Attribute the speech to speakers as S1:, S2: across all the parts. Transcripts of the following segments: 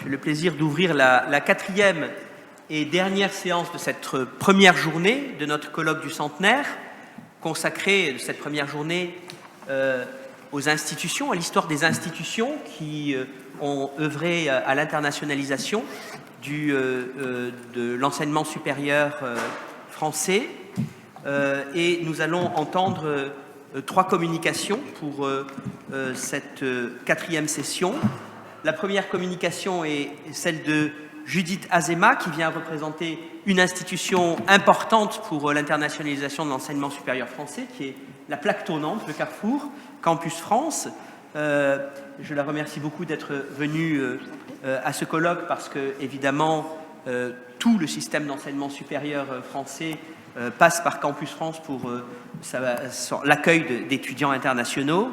S1: j'ai le plaisir d'ouvrir la quatrième et dernière séance de cette première journée de notre colloque du centenaire, consacrée cette première journée aux institutions, à l'histoire des institutions qui ont œuvré à l'internationalisation de l'enseignement supérieur français. Et nous allons entendre trois communications pour cette quatrième session. La première communication est celle de Judith Azéma, qui vient représenter une institution importante pour l'internationalisation de l'enseignement supérieur français, qui est la plaque tournante, le Carrefour, Campus France. Je la remercie beaucoup d'être venue à ce colloque parce que, évidemment, tout le système d'enseignement supérieur français passe par Campus France pour l'accueil d'étudiants internationaux.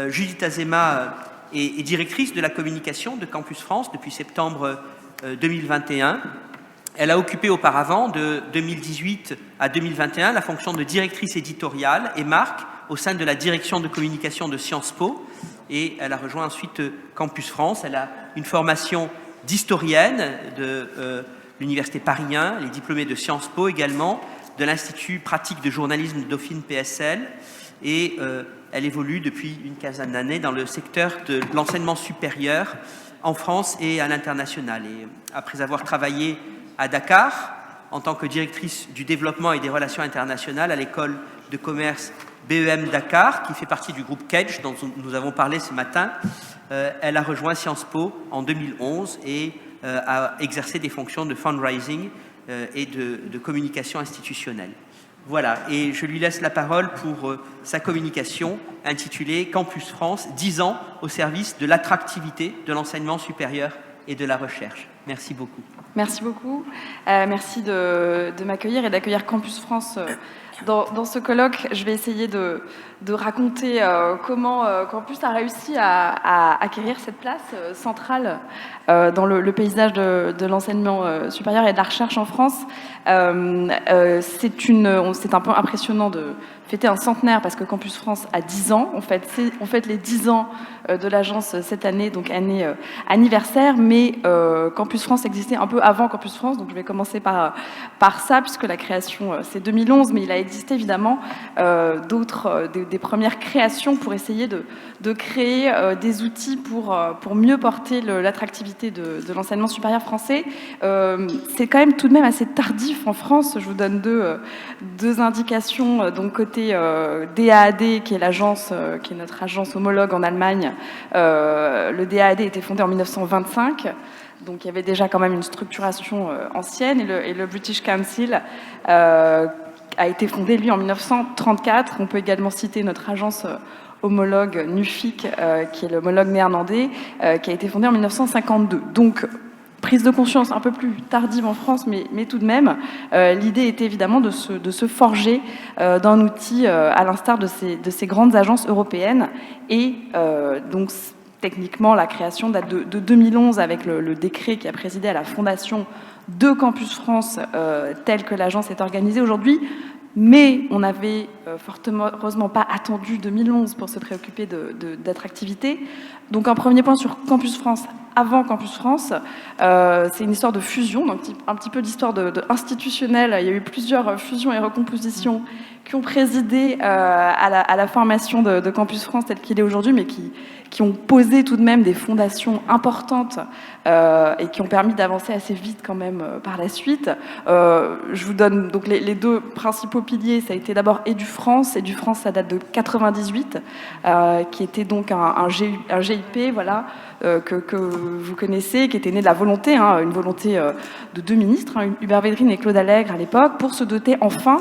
S1: Judith Azéma est directrice de la communication de Campus France depuis septembre 2021. Elle a occupé auparavant, de 2018 à 2021, la fonction de directrice éditoriale et marque au sein de la direction de communication de Sciences Po. Et elle a rejoint ensuite Campus France. Elle a une formation d'historienne de l'Université Paris 1, les diplômés de Sciences Po également, de l'Institut pratique de journalisme de Dauphine PSL. Et elle évolue depuis une quinzaine d'années dans le secteur de l'enseignement supérieur en France et à l'international. Et après avoir travaillé à Dakar en tant que directrice du développement et des relations internationales à l'école de commerce BEM Dakar, qui fait partie du groupe Kedge dont nous avons parlé ce matin, elle a rejoint Sciences Po en 2011 et a exercé des fonctions de fundraising et de communication institutionnelle. Voilà, et je lui laisse la parole pour sa communication intitulée Campus France, 10 ans au service de l'attractivité de l'enseignement supérieur et de la recherche. Merci beaucoup.
S2: Merci beaucoup. Merci de m'accueillir et d'accueillir Campus France dans ce colloque. Je vais essayer de raconter comment Campus a réussi à acquérir cette place centrale dans le paysage de l'enseignement supérieur et de la recherche en France. C'est un peu impressionnant de fêter un centenaire parce que Campus France a 10 ans. On fête les 10 ans de l'agence cette année, donc année anniversaire, mais Campus France existait un peu avant Campus France, donc je vais commencer par ça, puisque la création c'est 2011, mais il a existé évidemment des premières créations pour essayer de créer des outils pour mieux porter l'attractivité de l'enseignement supérieur français. C'est quand même tout de même assez tardif en France. Je vous donne deux indications. Donc côté DAAD, qui est l'agence, qui est notre agence homologue en Allemagne, le DAAD a été fondé en 1925. Donc il y avait déjà quand même une structuration ancienne, et le British Council a été fondé, lui, en 1934. On peut également citer notre agence homologue NUFIC, qui est l'homologue néerlandais, qui a été fondé en 1952. Donc, prise de conscience un peu plus tardive en France, mais tout de même, l'idée était évidemment de se forger d'un outil à l'instar de ces grandes agences européennes. Et donc, techniquement, la création date de 2011 avec le décret qui a présidé à la fondation de Campus France tel que l'agence est organisée aujourd'hui. Mais on n'avait fort heureusement pas attendu 2011 pour se préoccuper d'attractivité. Donc un premier point sur Campus France avant Campus France, c'est une histoire de fusion, donc un petit peu d'histoire institutionnelle. Il y a eu plusieurs fusions et recompositions qui ont présidé à la formation de Campus France tel qu'il est aujourd'hui, mais qui ont posé tout de même des fondations importantes et qui ont permis d'avancer assez vite quand même par la suite. Je vous donne donc les deux principaux piliers. Ça a été d'abord EduFrance. EduFrance, ça date de 98, qui était donc un GIP, voilà, que vous connaissez, qui était né de la volonté, une volonté de deux ministres, Hubert Védrine et Claude Allègre à l'époque, pour se doter enfin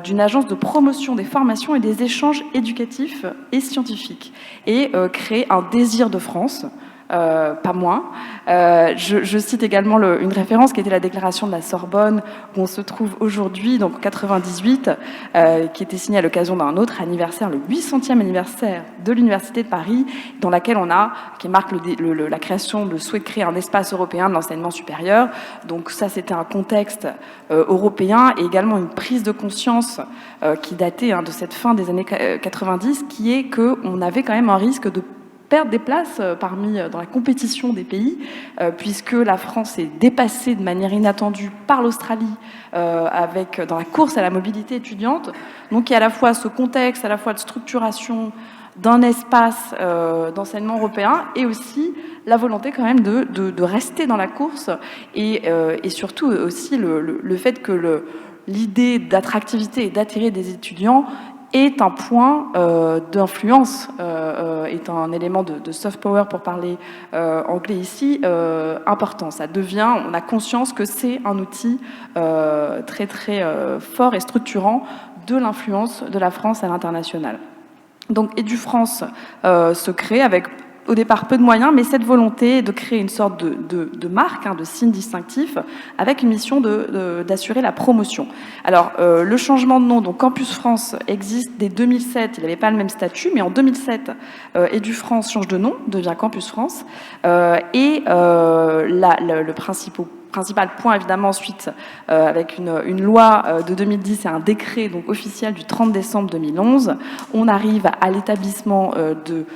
S2: d'une agence de promotion des formations et des échanges éducatifs et scientifiques, et créer un désir de France, pas moins. Je cite également une référence qui était la déclaration de la Sorbonne, où on se trouve aujourd'hui, donc en 98, qui était signée à l'occasion d'un autre anniversaire, le 800e anniversaire de l'Université de Paris, dans laquelle qui marque la création, le souhait de créer un espace européen de l'enseignement supérieur. Donc ça, c'était un contexte européen, et également une prise de conscience qui datait de cette fin des années 90, qui est qu'on avait quand même un risque de perdre des places dans la compétition des pays, puisque la France est dépassée de manière inattendue par l'Australie dans la course à la mobilité étudiante. Donc il y a à la fois ce contexte, à la fois de structuration d'un espace d'enseignement européen et aussi la volonté quand même de rester dans la course et surtout aussi le fait que l'idée d'attractivité et d'attirer des étudiants est un point d'influence, est un élément de soft power, pour parler anglais ici, important. Ça devient, on a conscience que c'est un outil très très fort et structurant de l'influence de la France à l'international. Donc EduFrance se crée avec au départ peu de moyens, mais cette volonté de créer une sorte de marque, de signe distinctif, avec une mission d'assurer la promotion. Alors, le changement de nom, donc Campus France existe dès 2007, il n'avait pas le même statut, mais en 2007, EduFrance change de nom, devient Campus France, et le principal point, évidemment, ensuite, avec une loi de 2010 et un décret donc officiel du 30 décembre 2011, on arrive à l'établissement de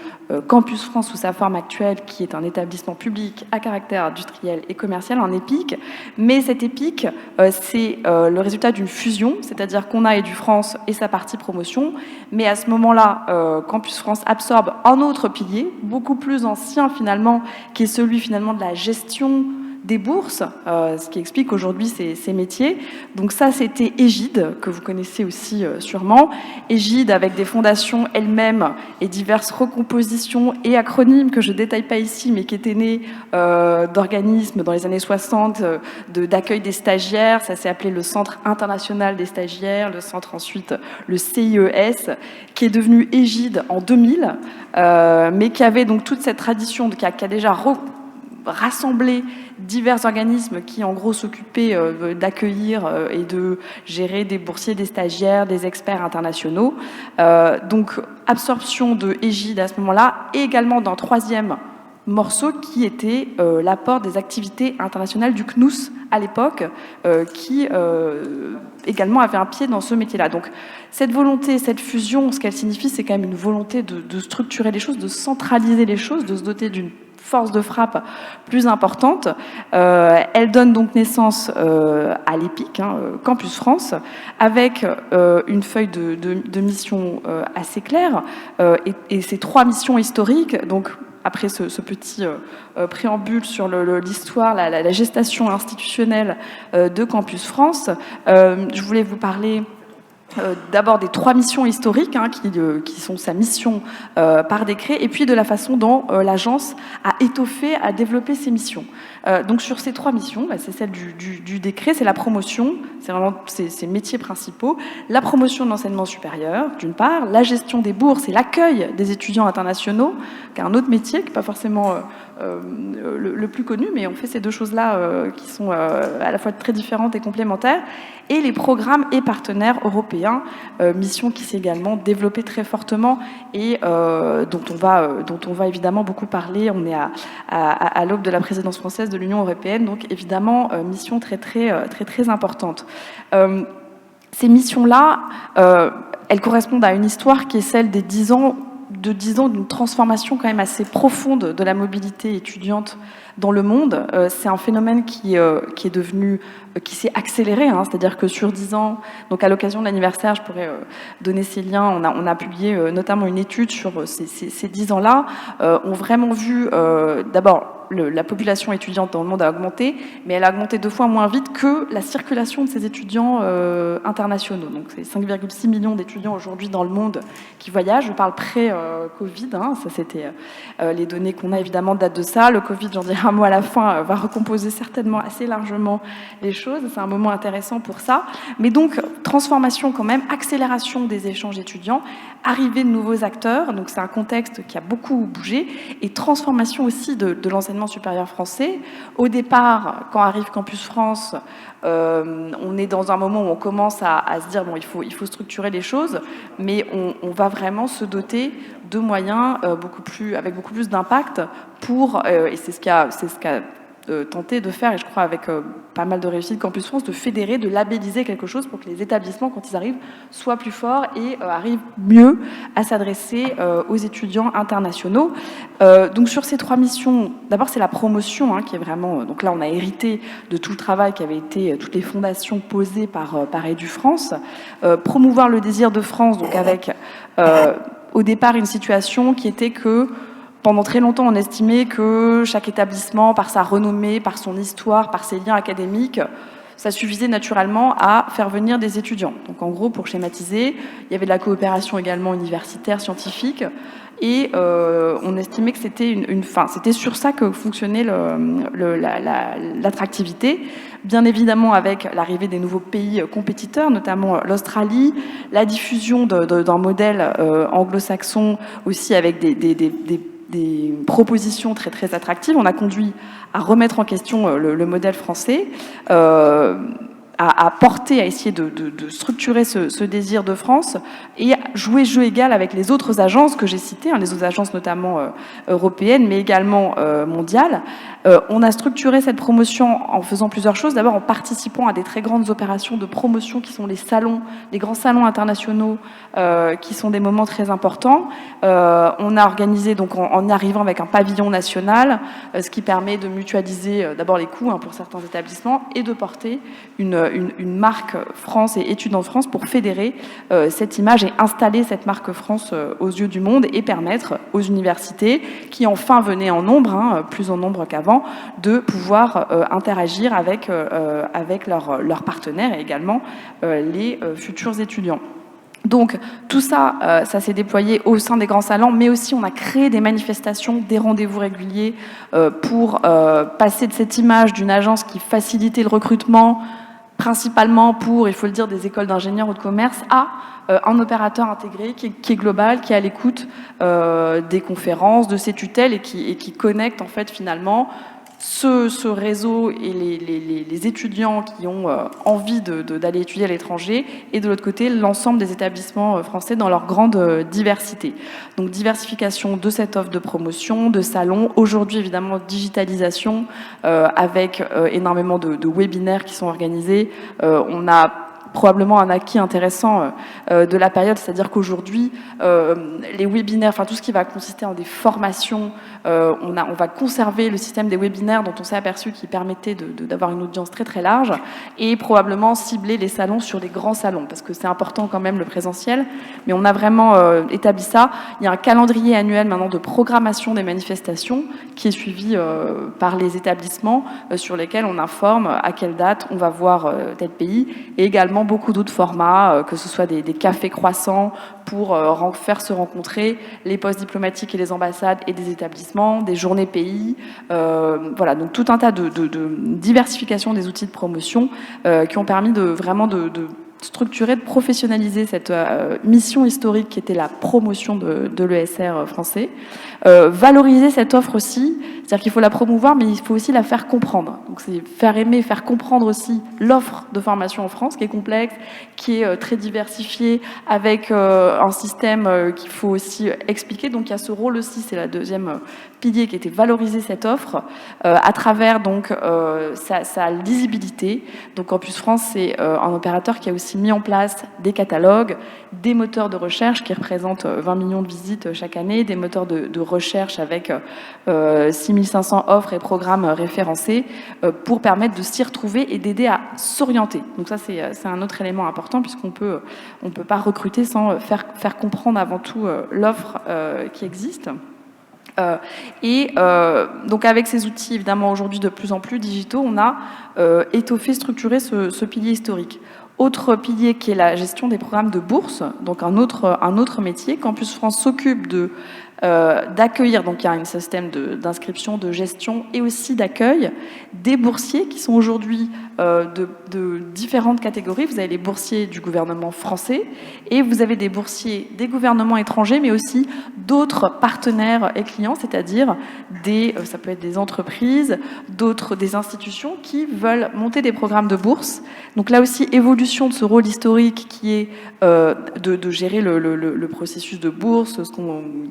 S2: Campus France sous sa forme actuelle, qui est un établissement public à caractère industriel et commercial, un EPIC. Mais cet EPIC, c'est le résultat d'une fusion, c'est-à-dire qu'on a EduFrance et sa partie promotion, mais à ce moment-là, Campus France absorbe un autre pilier, beaucoup plus ancien finalement, qui est celui finalement de la gestion des bourses, ce qui explique aujourd'hui ces métiers. Donc ça, c'était Égide, que vous connaissez aussi sûrement. Égide avec des fondations elles-mêmes et diverses recompositions et acronymes que je ne détaille pas ici, mais qui étaient nés d'organismes dans les années 60, d'accueil des stagiaires. Ça s'est appelé le Centre international des stagiaires, le centre ensuite le CIES, qui est devenu Égide en 2000, mais qui avait donc toute cette tradition, qui a déjà rassemblé divers organismes qui, en gros, s'occupaient d'accueillir et de gérer des boursiers, des stagiaires, des experts internationaux. Donc, absorption de Égide à ce moment-là, et également d'un troisième morceau qui était l'apport des activités internationales du CNUS à l'époque, qui également avait un pied dans ce métier-là. Donc, cette volonté, cette fusion, ce qu'elle signifie, c'est quand même une volonté de structurer les choses, de centraliser les choses, de se doter d'une force de frappe plus importante. Elle donne donc naissance à l'EPIC, Campus France, avec une feuille de mission assez claire, et ces 3 missions historiques. Donc, après ce petit préambule sur l'histoire, la gestation institutionnelle de Campus France, je voulais vous parler d'abord des 3 missions historiques, qui sont sa mission par décret, et puis de la façon dont l'agence a étoffé, a développé ses missions. Donc sur ces 3 missions, c'est celle du décret, c'est la promotion, c'est vraiment ses métiers principaux, la promotion de l'enseignement supérieur, d'une part, la gestion des bourses et l'accueil des étudiants internationaux, qui est un autre métier, qui n'est pas forcément le plus connu, mais on fait ces 2 choses-là qui sont à la fois très différentes et complémentaires, et les programmes et partenaires européens, mission qui s'est également développée très fortement et dont on va évidemment beaucoup parler. On est à l'aube de la présidence française de l'Union européenne, donc évidemment mission très importante. Ces missions-là, elles correspondent à une histoire qui est celle des 10 ans d'une transformation quand même assez profonde de la mobilité étudiante dans le monde. C'est un phénomène qui s'est accéléré, c'est-à-dire que sur 10 ans, donc à l'occasion de l'anniversaire, je pourrais donner ces liens, on a publié notamment une étude sur ces 10 ans-là, ont vraiment vu d'abord la population étudiante dans le monde a augmenté, mais elle a augmenté 2 fois moins vite que la circulation de ces étudiants internationaux. Donc c'est 5,6 millions d'étudiants aujourd'hui dans le monde qui voyagent. Je parle pré-Covid, ça c'était les données qu'on a évidemment datent de ça. Le Covid, j'en dirai un mot à la fin, va recomposer certainement assez largement les choses. C'est un moment intéressant pour ça. Mais donc transformation quand même, accélération des échanges étudiants, arrivée de nouveaux acteurs. Donc c'est un contexte qui a beaucoup bougé, et transformation aussi de l'enseignement supérieur français. Au départ, quand arrive Campus France, on est dans un moment où on commence à se dire bon, il faut structurer les choses, mais on va vraiment se doter de moyens avec beaucoup plus d'impact pour, et c'est ce qu'a tenté de faire, et je crois avec pas mal de réussite Campus France, de fédérer, de labelliser quelque chose pour que les établissements, quand ils arrivent, soient plus forts et arrivent mieux à s'adresser aux étudiants internationaux. Donc sur ces 3 missions, d'abord c'est la promotion qui est vraiment... donc là on a hérité de tout le travail qui avait été, toutes les fondations posées par EduFrance. Promouvoir le désir de France, donc avec au départ une situation qui était que pendant très longtemps, on estimait que chaque établissement, par sa renommée, par son histoire, par ses liens académiques, ça suffisait naturellement à faire venir des étudiants. Donc en gros, pour schématiser, il y avait de la coopération également universitaire, scientifique, et on estimait que c'était c'était sur ça que fonctionnait l'attractivité. Bien évidemment, avec l'arrivée des nouveaux pays compétiteurs, notamment l'Australie, la diffusion d'un modèle anglo-saxon aussi avec des propositions très, très attractives. On a conduit à remettre en question le modèle français, à porter, à essayer de structurer ce désir de France et jouer jeu égal avec les autres agences que j'ai citées, les autres agences notamment européennes, mais également mondiales. On a structuré cette promotion en faisant plusieurs choses. D'abord en participant à des très grandes opérations de promotion qui sont les salons, les grands salons internationaux, qui sont des moments très importants. On a organisé, donc en arrivant avec un pavillon national, ce qui permet de mutualiser d'abord les coûts pour certains établissements et de porter une marque France et études en France pour fédérer cette image et installer cette marque France aux yeux du monde et permettre aux universités, qui enfin venaient en nombre, plus en nombre qu'avant, de pouvoir interagir avec leurs partenaires et également les futurs étudiants. Donc tout ça, ça s'est déployé au sein des grands salons, mais aussi on a créé des manifestations, des rendez-vous réguliers pour passer de cette image d'une agence qui facilitait le recrutement, principalement pour, il faut le dire, des écoles d'ingénieurs ou de commerce, à un opérateur intégré qui est global, qui est à l'écoute des conférences, de ses tutelles et qui connecte en fait finalement ce réseau et les étudiants qui ont envie d'aller étudier à l'étranger, et de l'autre côté, l'ensemble des établissements français dans leur grande diversité. Donc diversification de cette offre de promotion, de salons, aujourd'hui évidemment digitalisation, avec énormément de webinaires qui sont organisés. On a probablement un acquis intéressant de la période, c'est-à-dire qu'aujourd'hui, les webinaires, enfin tout ce qui va consister en des formations, on va conserver le système des webinaires dont on s'est aperçu qu'il permettait d'avoir une audience très très large, et probablement cibler les salons sur les grands salons, parce que c'est important quand même le présentiel, mais on a vraiment établi ça. Il y a un calendrier annuel maintenant de programmation des manifestations qui est suivi par les établissements, sur lesquels on informe à quelle date on va voir tel pays, et également beaucoup d'autres formats, que ce soit des cafés croissants pour faire se rencontrer les postes diplomatiques et les ambassades et des établissements, des journées pays, voilà, donc tout un tas de diversification des outils de promotion qui ont permis de structurer, de professionnaliser cette mission historique qui était la promotion de l'ESR français. Valoriser cette offre aussi, c'est-à-dire qu'il faut la promouvoir, mais il faut aussi la faire comprendre. Donc c'est faire aimer, faire comprendre aussi l'offre de formation en France, qui est complexe, qui est très diversifiée, avec un système qu'il faut aussi expliquer. Donc il y a ce rôle aussi, c'est la deuxième pilier, qui était valoriser cette offre à travers donc sa lisibilité. Donc Campus France, c'est un opérateur qui a aussi mis en place des catalogues, des moteurs de recherche qui représentent 20 millions de visites chaque année, des moteurs de recherche avec 6500 offres et programmes référencés pour permettre de s'y retrouver et d'aider à s'orienter. Donc ça, c'est un autre élément important, puisqu'on peut pas recruter sans faire comprendre avant tout l'offre qui existe. Donc avec ces outils, évidemment, aujourd'hui de plus en plus digitaux, on a étoffé, structuré ce pilier historique. Autre pilier qui est la gestion des programmes de bourse, donc un autre métier. Campus France s'occupe d'accueillir, donc il y a un système d'inscription, de gestion et aussi d'accueil des boursiers qui sont aujourd'hui de différentes catégories. Vous avez les boursiers du gouvernement français et vous avez des boursiers des gouvernements étrangers, mais aussi d'autres partenaires et clients, c'est-à-dire ça peut être des entreprises, des institutions qui veulent monter des programmes de bourse. Donc là aussi, évolution de ce rôle historique qui est de gérer le processus de bourse,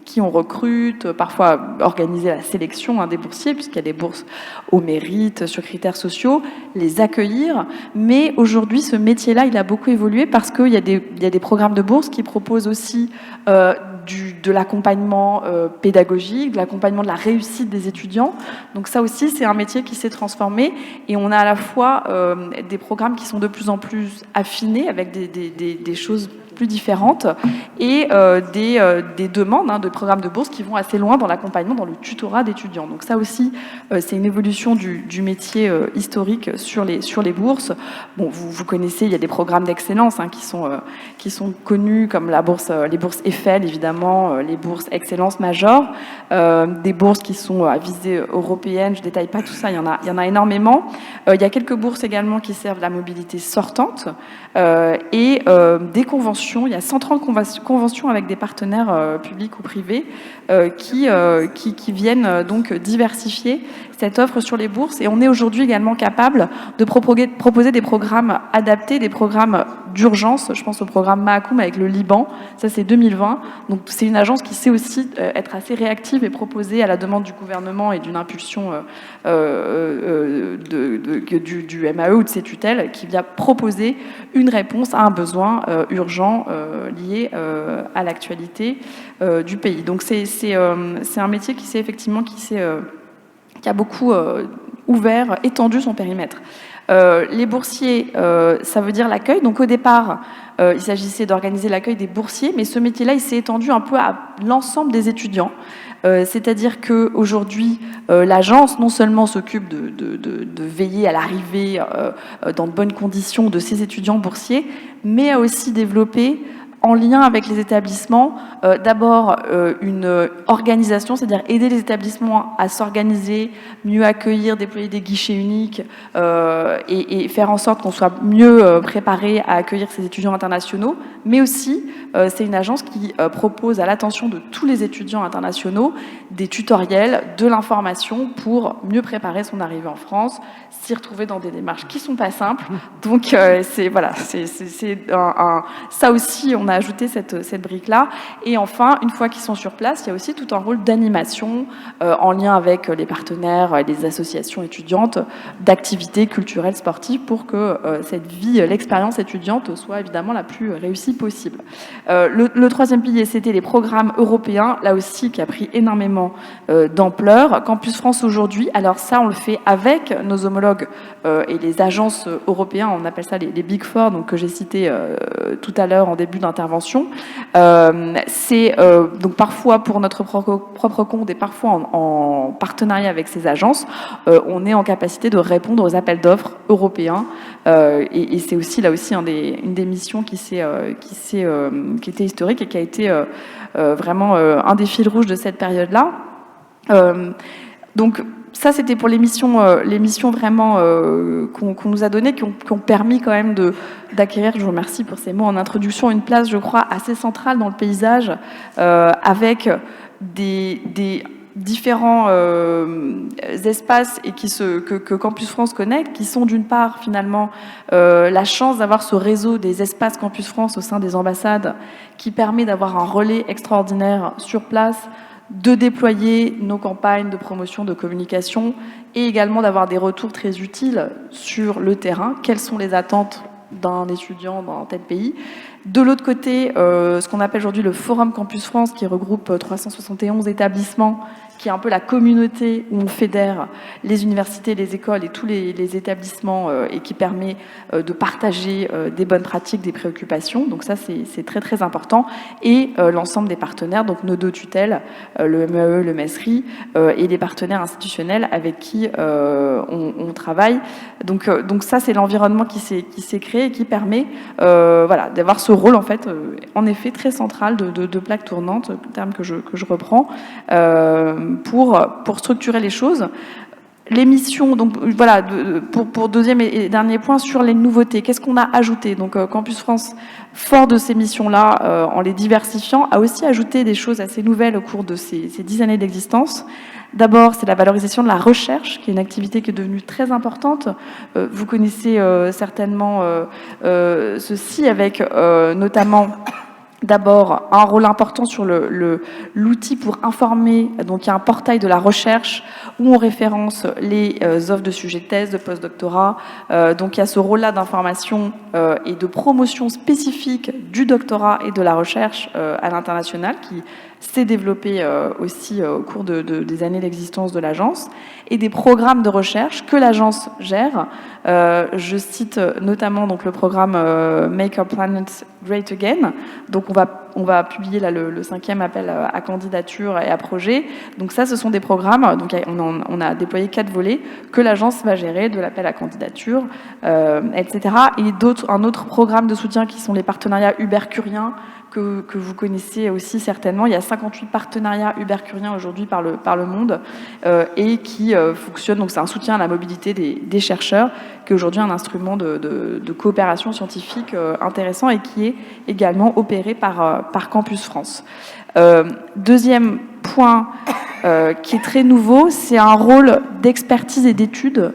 S2: qui on recrute, parfois organiser la sélection des boursiers, puisqu'il y a des bourses au mérite, sur critères sociaux, les accueillir. Mais aujourd'hui, ce métier-là, il a beaucoup évolué parce qu'il y a des programmes de bourse qui proposent aussi de l'accompagnement pédagogique, de l'accompagnement de la réussite des étudiants. Donc ça aussi, c'est un métier qui s'est transformé et on a à la fois des programmes qui sont de plus en plus affinés avec des choses plus différentes et des demandes de programmes de bourse qui vont assez loin dans l'accompagnement, dans le tutorat d'étudiants. Donc ça aussi, c'est une évolution du métier historique sur les bourses. Bon, vous connaissez, il y a des programmes d'excellence qui sont connus comme les bourses Eiffel, évidemment, les bourses Excellence Major, des bourses qui sont à visée européenne, je ne détaille pas tout ça, il y en a énormément. Il y a quelques bourses également qui servent la mobilité sortante et des conventions. Il y a 130 conventions avec des partenaires publics ou privés qui viennent donc diversifier cette offre sur les bourses. Et on est aujourd'hui également capable de proposer des programmes adaptés, des programmes d'urgence. Je pense au programme Mahakoum avec le Liban. Ça, c'est 2020. Donc, c'est une agence qui sait aussi être assez réactive et proposer à la demande du gouvernement et d'une impulsion du MAE ou de ses tutelles qui vient proposer une réponse à un besoin urgent lié à l'actualité du pays. Donc, c'est un métier qui a beaucoup ouvert, étendu son périmètre. Les boursiers, ça veut dire l'accueil. Donc au départ, il s'agissait d'organiser l'accueil des boursiers, mais ce métier-là, il s'est étendu un peu à l'ensemble des étudiants. C'est-à-dire qu'aujourd'hui, l'agence non seulement s'occupe de veiller à l'arrivée dans de bonnes conditions de ces étudiants boursiers, mais a aussi développé en lien avec les établissements, d'abord une organisation, c'est-à-dire aider les établissements à s'organiser, mieux accueillir, déployer des guichets uniques et faire en sorte qu'on soit mieux préparé à accueillir ces étudiants internationaux. Mais aussi, c'est une agence qui propose à l'attention de tous les étudiants internationaux des tutoriels, de l'information pour mieux préparer son arrivée en France, s'y retrouver dans des démarches qui ne sont pas simples. Donc, ça aussi, on a ajouté cette brique-là. Et enfin, une fois qu'ils sont sur place, il y a aussi tout un rôle d'animation en lien avec les partenaires, les associations étudiantes, d'activités culturelles, sportives, pour que cette vie, l'expérience étudiante soit évidemment la plus réussie possible. Le troisième pilier, c'était les programmes européens, là aussi, qui a pris énormément d'ampleur. Campus France aujourd'hui, alors ça, on le fait avec nos homologues et les agences européennes, on appelle ça les Big Four, donc, que j'ai cité tout à l'heure en début d'intervention. C'est donc parfois pour notre propre compte et parfois en partenariat avec ces agences, on est en capacité de répondre aux appels d'offres européens et c'est aussi là aussi une des missions qui était historique et qui a été vraiment un des fils rouges de cette période-là. Donc ça, c'était pour les missions vraiment qu'on nous a données, qui ont permis quand même d'acquérir, je vous remercie pour ces mots en introduction, une place, je crois, assez centrale dans le paysage, avec des différents espaces et que Campus France connaît, qui sont d'une part finalement la chance d'avoir ce réseau des espaces Campus France au sein des ambassades qui permet d'avoir un relais extraordinaire sur place, de déployer nos campagnes de promotion, de communication et également d'avoir des retours très utiles sur le terrain. Quelles sont les attentes d'un étudiant dans tel pays? De l'autre côté, ce qu'on appelle aujourd'hui le Forum Campus France, qui regroupe 371 établissements, qui est un peu la communauté où on fédère les universités, les écoles et tous les établissements et qui permet de partager des bonnes pratiques, des préoccupations. Donc ça, c'est très très important. Et l'ensemble des partenaires, donc nos deux tutelles, le MEAE, le MESRI et les partenaires institutionnels avec qui on travaille. Donc ça, c'est l'environnement qui s'est créé et qui permet d'avoir ce rôle, en fait, en effet, très central de plaque tournante, terme que je reprends, pour structurer les choses. Les missions, donc voilà, pour deuxième et dernier point, sur les nouveautés. Qu'est-ce qu'on a ajouté? Donc Campus France, fort de ces missions-là, en les diversifiant, a aussi ajouté des choses assez nouvelles au cours de ces 10 années d'existence. D'abord, c'est la valorisation de la recherche, qui est une activité qui est devenue très importante. Vous connaissez certainement ceci, avec notamment d'abord un rôle important sur l'outil pour informer. Donc il y a un portail de la recherche où on référence les offres de sujets de thèse, de post-doctorat. Donc il y a ce rôle-là d'information et de promotion spécifique du doctorat et de la recherche à l'international qui s'est développé aussi au cours des années d'existence de l'agence, et des programmes de recherche que l'agence gère. Je cite notamment donc le programme Make Our Planet Great Again. Donc on va publier là le 5e appel à candidature et à projet. Donc ça, ce sont des programmes. Donc on a déployé 4 volets que l'agence va gérer, de l'appel à candidature, etc. Et un autre programme de soutien qui sont les partenariats Uber-Curiens, que vous connaissez aussi certainement. Il y a 58 partenariats Uber-Curiens aujourd'hui par le monde et qui fonctionnent. Donc c'est un soutien à la mobilité des chercheurs, qui est aujourd'hui un instrument de coopération scientifique intéressant et qui est également opéré par Campus France. Deuxième point qui est très nouveau, c'est un rôle d'expertise et d'étude.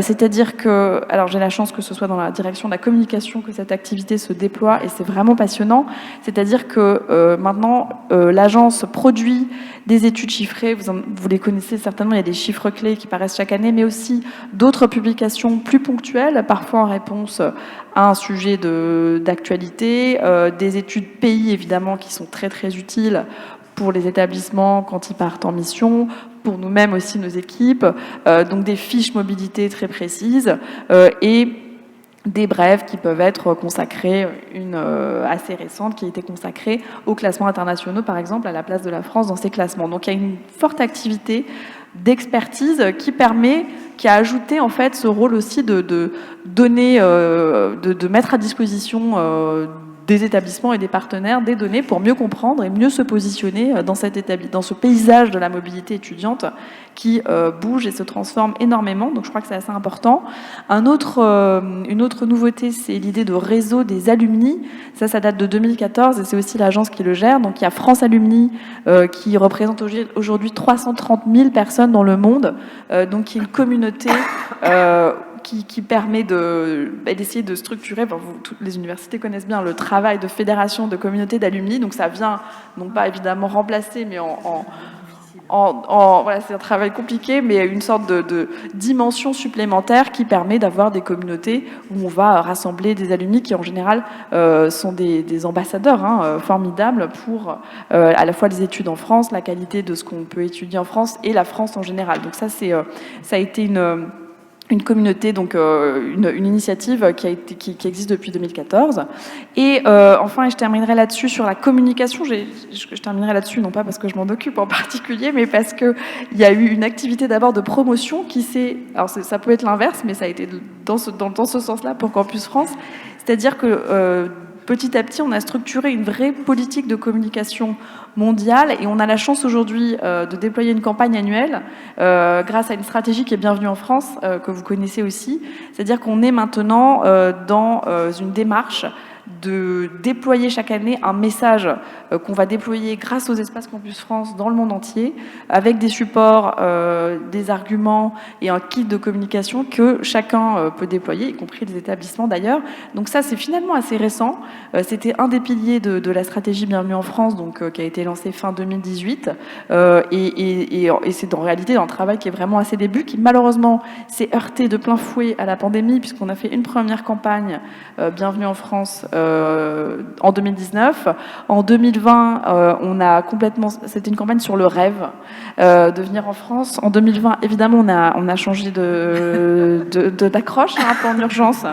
S2: C'est-à-dire que, alors j'ai la chance que ce soit dans la direction de la communication que cette activité se déploie et c'est vraiment passionnant. C'est-à-dire que maintenant, l'agence produit des études chiffrées, vous les connaissez certainement, il y a des chiffres clés qui paraissent chaque année, mais aussi d'autres publications plus ponctuelles, parfois en réponse à un sujet d'actualité, des études pays évidemment qui sont très très utiles pour les établissements quand ils partent en mission, pour nous-mêmes aussi, nos équipes, donc des fiches mobilité très précises et des brèves qui peuvent être consacrées, une assez récente qui a été consacrée aux classements internationaux, par exemple, à la place de la France dans ces classements. Donc il y a une forte activité d'expertise qui a ajouté en fait ce rôle aussi de donner, de mettre à disposition des établissements et des partenaires des données pour mieux comprendre et mieux se positionner dans ce paysage de la mobilité étudiante qui bouge et se transforme énormément. Donc je crois que c'est assez important. Une autre nouveauté, c'est l'idée de réseau des alumni. Ça date de 2014 et c'est aussi l'agence qui le gère. Donc il y a France Alumni qui représente aujourd'hui 330 000 personnes dans le monde, donc qui est une communauté qui permet d'essayer de structurer, toutes les universités connaissent bien le travail de fédération de communautés d'alumni, donc ça vient non pas évidemment remplacer, mais voilà, c'est un travail compliqué, mais une sorte de dimension supplémentaire qui permet d'avoir des communautés où on va rassembler des alumni qui en général sont des ambassadeurs formidables pour à la fois les études en France, la qualité de ce qu'on peut étudier en France et la France en général. Donc ça a été une communauté, donc une initiative qui existe depuis 2014. Et enfin, je terminerai là-dessus sur la communication. Je terminerai là-dessus, non pas parce que je m'en occupe en particulier, mais parce qu'il y a eu une activité d'abord de promotion qui s'est... Alors ça peut être l'inverse, mais ça a été dans ce sens-là pour Campus France. C'est-à-dire que petit à petit, on a structuré une vraie politique de communication mondiale et on a la chance aujourd'hui de déployer une campagne annuelle grâce à une stratégie qui est bienvenue en France, que vous connaissez aussi. C'est-à-dire qu'on est maintenant dans une démarche de déployer chaque année un message qu'on va déployer grâce aux espaces Campus France dans le monde entier, avec des supports, des arguments et un kit de communication que chacun peut déployer, y compris les établissements d'ailleurs. Donc ça, c'est finalement assez récent. C'était un des piliers de la stratégie Bienvenue en France, donc, qui a été lancée fin 2018. Et c'est en réalité un travail qui est vraiment à ses débuts, qui malheureusement s'est heurté de plein fouet à la pandémie, puisqu'on a fait une première campagne Bienvenue en France en 2019. En 2020, c'était une campagne sur le rêve de venir en France. En 2020, évidemment, on a changé d'accroche un peu en urgence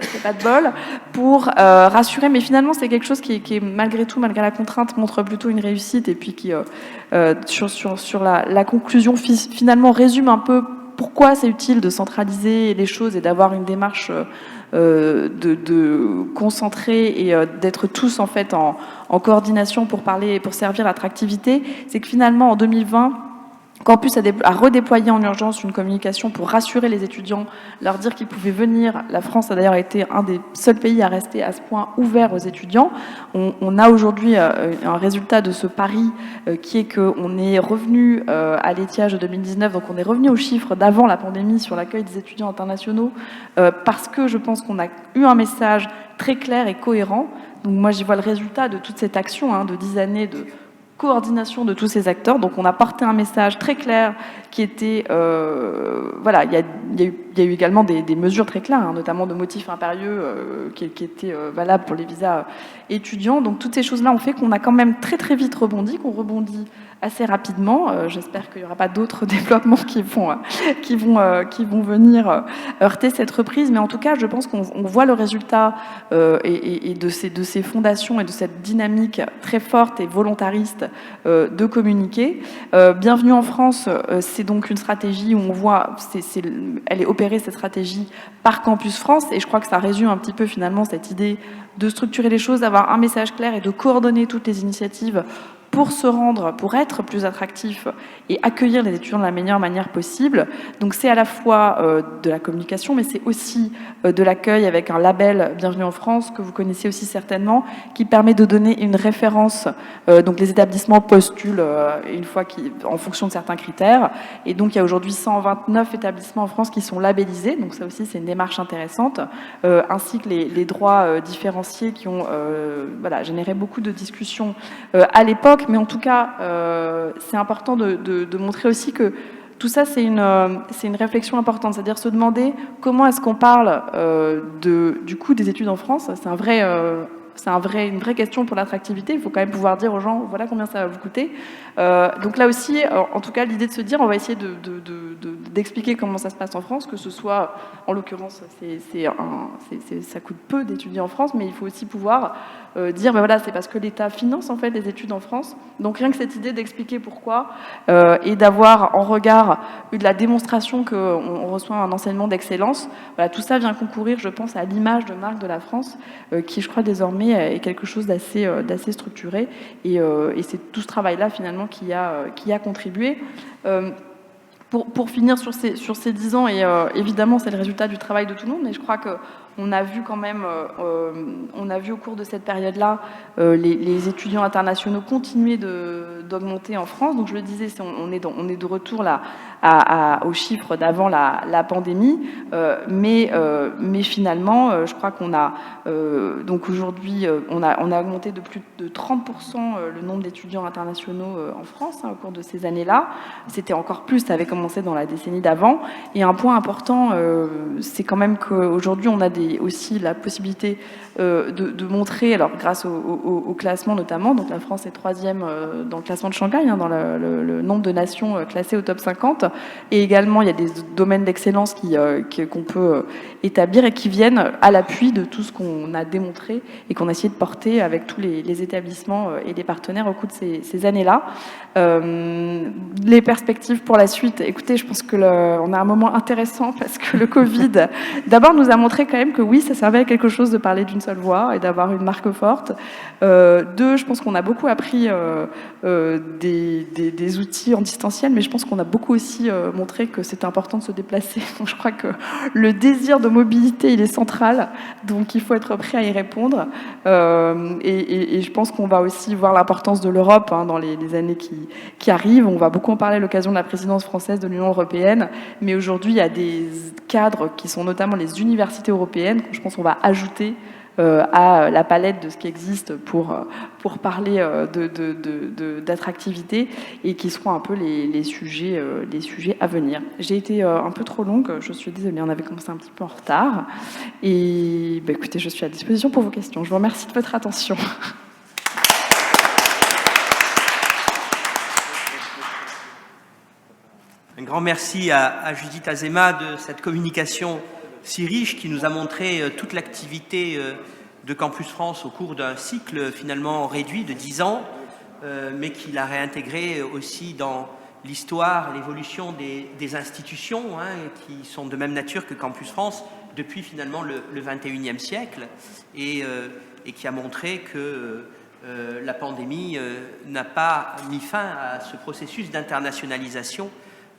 S2: c'est pas de bol, pour rassurer, mais finalement c'est quelque chose qui malgré tout, malgré la contrainte, montre plutôt une réussite et puis qui sur la conclusion finalement résume un peu pourquoi c'est utile de centraliser les choses et d'avoir une démarche de concentrer et d'être tous en fait en coordination pour parler et pour servir l'attractivité. C'est que finalement en 2020, Campus a redéployé en urgence une communication pour rassurer les étudiants, leur dire qu'ils pouvaient venir. La France a d'ailleurs été un des seuls pays à rester à ce point ouvert aux étudiants. On a aujourd'hui un résultat de ce pari qui est qu'on est revenu à l'étiage de 2019, donc on est revenu aux chiffres d'avant la pandémie sur l'accueil des étudiants internationaux, parce que je pense qu'on a eu un message très clair et cohérent. Donc moi j'y vois le résultat de toute cette action de 10 années de coordination de tous ces acteurs. Donc on a porté un message très clair qui était... voilà, il y a eu également des mesures très claires, notamment de motifs impérieux qui étaient valables pour les visas étudiants. Donc toutes ces choses-là ont fait qu'on a quand même très très vite rebondi, qu'on rebondit assez rapidement. J'espère qu'il n'y aura pas d'autres développements qui vont venir heurter cette reprise. Mais en tout cas, je pense qu'on voit le résultat et de ces fondations et de cette dynamique très forte et volontariste de communiquer. Bienvenue en France, c'est donc une stratégie où on voit, elle est opérée, cette stratégie, par Campus France. Et je crois que ça résume un petit peu finalement cette idée de structurer les choses, d'avoir un message clair et de coordonner toutes les initiatives pour se rendre, pour être plus attractif et accueillir les étudiants de la meilleure manière possible. Donc c'est à la fois de la communication, mais c'est aussi de l'accueil avec un label Bienvenue en France, que vous connaissez aussi certainement, qui permet de donner une référence. Donc les établissements postulent une fois en fonction de certains critères. Et donc il y a aujourd'hui 129 établissements en France qui sont labellisés. Donc ça aussi c'est une démarche intéressante, ainsi que les droits différenciés qui ont voilà, généré beaucoup de discussions à l'époque. Mais en tout cas, c'est important de montrer aussi que tout ça, c'est une réflexion importante, c'est-à-dire se demander comment est-ce qu'on parle du coût des études en France. C'est une vraie question pour l'attractivité. Il faut quand même pouvoir dire aux gens, voilà combien ça va vous coûter. Donc là aussi, en tout cas, l'idée de se dire, on va essayer d'expliquer comment ça se passe en France, que ce soit, en l'occurrence, ça coûte peu d'étudier en France, mais il faut aussi pouvoir dire, ben voilà, c'est parce que l'État finance en fait les études en France. Donc rien que cette idée d'expliquer pourquoi et d'avoir en regard de la démonstration qu'on reçoit un enseignement d'excellence, voilà, tout ça vient concourir, je pense, à l'image de marque de la France, qui, je crois, désormais est quelque chose d'assez structuré. Et c'est tout ce travail-là, finalement, qui a contribué. Pour finir sur ces 10 ans, et évidemment, c'est le résultat du travail de tout le monde, mais je crois qu'on a vu quand même, on a vu au cours de cette période-là, les étudiants internationaux continuer d'augmenter en France. Donc je le disais, on est de retour là aux chiffres d'avant la pandémie, mais finalement, je crois qu'on a donc aujourd'hui, on a augmenté de plus de 30% le nombre d'étudiants internationaux en France au cours de ces années-là. C'était encore plus, ça avait commencé dans la décennie d'avant. Et un point important, c'est quand même qu'aujourd'hui, on a aussi la possibilité de montrer, alors grâce au classement notamment, donc la France est 3e dans le classement de Shanghai, dans le nombre de nations classées au top 50, et également il y a des domaines d'excellence qu'on peut établir et qui viennent à l'appui de tout ce qu'on a démontré et qu'on a essayé de porter avec tous les établissements et les partenaires au cours de ces années-là. Les perspectives pour la suite, écoutez, je pense on a un moment intéressant parce que le Covid, d'abord, nous a montré quand même que oui, ça servait à quelque chose de parler d'une seule voix et d'avoir une marque forte. Deux, je pense qu'on a beaucoup appris des outils en distanciel, mais je pense qu'on a beaucoup aussi montré que c'était important de se déplacer. Donc je crois que le désir de mobilité, il est central, donc il faut être prêt à y répondre. Et je pense qu'on va aussi voir l'importance de l'Europe dans les années qui arrivent. On va beaucoup en parler à l'occasion de la présidence française de l'Union européenne, mais aujourd'hui, il y a des cadres qui sont notamment les universités européennes, que je pense qu'on va ajouter à la palette de ce qui existe pour parler d'attractivité et qui seront un peu les sujets à venir. J'ai été un peu trop longue, je suis désolée, on avait commencé un petit peu en retard. Et écoutez, je suis à disposition pour vos questions. Je vous remercie de votre attention.
S1: Un grand merci à Judith Azéma de cette communication si riche qui nous a montré toute l'activité de Campus France au cours d'un cycle finalement réduit de 10 ans, mais qui l'a réintégré aussi dans l'histoire, l'évolution des institutions qui sont de même nature que Campus France depuis finalement le 21e siècle et qui a montré que la pandémie n'a pas mis fin à ce processus d'internationalisation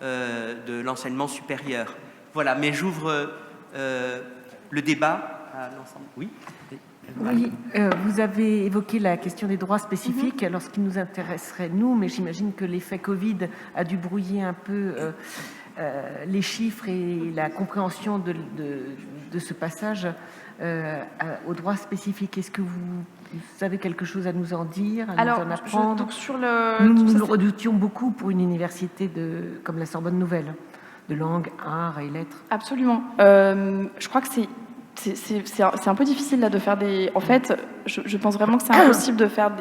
S1: de l'enseignement supérieur. Voilà, mais j'ouvre le débat à l'ensemble. Oui.
S3: Oui, vous avez évoqué la question des droits spécifiques, alors ce qui nous intéresserait, nous, mais j'imagine que l'effet Covid a dû brouiller un peu les chiffres et la compréhension de ce passage aux droits spécifiques. Est-ce que vous avez quelque chose à nous en dire, à nous en apprendre?
S2: Donc sur le,
S3: nous le redoutions beaucoup pour une université comme la Sorbonne Nouvelle, de langue, art et lettres.
S2: Absolument. Je crois que c'est un peu difficile là de faire des... En fait, je pense vraiment que c'est impossible de faire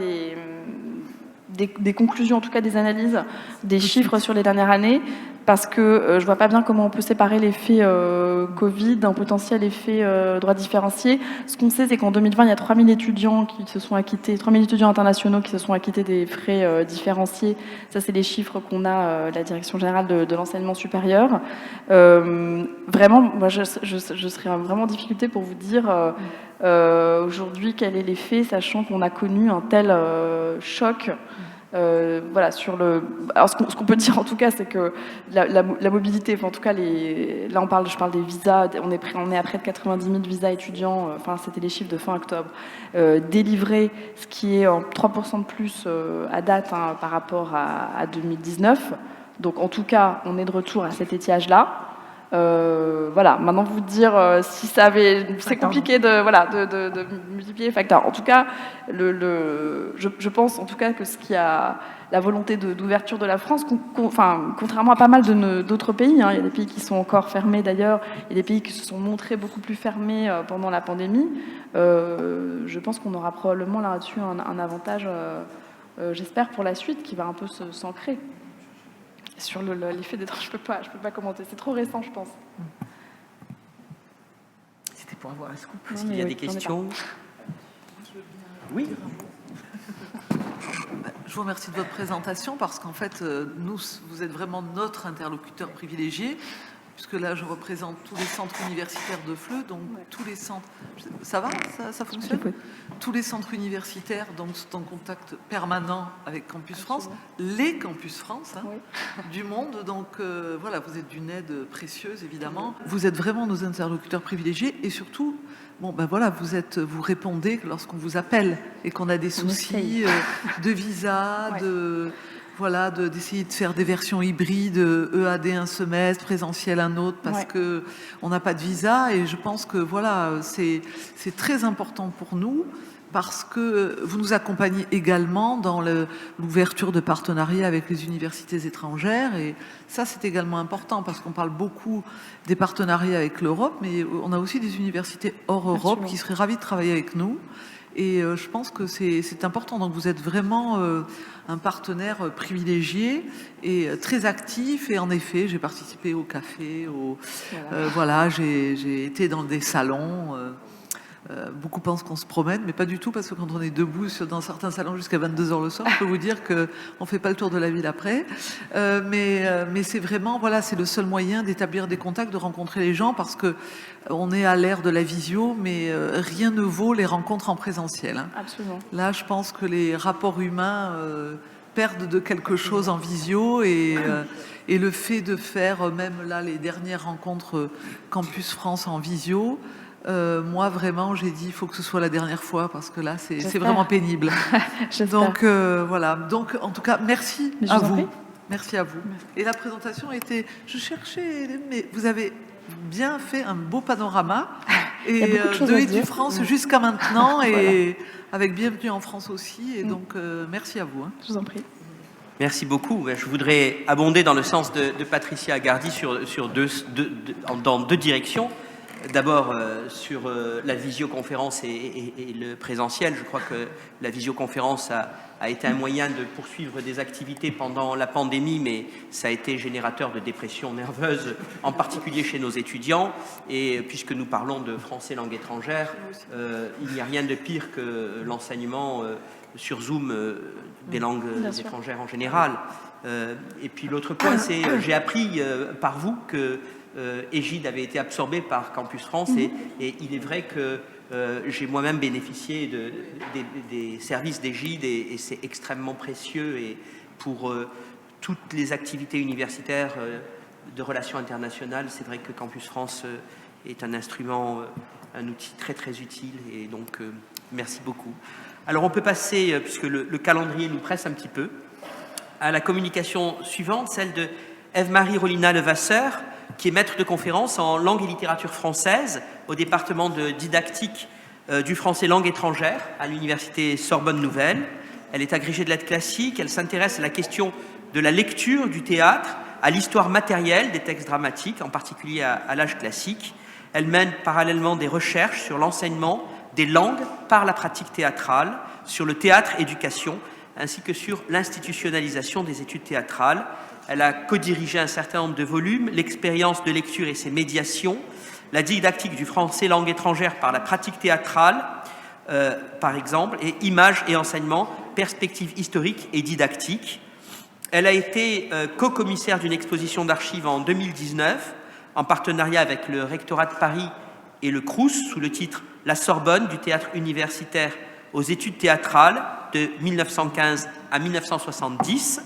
S2: des conclusions, en tout cas des analyses, des chiffres sur les dernières années, parce que je vois pas bien comment on peut séparer l'effet Covid d'un potentiel effet droit différencié. Ce qu'on sait, c'est qu'en 2020, il y a 3000 étudiants qui se sont acquittés, 3000 étudiants internationaux qui se sont acquittés des frais différenciés. Ça, c'est les chiffres qu'on a la Direction générale de l'enseignement supérieur. Vraiment, moi, je serais vraiment en difficulté pour vous dire aujourd'hui quel est l'effet, sachant qu'on a connu un tel choc. Voilà, sur le... Alors, ce qu'on peut dire en tout cas, c'est que la mobilité, enfin, en tout cas, là je parle des visas, on est à près de 90 000 visas étudiants, enfin, c'était les chiffres de fin octobre, délivrés, ce qui est en 3% de plus à date hein, par rapport à 2019. Donc, en tout cas, on est de retour à cet étiage-là. Voilà, maintenant vous dire si ça avait... C'est compliqué de multiplier les facteurs. En tout cas, je pense en tout cas que ce qui a la volonté d'ouverture de la France, contrairement à pas mal d'autres pays, hein, il y a des pays qui sont encore fermés d'ailleurs, il y a des pays qui se sont montrés beaucoup plus fermés pendant la pandémie, je pense qu'on aura probablement là-dessus un avantage, j'espère, pour la suite, qui va un peu s'ancrer. Sur l'effet des droits, je peux pas commenter. C'est trop récent, je pense.
S3: C'était pour avoir un scoop.
S1: Est-ce qu'il y a des questions? Oui.
S4: Je vous remercie de votre présentation parce qu'en fait, vous êtes vraiment notre interlocuteur privilégié, puisque là, je représente tous les centres universitaires de FLE, donc tous les centres... Ça va? Ça fonctionne? Tous les centres universitaires donc, sont en contact permanent avec Campus France, les Campus France hein, du monde. Donc voilà, vous êtes d'une aide précieuse, évidemment. Vous êtes vraiment nos interlocuteurs privilégiés et surtout, bon, ben voilà, vous répondez lorsqu'on vous appelle et qu'on a des soucis de visa, d'essayer de faire des versions hybrides, EAD un semestre, présentiel un autre, parce que on n'a pas de visa. Et je pense que voilà, c'est très important pour nous, parce que vous nous accompagnez également dans l'ouverture de partenariats avec les universités étrangères. Et ça, c'est également important, parce qu'on parle beaucoup des partenariats avec l'Europe, mais on a aussi des universités hors Europe qui seraient ravies de travailler avec nous. Et je pense que c'est important. Donc vous êtes vraiment un partenaire privilégié et très actif. Et en effet, j'ai participé au café, j'ai été dans des salons. Beaucoup pensent qu'on se promène, mais pas du tout, parce que quand on est debout dans certains salons jusqu'à 22h le soir, je peux vous dire qu'on ne fait pas le tour de la ville après. Mais c'est vraiment, voilà, c'est le seul moyen d'établir des contacts, de rencontrer les gens, parce que on est à l'ère de la visio, mais rien ne vaut les rencontres en présentiel. Hein.
S2: Absolument.
S4: Là, je pense que les rapports humains perdent de quelque chose en visio, et le fait de faire même là les dernières rencontres Campus France en visio, moi vraiment j'ai dit il faut que ce soit la dernière fois, parce que là c'est vraiment pénible. Donc voilà, donc en tout cas merci à vous. Merci à vous. Et la présentation était, je cherchais, mais vous avez bien fait un beau panorama, et de Édu-France jusqu'à maintenant, et avec Bienvenue en France aussi, et donc merci à vous. Hein.
S2: Je vous en prie.
S1: Merci beaucoup. Je voudrais abonder dans le sens de Patricia Agardi dans deux directions. D'abord, sur la visioconférence et le présentiel, je crois que la visioconférence a été un moyen de poursuivre des activités pendant la pandémie, mais ça a été générateur de dépression nerveuse, en particulier chez nos étudiants. Et puisque nous parlons de français langue étrangère, il n'y a rien de pire que l'enseignement sur Zoom des langues étrangères en général. Et puis l'autre point, c'est j'ai appris par vous que Égide avait été absorbé par Campus France et il est vrai que j'ai moi-même bénéficié des services d'Égide et c'est extrêmement précieux et pour toutes les activités universitaires de relations internationales, c'est vrai que Campus France est un instrument, un outil très très utile et donc merci beaucoup. Alors on peut passer, puisque le calendrier nous presse un petit peu, à la communication suivante, celle de Ève-Marie Rolina Levasseur, qui est maître de conférence en langue et littérature française au département de didactique du français langue étrangère à l'université Sorbonne Nouvelle. Elle est agrégée de lettres classiques, elle s'intéresse à la question de la lecture du théâtre, à l'histoire matérielle des textes dramatiques, en particulier à l'âge classique. Elle mène parallèlement des recherches sur l'enseignement des langues par la pratique théâtrale, sur le théâtre-éducation, ainsi que sur l'institutionnalisation des études théâtrales. Elle a co-dirigé un certain nombre de volumes, l'expérience de lecture et ses médiations, la didactique du français langue étrangère par la pratique théâtrale, par exemple, et images et enseignement, perspectives historiques et didactiques. Elle a été co-commissaire d'une exposition d'archives en 2019, en partenariat avec le rectorat de Paris et le Crous, sous le titre « La Sorbonne, du théâtre universitaire aux études théâtrales de 1915 à 1970 ».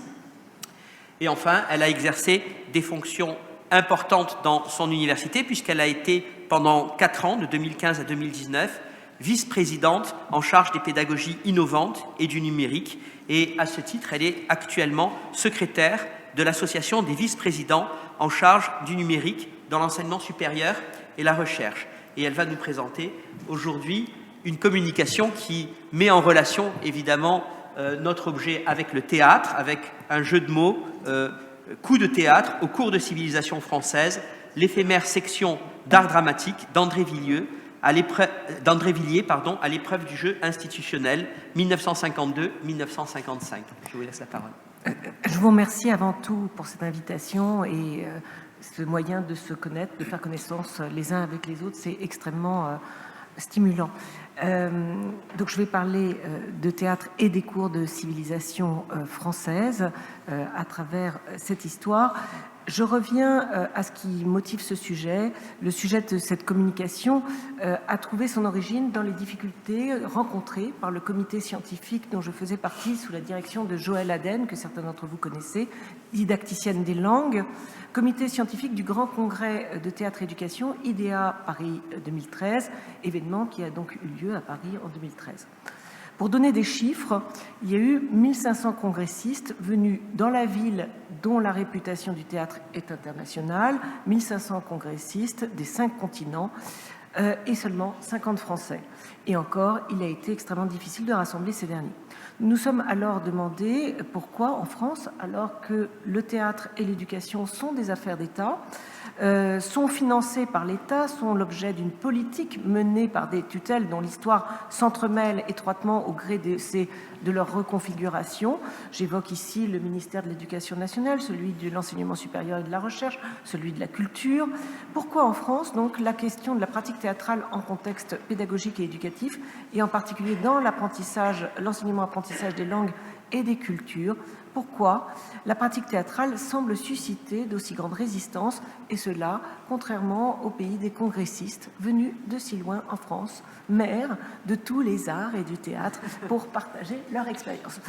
S1: Et enfin, elle a exercé des fonctions importantes dans son université, puisqu'elle a été pendant 4 ans, de 2015 à 2019, vice-présidente en charge des pédagogies innovantes et du numérique. Et à ce titre, elle est actuellement secrétaire de l'association des vice-présidents en charge du numérique dans l'enseignement supérieur et la recherche. Et elle va nous présenter aujourd'hui une communication qui met en relation évidemment notre objet avec le théâtre, avec un jeu de mots, coup de théâtre au cours de civilisation française, l'éphémère section d'art dramatique d'André Villiers, à l'épreuve du jeu institutionnel 1952-1955. Je vous laisse la parole.
S3: Je vous remercie avant tout pour cette invitation et ce moyen de se connaître, de faire connaissance les uns avec les autres, c'est extrêmement stimulant. Donc je vais parler de théâtre et des cours de civilisation française à travers cette histoire. Je reviens à ce qui motive ce sujet. Le sujet de cette communication a trouvé son origine dans les difficultés rencontrées par le comité scientifique dont je faisais partie sous la direction de Joëlle Aden, que certains d'entre vous connaissez, didacticienne des langues, comité scientifique du Grand Congrès de Théâtre-Éducation, IDEA Paris 2013, événement qui a donc eu lieu à Paris en 2013. Pour donner des chiffres, il y a eu 1500 congressistes venus dans la ville dont la réputation du théâtre est internationale, 1500 congressistes des 5 continents et seulement 50 Français. Et encore, il a été extrêmement difficile de rassembler ces derniers. Nous sommes alors demandé pourquoi en France, alors que le théâtre et l'éducation sont des affaires d'État, sont financés par l'État, sont l'objet d'une politique menée par des tutelles dont l'histoire s'entremêle étroitement au gré de leur reconfiguration. J'évoque ici le ministère de l'Éducation nationale, celui de l'enseignement supérieur et de la recherche, celui de la culture. Pourquoi en France, donc, la question de la pratique théâtrale en contexte pédagogique et éducatif, et en particulier dans l'apprentissage, l'enseignement-apprentissage des langues et des cultures? Pourquoi la pratique théâtrale semble susciter d'aussi grandes résistances, et cela contrairement au pays des congressistes venus de si loin en France, mères de tous les arts et du théâtre, pour partager leur expérience.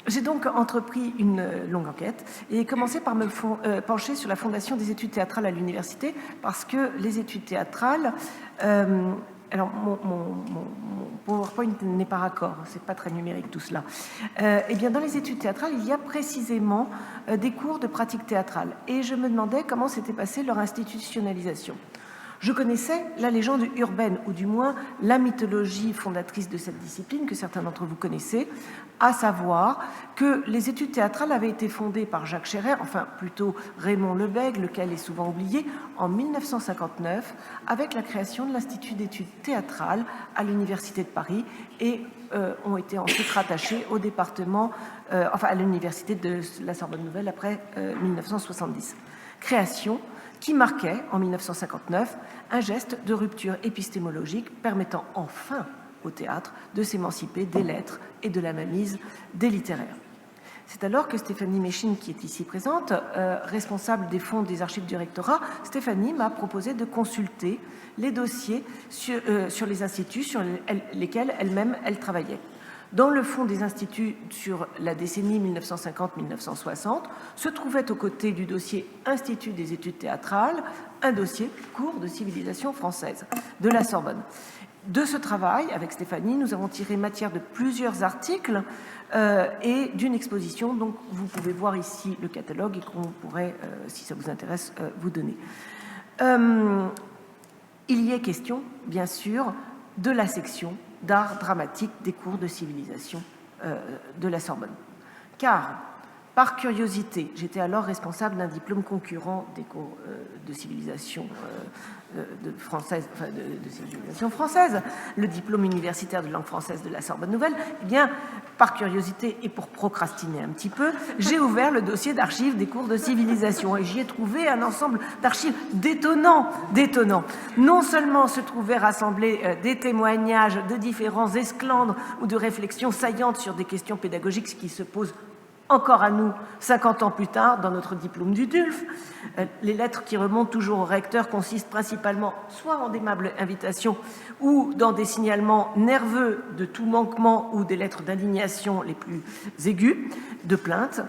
S3: J'ai donc entrepris une longue enquête et commencé par me pencher sur la fondation des études théâtrales à l'université, parce que les études théâtrales... Alors, mon PowerPoint n'est pas raccord, c'est pas très numérique tout cela. Eh bien, dans les études théâtrales, il y a précisément des cours de pratique théâtrale. Et je me demandais comment s'était passée leur institutionnalisation. Je connaissais la légende urbaine, ou du moins la mythologie fondatrice de cette discipline, que certains d'entre vous connaissez, à savoir que les études théâtrales avaient été fondées par Jacques Scherrer, enfin plutôt Raymond Lebègue, lequel est souvent oublié, en 1959, avec la création de l'Institut d'études théâtrales à l'Université de Paris, et ont été ensuite rattachés au département, à l'Université de la Sorbonne Nouvelle après 1970. Création qui marquait, en 1959, un geste de rupture épistémologique permettant enfin au théâtre de s'émanciper des lettres et de la mainmise des littéraires. C'est alors que Stéphanie Méchine, qui est ici présente, responsable des fonds des archives du rectorat, Stéphanie m'a proposé de consulter les dossiers sur les instituts sur lesquels elle-même elle travaillait. Dans le fond des instituts sur la décennie 1950-1960 se trouvait aux côtés du dossier Institut des études théâtrales un dossier Cours de civilisation française de la Sorbonne. De ce travail, avec Stéphanie, nous avons tiré matière de plusieurs articles et d'une exposition. Donc, vous pouvez voir ici le catalogue et qu'on pourrait, si ça vous intéresse, vous donner. Il y est question, bien sûr, de la section d'art dramatique des cours de civilisation de la Sorbonne. Car, par curiosité, j'étais alors responsable d'un diplôme concurrent des cours de civilisation de civilisation française, le diplôme universitaire de langue française de la Sorbonne Nouvelle. Eh bien, par curiosité et pour procrastiner un petit peu, j'ai ouvert le dossier d'archives des cours de civilisation et j'y ai trouvé un ensemble d'archives détonnants. Non seulement se trouvaient rassemblés des témoignages de différents esclandres ou de réflexions saillantes sur des questions pédagogiques qui se posent encore à nous, 50 ans plus tard, dans notre diplôme du DULF. Les lettres qui remontent toujours au recteur consistent principalement soit en d'aimables invitations ou dans des signalements nerveux de tout manquement ou des lettres d'indignation les plus aiguës, de plainte.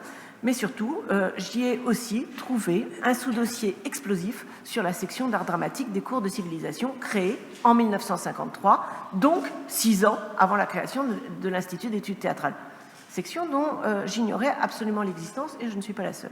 S3: Mais surtout, j'y ai aussi trouvé un sous-dossier explosif sur la section d'art dramatique des cours de civilisation créée en 1953, donc 6 ans avant la création de l'Institut d'études théâtrales. Section dont j'ignorais absolument l'existence et je ne suis pas la seule.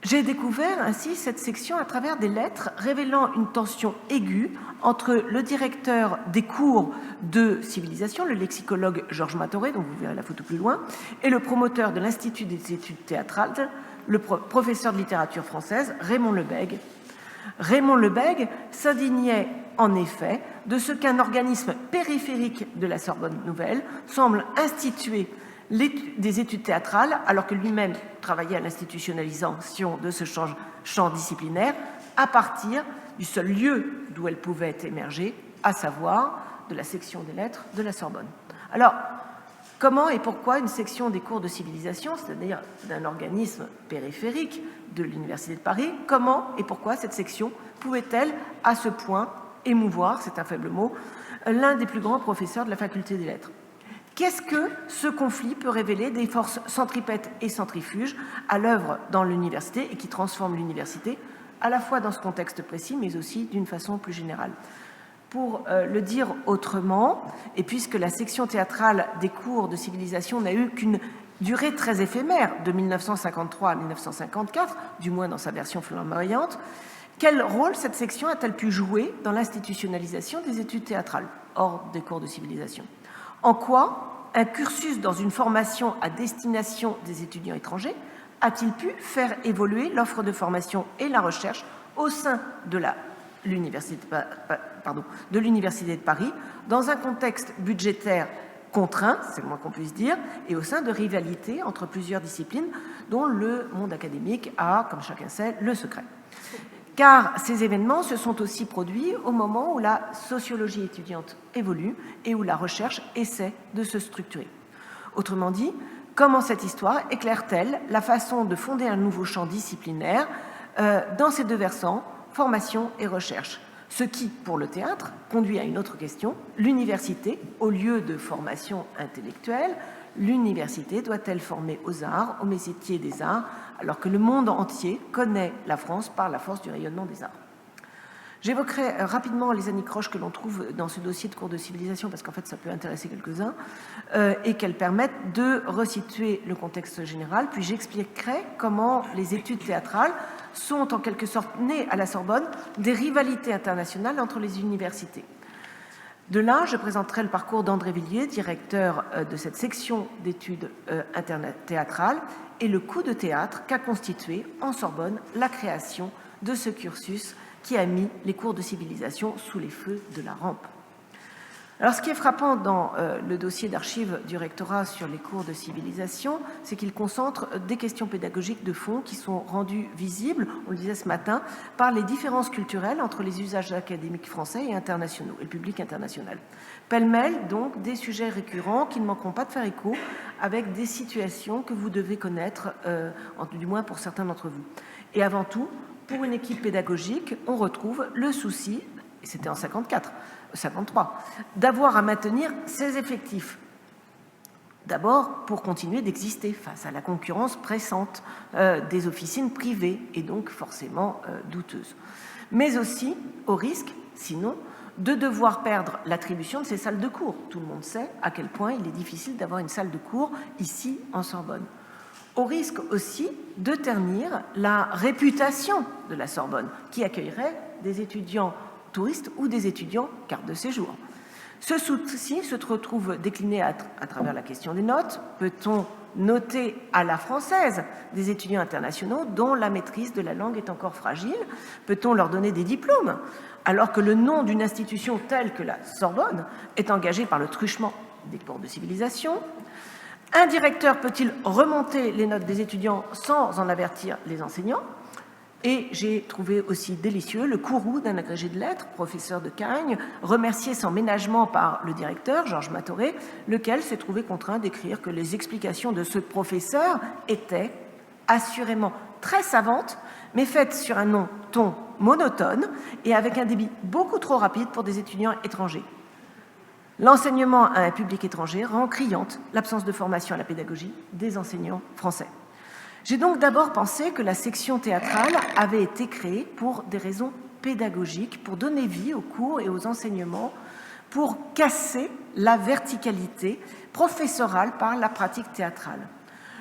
S3: J'ai découvert ainsi cette section à travers des lettres révélant une tension aiguë entre le directeur des cours de civilisation, le lexicologue Georges Matoré, dont vous verrez la photo plus loin, et le promoteur de l'Institut des études théâtrales, le professeur de littérature française, Raymond Lebègue. Raymond Lebègue s'indignait en effet de ce qu'un organisme périphérique de la Sorbonne Nouvelle semble instituer des études théâtrales alors que lui-même travaillait à l'institutionnalisation de ce champ disciplinaire à partir du seul lieu d'où elle pouvait émerger, à savoir de la section des lettres de la Sorbonne. Alors, comment et pourquoi une section des cours de civilisation, c'est-à-dire d'un organisme périphérique de l'Université de Paris, comment et pourquoi cette section pouvait-elle à ce point émouvoir, c'est un faible mot, l'un des plus grands professeurs de la faculté des lettres? Qu'est-ce que ce conflit peut révéler des forces centripètes et centrifuges à l'œuvre dans l'université et qui transforment l'université, à la fois dans ce contexte précis, mais aussi d'une façon plus générale? Pour le dire autrement, et puisque la section théâtrale des cours de civilisation n'a eu qu'une durée très éphémère, de 1953 à 1954, du moins dans sa version flamboyante, quel rôle cette section a-t-elle pu jouer dans l'institutionnalisation des études théâtrales, hors des cours de civilisation? En quoi un cursus dans une formation à destination des étudiants étrangers a-t-il pu faire évoluer l'offre de formation et la recherche au sein de l'Université de Paris, dans un contexte budgétaire contraint, c'est le moins qu'on puisse dire, et au sein de rivalités entre plusieurs disciplines dont le monde académique a, comme chacun sait, le secret? Car ces événements se sont aussi produits au moment où la sociologie étudiante évolue et où la recherche essaie de se structurer. Autrement dit, comment cette histoire éclaire-t-elle la façon de fonder un nouveau champ disciplinaire dans ces deux versants, formation et recherche? Ce qui, pour le théâtre, conduit à une autre question. L'université, au lieu de formation intellectuelle, l'université doit-elle former aux arts, aux métiers des arts, alors que le monde entier connaît la France par la force du rayonnement des arts? J'évoquerai rapidement les anicroches que l'on trouve dans ce dossier de cours de civilisation, parce qu'en fait, ça peut intéresser quelques-uns, et qu'elles permettent de resituer le contexte général, puis j'expliquerai comment les études théâtrales sont en quelque sorte nées à la Sorbonne des rivalités internationales entre les universités. De là, je présenterai le parcours d'André Villiers, directeur de cette section d'études théâtrales, et le coup de théâtre qu'a constitué en Sorbonne la création de ce cursus qui a mis les cours de civilisation sous les feux de la rampe. Alors, ce qui est frappant dans le dossier d'archives du rectorat sur les cours de civilisation, c'est qu'il concentre des questions pédagogiques de fond qui sont rendues visibles, on le disait ce matin, par les différences culturelles entre les usages académiques français et internationaux, et le public international. Pêle-mêle, donc, des sujets récurrents qui ne manqueront pas de faire écho avec des situations que vous devez connaître, du moins pour certains d'entre vous. Et avant tout, pour une équipe pédagogique, on retrouve le souci, et c'était en 53, d'avoir à maintenir ses effectifs. D'abord, pour continuer d'exister face à la concurrence pressante des officines privées, et donc forcément douteuse. Mais aussi au risque, sinon, de devoir perdre l'attribution de ces salles de cours. Tout le monde sait à quel point il est difficile d'avoir une salle de cours ici en Sorbonne. Au risque aussi de ternir la réputation de la Sorbonne, qui accueillerait des étudiants touristes ou des étudiants carte de séjour. Ce souci se retrouve décliné à travers la question des notes. Peut-on noter à la française des étudiants internationaux dont la maîtrise de la langue est encore fragile? Peut-on leur donner des diplômes alors que le nom d'une institution telle que la Sorbonne est engagé par le truchement des cours de civilisation? Un directeur peut-il remonter les notes des étudiants sans en avertir les enseignants? Et j'ai trouvé aussi délicieux le courroux d'un agrégé de lettres, professeur de Cagnes, remercié sans ménagement par le directeur, Georges Matoré, lequel s'est trouvé contraint d'écrire que les explications de ce professeur étaient assurément très savantes, mais faites sur un ton monotone et avec un débit beaucoup trop rapide pour des étudiants étrangers. L'enseignement à un public étranger rend criante l'absence de formation à la pédagogie des enseignants français. J'ai donc d'abord pensé que la section théâtrale avait été créée pour des raisons pédagogiques, pour donner vie aux cours et aux enseignements, pour casser la verticalité professorale par la pratique théâtrale.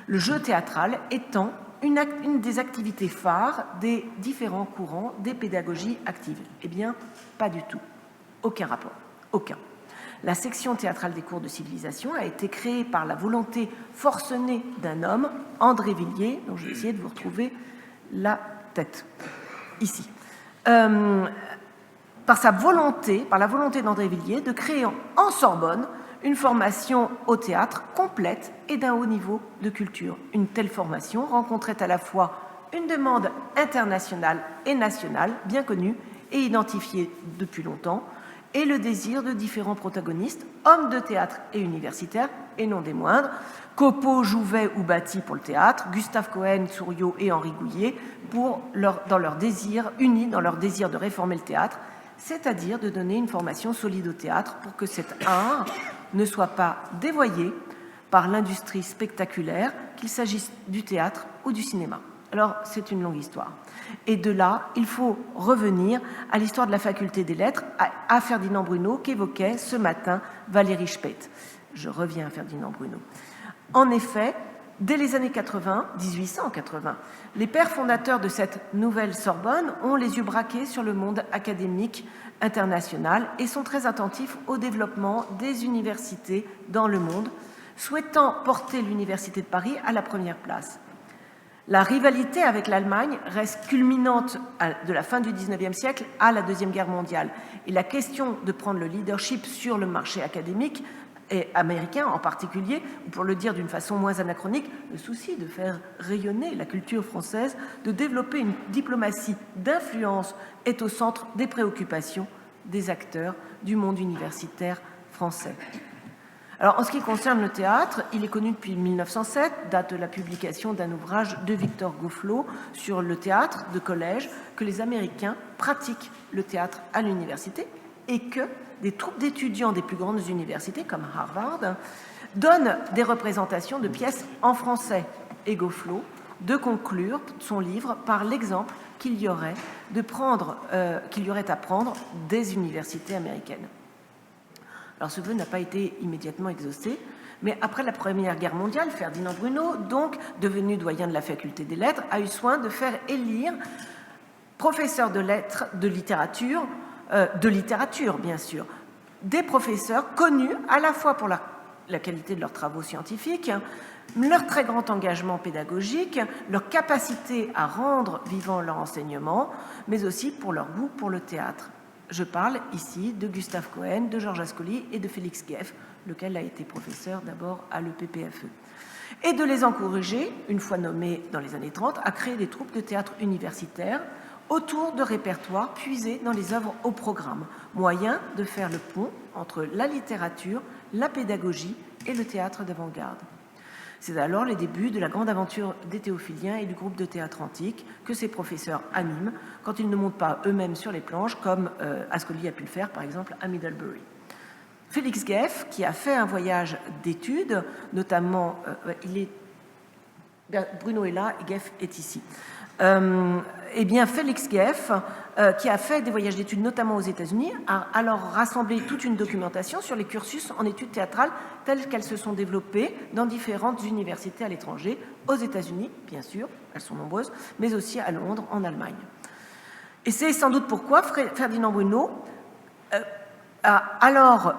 S3: Le jeu théâtral étant une des activités phares des différents courants des pédagogies actives. Eh bien, pas du tout. Aucun rapport. Aucun. La section théâtrale des cours de civilisation a été créée par la volonté forcenée d'un homme, André Villiers, dont je vais essayer de vous retrouver la tête, ici. Par la volonté d'André Villiers de créer en Sorbonne une formation au théâtre complète et d'un haut niveau de culture. Une telle formation rencontrait à la fois une demande internationale et nationale, bien connue et identifiée depuis longtemps, et le désir de différents protagonistes, hommes de théâtre et universitaires, et non des moindres, Copeau, Jouvet ou Batty pour le théâtre, Gustave Cohen, Souriau et Henri Gouillet, unis dans leur désir de réformer le théâtre, c'est-à-dire de donner une formation solide au théâtre pour que cet art ne soit pas dévoyé par l'industrie spectaculaire, qu'il s'agisse du théâtre ou du cinéma. Alors, c'est une longue histoire. Et de là, il faut revenir à l'histoire de la faculté des lettres, à Ferdinand Bruno, qu'évoquait ce matin Valérie Speth. Je reviens à Ferdinand Bruno. En effet, dès les années 80, 1880, les pères fondateurs de cette nouvelle Sorbonne ont les yeux braqués sur le monde académique international et sont très attentifs au développement des universités dans le monde, souhaitant porter l'Université de Paris à la première place. La rivalité avec l'Allemagne reste culminante de la fin du XIXe siècle à la Deuxième Guerre mondiale. Et la question de prendre le leadership sur le marché académique, et américain en particulier, ou pour le dire d'une façon moins anachronique, le souci de faire rayonner la culture française, de développer une diplomatie d'influence est au centre des préoccupations des acteurs du monde universitaire français. Alors, en ce qui concerne le théâtre, il est connu depuis 1907, date de la publication d'un ouvrage de Victor Gofflot sur le théâtre de collège, que les Américains pratiquent le théâtre à l'université et que des troupes d'étudiants des plus grandes universités, comme Harvard, donnent des représentations de pièces en français. Et Gofflot de conclure son livre par l'exemple qu'il y aurait à prendre des universités américaines. Alors ce vœu n'a pas été immédiatement exaucé, mais après la Première Guerre mondiale, Ferdinand Bruno, donc devenu doyen de la faculté des lettres, a eu soin de faire élire professeurs de lettres, de littérature bien sûr, des professeurs connus à la fois pour la qualité de leurs travaux scientifiques, leur très grand engagement pédagogique, leur capacité à rendre vivant leur enseignement, mais aussi pour leur goût pour le théâtre. Je parle ici de Gustave Cohen, de Georges Ascoli et de Félix Gueff, lequel a été professeur d'abord à l'EPPFE. Et de les encourager, une fois nommés dans les années 30, à créer des troupes de théâtre universitaires autour de répertoires puisés dans les œuvres au programme, moyen de faire le pont entre la littérature, la pédagogie et le théâtre d'avant-garde. C'est alors les débuts de la grande aventure des théophiliens et du groupe de théâtre antique que ces professeurs animent quand ils ne montent pas eux-mêmes sur les planches, comme Ascoli a pu le faire par exemple à Middlebury. Félix Gueff, qui a fait un voyage d'études, notamment, Bruno est là et Gueff est ici. Félix Gueff, qui a fait des voyages d'études notamment aux États-Unis, a alors rassemblé toute une documentation sur les cursus en études théâtrales telles qu'elles se sont développées dans différentes universités à l'étranger, aux États-Unis, bien sûr, elles sont nombreuses, mais aussi à Londres, en Allemagne. Et c'est sans doute pourquoi Ferdinand Bruno a alors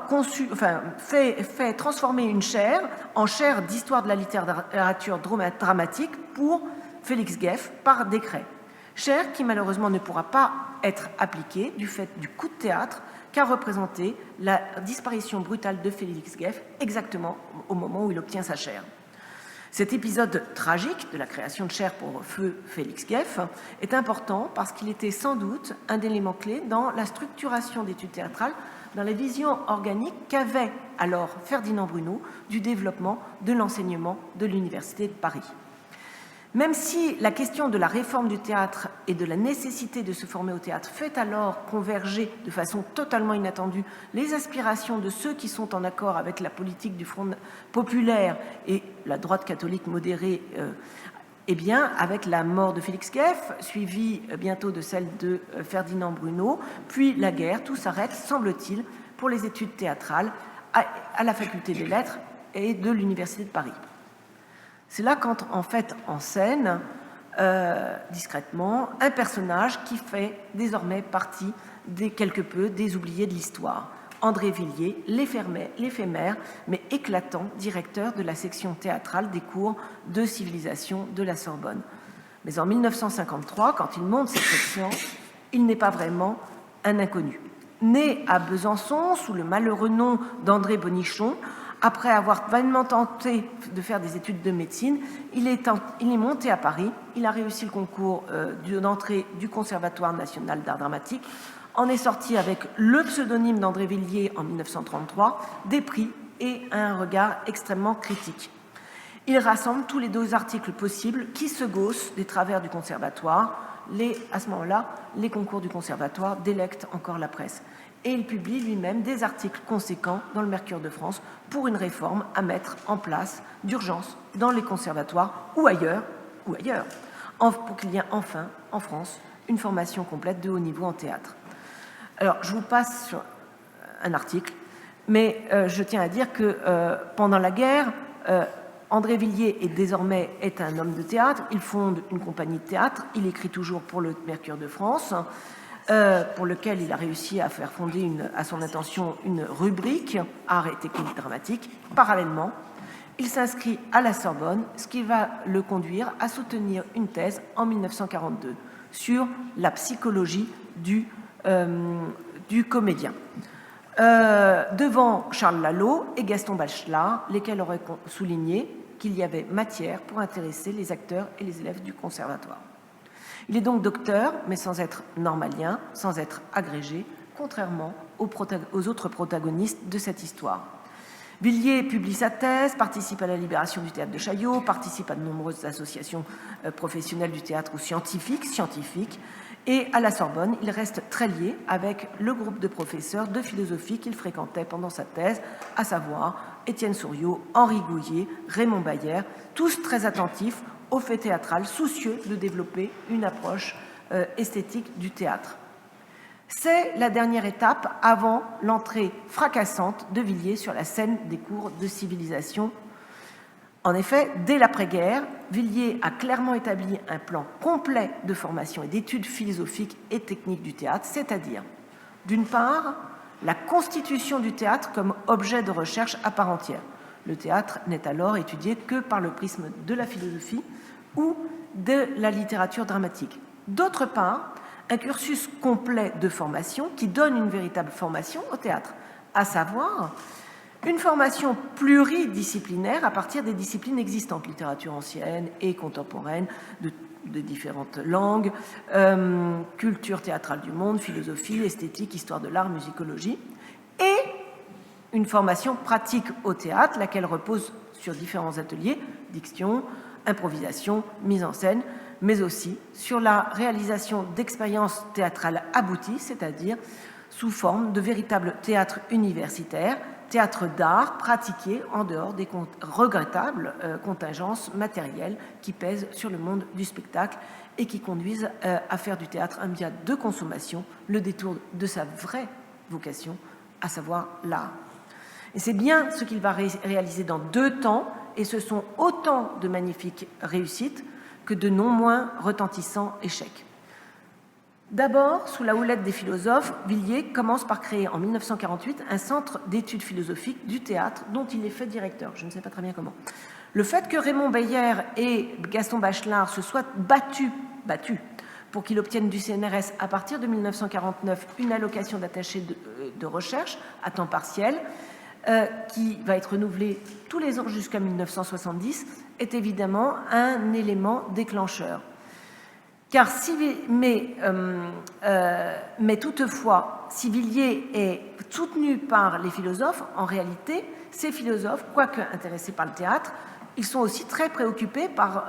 S3: fait transformer une chaire en chaire d'histoire de la littérature dramatique pour Félix Gueff par décret. Chaire qui malheureusement ne pourra pas être appliquée du fait du coup de théâtre qu'a représenté la disparition brutale de Félix Gueff exactement au moment où il obtient sa chaire. Cet épisode tragique de la création de chaire pour feu Félix Gueff est important parce qu'il était sans doute un élément clé dans la structuration d'études théâtrales, dans la vision organique qu'avait alors Ferdinand Bruno du développement de l'enseignement de l'Université de Paris. Même si la question de la réforme du théâtre et de la nécessité de se former au théâtre fait alors converger de façon totalement inattendue les aspirations de ceux qui sont en accord avec la politique du Front populaire et la droite catholique modérée, avec la mort de Félix Gueff, suivie bientôt de celle de Ferdinand Bruno, puis la guerre, tout s'arrête, semble-t-il, pour les études théâtrales à la faculté des lettres et de l'Université de Paris. C'est là qu'entre en fait en scène, discrètement, un personnage qui fait désormais partie quelque peu des oubliés de l'histoire. André Villiers, l'éphémère mais éclatant directeur de la section théâtrale des cours de civilisation de la Sorbonne. Mais en 1953, quand il monte cette section, il n'est pas vraiment un inconnu. Né à Besançon sous le malheureux nom d'André Bonichon, après avoir vainement tenté de faire des études de médecine, il est monté à Paris. Il a réussi le concours d'entrée du Conservatoire national d'art dramatique, en est sorti avec le pseudonyme d'André Villiers en 1933, des prix et un regard extrêmement critique. Il rassemble tous les 2 articles possibles qui se gaussent des travers du Conservatoire. À ce moment-là, les concours du Conservatoire délectent encore la presse. Et il publie lui-même des articles conséquents dans le Mercure de France pour une réforme à mettre en place d'urgence dans les conservatoires ou ailleurs, pour qu'il y ait enfin, en France, une formation complète de haut niveau en théâtre. Alors, je vous passe sur un article, mais je tiens à dire que pendant la guerre, André Villiers est un homme de théâtre, il fonde une compagnie de théâtre, il écrit toujours pour le Mercure de France, pour lequel il a réussi à faire fonder à son intention une rubrique art et technique dramatique. Parallèlement, il s'inscrit à la Sorbonne, ce qui va le conduire à soutenir une thèse en 1942 sur la psychologie du comédien. Devant Charles Lalo et Gaston Bachelard, lesquels auraient souligné qu'il y avait matière pour intéresser les acteurs et les élèves du conservatoire. Il est donc docteur, mais sans être normalien, sans être agrégé, contrairement aux autres protagonistes de cette histoire. Villiers publie sa thèse, participe à la libération du théâtre de Chaillot, participe à de nombreuses associations professionnelles du théâtre ou scientifiques, et à la Sorbonne, il reste très lié avec le groupe de professeurs de philosophie qu'il fréquentait pendant sa thèse, à savoir Étienne Souriau, Henri Gouillet, Raymond Bayer, tous très attentifs au fait théâtral, soucieux de développer une approche esthétique du théâtre. C'est la dernière étape avant l'entrée fracassante de Villiers sur la scène des cours de civilisation. En effet, dès l'après-guerre, Villiers a clairement établi un plan complet de formation et d'études philosophiques et techniques du théâtre, c'est-à-dire, d'une part, la constitution du théâtre comme objet de recherche à part entière. Le théâtre n'est alors étudié que par le prisme de la philosophie ou de la littérature dramatique. D'autre part, un cursus complet de formation qui donne une véritable formation au théâtre, à savoir une formation pluridisciplinaire à partir des disciplines existantes, littérature ancienne et contemporaine, de différentes langues, culture théâtrale du monde, philosophie, esthétique, histoire de l'art, musicologie, et une formation pratique au théâtre, laquelle repose sur différents ateliers, diction, improvisation, mise en scène, mais aussi sur la réalisation d'expériences théâtrales abouties, c'est-à-dire sous forme de véritables théâtres universitaires, théâtre d'art pratiqué en dehors des regrettables contingences matérielles qui pèsent sur le monde du spectacle et qui conduisent à faire du théâtre un bien de consommation, le détour de sa vraie vocation, à savoir l'art. Et c'est bien ce qu'il va réaliser dans 2 temps, et ce sont autant de magnifiques réussites que de non moins retentissants échecs. D'abord, sous la houlette des philosophes, Villiers commence par créer en 1948 un centre d'études philosophiques du théâtre dont il est fait directeur. Je ne sais pas très bien comment. Le fait que Raymond Beyer et Gaston Bachelard se soient battus pour qu'il obtienne du CNRS à partir de 1949 une allocation d'attaché de recherche à temps partiel qui va être renouvelée tous les ans jusqu'à 1970 est évidemment un élément déclencheur. Car mais toutefois, si Villiers est soutenu par les philosophes, en réalité, ces philosophes, quoique intéressés par le théâtre, ils sont aussi très préoccupés par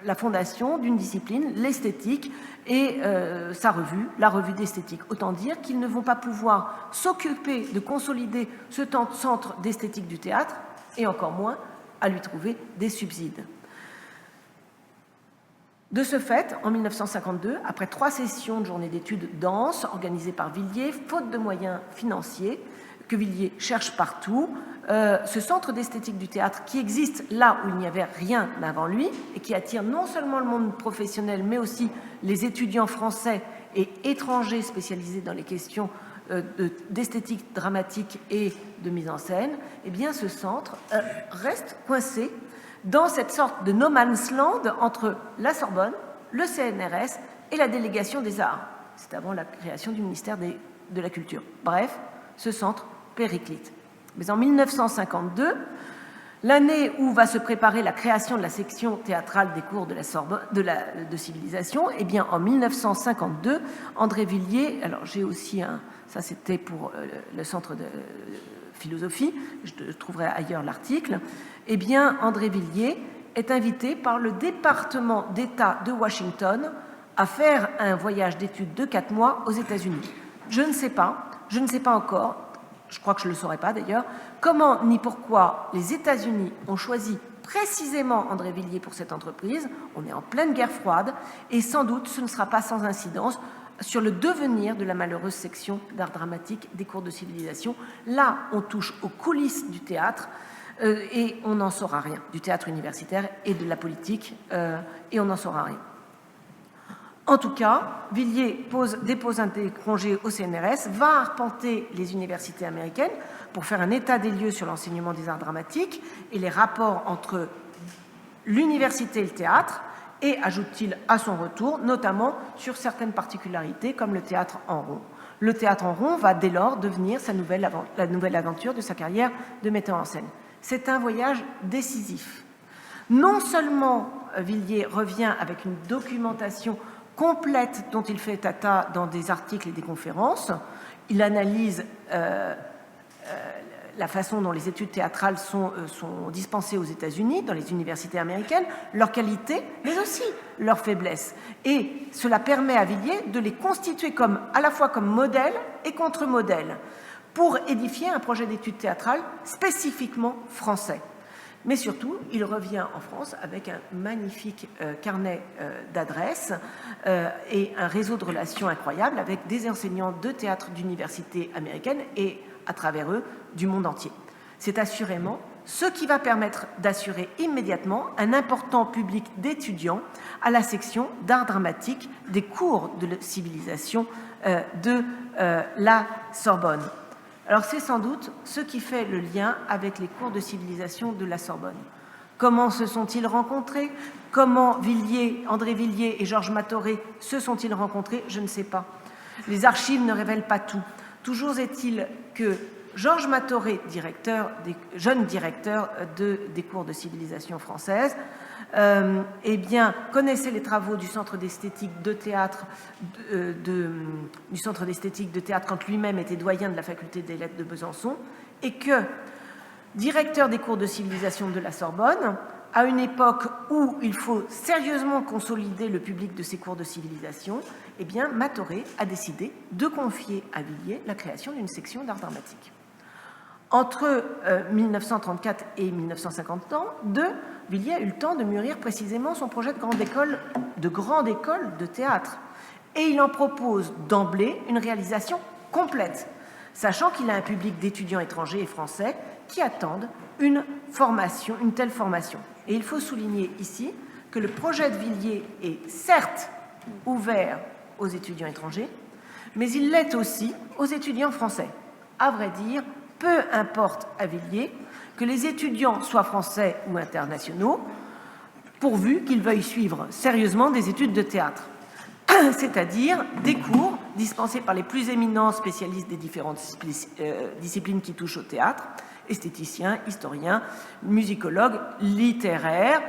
S3: la fondation d'une discipline, l'esthétique, et sa revue, la revue d'esthétique. Autant dire qu'ils ne vont pas pouvoir s'occuper de consolider ce centre d'esthétique du théâtre, et encore moins à lui trouver des subsides. De ce fait, en 1952, après 3 sessions de journée d'études denses organisées par Villiers, faute de moyens financiers, que Villiers cherche partout, ce centre d'esthétique du théâtre qui existe là où il n'y avait rien avant lui et qui attire non seulement le monde professionnel, mais aussi les étudiants français et étrangers spécialisés dans les questions d'esthétique dramatique et de mise en scène, eh bien ce centre reste coincé dans cette sorte de no man's land entre la Sorbonne, le CNRS et la délégation des arts. C'est avant la création du ministère de la Culture. Bref, ce centre périclite. Mais en 1952, l'année où va se préparer la création de la section théâtrale des cours de la Sorbonne, de civilisation, eh bien en 1952, André Villiers, alors j'ai aussi ça c'était pour le centre de philosophie, je trouverai ailleurs l'article, eh bien André Villiers est invité par le département d'État de Washington à faire un voyage d'études de 4 mois aux États-Unis. Je ne sais pas encore, je crois que je ne le saurais pas d'ailleurs, comment ni pourquoi les États-Unis ont choisi précisément André Villiers pour cette entreprise. On est en pleine guerre froide et sans doute ce ne sera pas sans incidence sur le devenir de la malheureuse section d'art dramatique des cours de civilisation. Là, on touche aux coulisses du théâtre et on n'en saura rien, du théâtre universitaire et de la politique, et on n'en saura rien. En tout cas, Villiers dépose un congé au CNRS, va arpenter les universités américaines pour faire un état des lieux sur l'enseignement des arts dramatiques et les rapports entre l'université et le théâtre, et, ajoute-t-il à son retour, notamment sur certaines particularités comme le théâtre en rond. Le théâtre en rond va dès lors devenir la nouvelle aventure de sa carrière de metteur en scène. C'est un voyage décisif. Non seulement Villiers revient avec une documentation complète dont il fait état dans des articles et des conférences. Il analyse la façon dont les études théâtrales sont dispensées aux États-Unis, dans les universités américaines, leur qualité, mais aussi leur faiblesse. Et cela permet à Villiers de les constituer à la fois comme modèle et contre-modèle pour édifier un projet d'études théâtrales spécifiquement français. Mais surtout, il revient en France avec un magnifique carnet d'adresses et un réseau de relations incroyable avec des enseignants de théâtre d'universités américaines et, à travers eux, du monde entier. C'est assurément ce qui va permettre d'assurer immédiatement un important public d'étudiants à la section d'art dramatique des cours de civilisation de la Sorbonne. Alors c'est sans doute ce qui fait le lien avec les cours de civilisation de la Sorbonne. Comment se sont-ils rencontrés? Comment André Villiers et Georges Matoret se sont-ils rencontrés? Je ne sais pas. Les archives ne révèlent pas tout. Toujours est-il que Georges Matoret, jeune directeur des cours de civilisation française, connaissait les travaux du Centre d'esthétique de théâtre quand lui-même était doyen de la faculté des lettres de Besançon, et que, directeur des cours de civilisation de la Sorbonne, à une époque où il faut sérieusement consolider le public de ces cours de civilisation, Matoret a décidé de confier à Villiers la création d'une section d'art dramatique. Entre 1934 et 1952, Villiers a eu le temps de mûrir précisément son projet de grande école de théâtre. Et il en propose d'emblée une réalisation complète, sachant qu'il a un public d'étudiants étrangers et français qui attendent une telle formation. Et il faut souligner ici que le projet de Villiers est certes ouvert aux étudiants étrangers, mais il l'est aussi aux étudiants français. À vrai dire, peu importe à Villiers que les étudiants soient français ou internationaux, pourvu qu'ils veuillent suivre sérieusement des études de théâtre, c'est-à-dire des cours dispensés par les plus éminents spécialistes des différentes disciplines qui touchent au théâtre, esthéticiens, historiens, musicologues, littéraires,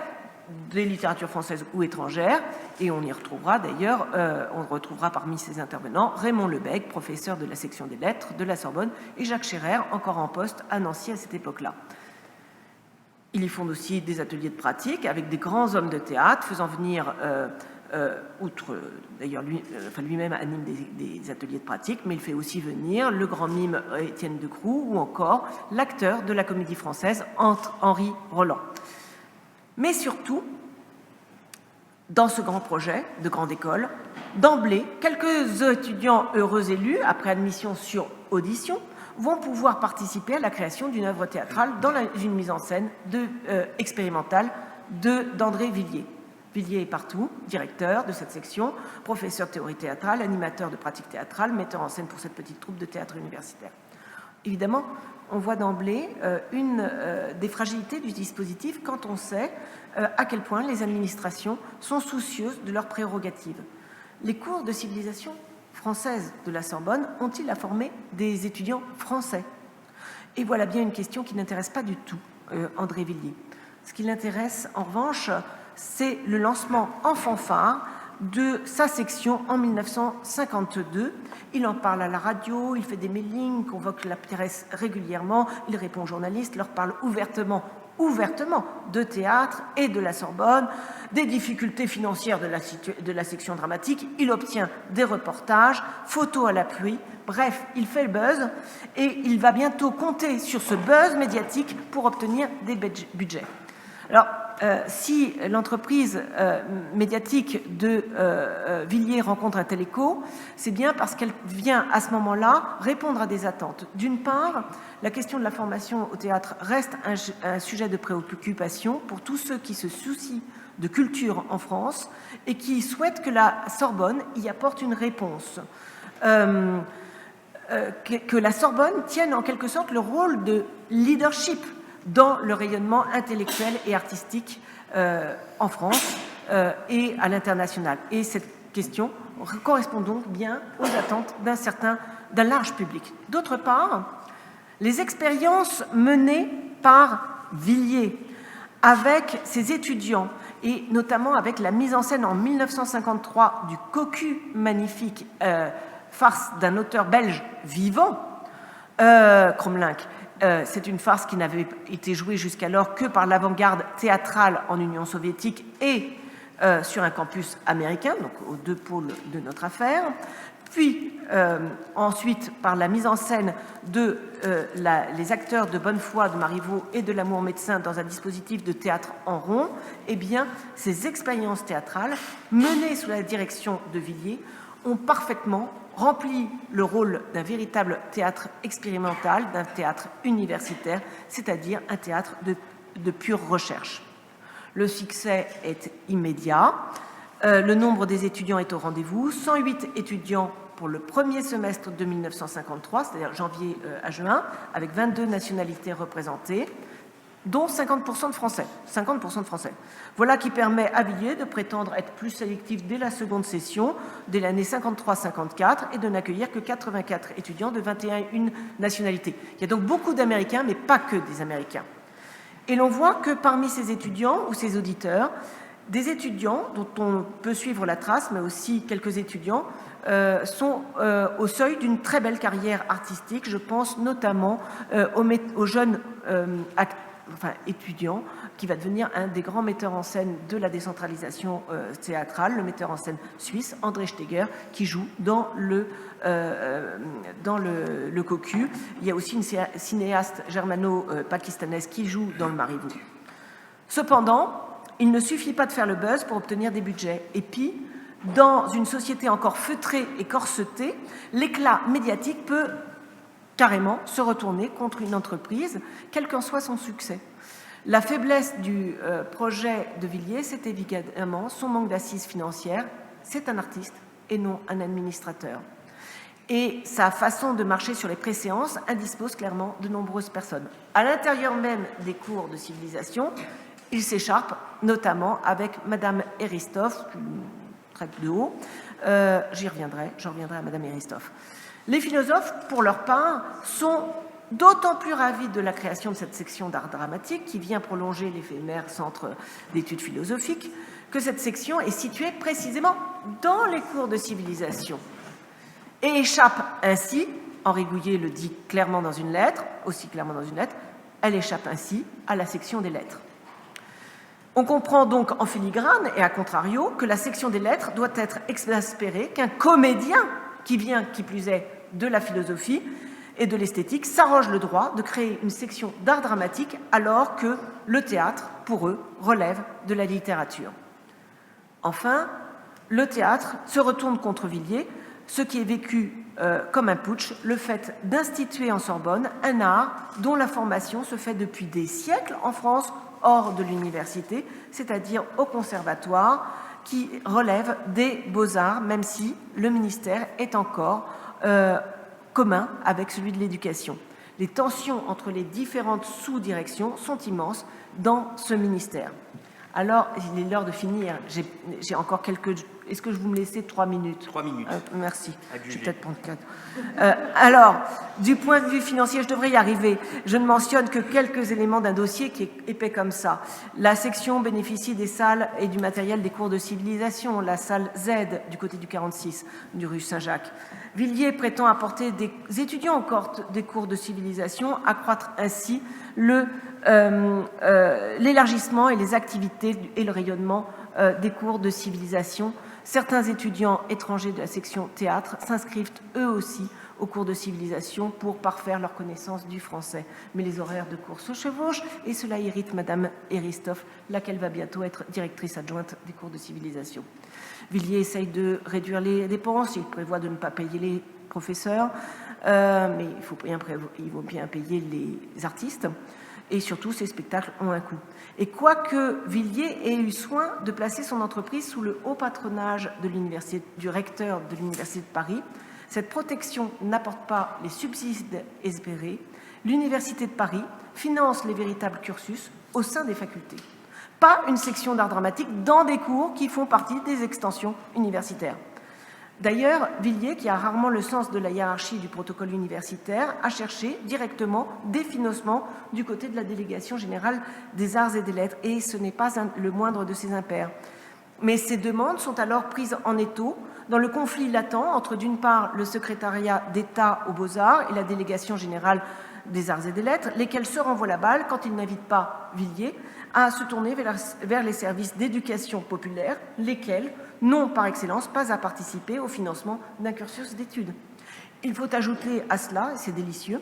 S3: des littératures françaises ou étrangères, et on y retrouvera d'ailleurs, on retrouvera parmi ces intervenants Raymond Lebec, professeur de la section des lettres de la Sorbonne, et Jacques Scherrer, encore en poste à Nancy à cette époque-là. Il y fonde aussi des ateliers de pratique avec des grands hommes de théâtre, faisant venir, d'ailleurs lui-même anime des ateliers de pratique, mais il fait aussi venir le grand mime Étienne Decroux ou encore l'acteur de la Comédie Française Henri Roland. Mais surtout, dans ce grand projet de grande école, d'emblée, quelques étudiants heureux élus, après admission sur audition, vont pouvoir participer à la création d'une œuvre théâtrale dans une mise en scène expérimentale d'André Villiers. Villiers est partout, directeur de cette section, professeur de théorie théâtrale, animateur de pratique théâtrale, metteur en scène pour cette petite troupe de théâtre universitaire. Évidemment, on voit d'emblée une des fragilités du dispositif quand on sait à quel point les administrations sont soucieuses de leurs prérogatives. Les cours de civilisation française de la Sorbonne ont-ils à former des étudiants français? Et voilà bien une question qui n'intéresse pas du tout André Villiers. Ce qui l'intéresse, en revanche, c'est le lancement en fanfare de sa section en 1952. Il en parle à la radio, il fait des mailings, convoque la presse régulièrement, il répond aux journalistes, leur parle ouvertement de théâtre et de la Sorbonne, des difficultés financières de la section dramatique. Il obtient des reportages, photos à l'appui. Bref, il fait le buzz et il va bientôt compter sur ce buzz médiatique pour obtenir des budgets. Alors, si l'entreprise médiatique de Villiers rencontre un tel écho, c'est bien parce qu'elle vient à ce moment-là répondre à des attentes. D'une part, la question de la formation au théâtre reste un sujet de préoccupation pour tous ceux qui se soucient de culture en France et qui souhaitent que la Sorbonne y apporte une réponse. Que la Sorbonne tienne en quelque sorte le rôle de leadership dans le rayonnement intellectuel et artistique en France et à l'international. Et cette question correspond donc bien aux attentes d'un large public. D'autre part, les expériences menées par Villiers avec ses étudiants, et notamment avec la mise en scène en 1953 du Cocu magnifique, farce d'un auteur belge vivant, Cromlinck. C'est une farce qui n'avait été jouée jusqu'alors que par l'avant-garde théâtrale en Union soviétique et sur un campus américain, donc aux deux pôles de notre affaire. Puis ensuite par la mise en scène de les acteurs de bonne foi de Marivaux et de l'Amour médecin dans un dispositif de théâtre en rond. Eh bien, ces expériences théâtrales menées sous la direction de Villiers ont parfaitement rempli le rôle d'un véritable théâtre expérimental, d'un théâtre universitaire, c'est-à-dire un théâtre de pure recherche. Le succès est immédiat. Le nombre des étudiants est au rendez-vous. 108 étudiants pour le premier semestre de 1953, c'est-à-dire janvier à juin, avec 22 nationalités représentées. dont 50% de Français. 50% de Français. Voilà qui permet à Villiers de prétendre être plus sélectif dès la seconde session, dès l'année 53-54, et de n'accueillir que 84 étudiants de 21 nationalités. Il y a donc beaucoup d'Américains, mais pas que des Américains. Et l'on voit que parmi ces étudiants ou ces auditeurs, des étudiants dont on peut suivre la trace, mais aussi quelques étudiants, sont au seuil d'une très belle carrière artistique. Je pense notamment au jeune étudiant qui va devenir un des grands metteurs en scène de la décentralisation théâtrale, le metteur en scène suisse, André Steger, qui joue dans le Cocu. Il y a aussi une cinéaste germano-pakistanaise qui joue dans le Marivaux. Cependant, il ne suffit pas de faire le buzz pour obtenir des budgets. Et puis, dans une société encore feutrée et corsetée, l'éclat médiatique peut carrément se retourner contre une entreprise, quel qu'en soit son succès. La faiblesse du projet de Villiers, c'est évidemment son manque d'assises financières. C'est un artiste et non un administrateur. Et sa façon de marcher sur les préséances indispose clairement de nombreuses personnes. À l'intérieur même des cours de civilisation, il s'écharpe notamment avec Madame Eristoff, traite de haut. J'en reviendrai à Madame Eristoff. Les philosophes, pour leur part, sont d'autant plus ravis de la création de cette section d'art dramatique qui vient prolonger l'éphémère centre d'études philosophiques, que cette section est située précisément dans les cours de civilisation et échappe ainsi, Henri Gouillet le dit clairement dans une lettre, aussi clairement dans une lettre, elle échappe ainsi à la section des lettres. On comprend donc en filigrane et à contrario que la section des lettres doit être exaspérée, qu'un comédien qui vient, qui plus est, de la philosophie et de l'esthétique s'arroge le droit de créer une section d'art dramatique alors que le théâtre, pour eux, relève de la littérature. Enfin, le théâtre se retourne contre Villiers, ce qui est vécu comme un putsch, le fait d'instituer en Sorbonne un art dont la formation se fait depuis des siècles en France, hors de l'université, c'est-à-dire au conservatoire, qui relève des beaux-arts, même si le ministère est encore commun avec celui de l'éducation. Les tensions entre les différentes sous-directions sont immenses dans ce ministère. Alors, il est l'heure de finir. J'ai encore quelques... Est-ce que vous me laissez 3 minutes ?
S1: 3 minutes.
S3: Merci. Je vais peut-être prendre 4. Alors, du point de vue financier, je devrais y arriver. Je ne mentionne que quelques éléments d'un dossier qui est épais comme ça. La section bénéficie des salles et du matériel des cours de civilisation, la salle Z du côté du 46, du rue Saint-Jacques. Villiers prétend apporter des étudiants en cohorte des cours de civilisation, accroître ainsi l'élargissement et les activités et le rayonnement des cours de civilisation. Certains étudiants étrangers de la section théâtre s'inscrivent eux aussi aux cours de civilisation pour parfaire leur connaissance du français. Mais les horaires de cours se chevauchent et cela irrite Madame Eristoff, laquelle va bientôt être directrice adjointe des cours de civilisation. Villiers essaye de réduire les dépenses, il prévoit de ne pas payer les professeurs, mais il vaut bien payer les artistes. Et surtout, ces spectacles ont un coût. Et quoique Villiers ait eu soin de placer son entreprise sous le haut patronage de du recteur de l'Université de Paris, cette protection n'apporte pas les subsides espérés. L'Université de Paris finance les véritables cursus au sein des facultés. Pas une section d'art dramatique dans des cours qui font partie des extensions universitaires. D'ailleurs, Villiers, qui a rarement le sens de la hiérarchie du protocole universitaire, a cherché directement des financements du côté de la délégation générale des arts et des lettres, et ce n'est pas le moindre de ses impairs. Mais ces demandes sont alors prises en étau dans le conflit latent entre, d'une part, le secrétariat d'État aux Beaux-Arts et la délégation générale des arts et des lettres, lesquels se renvoient la balle quand ils n'invitent pas Villiers à se tourner vers les services d'éducation populaire, lesquels n'ont par excellence pas à participer au financement d'un cursus d'études. Il faut ajouter à cela, et c'est délicieux,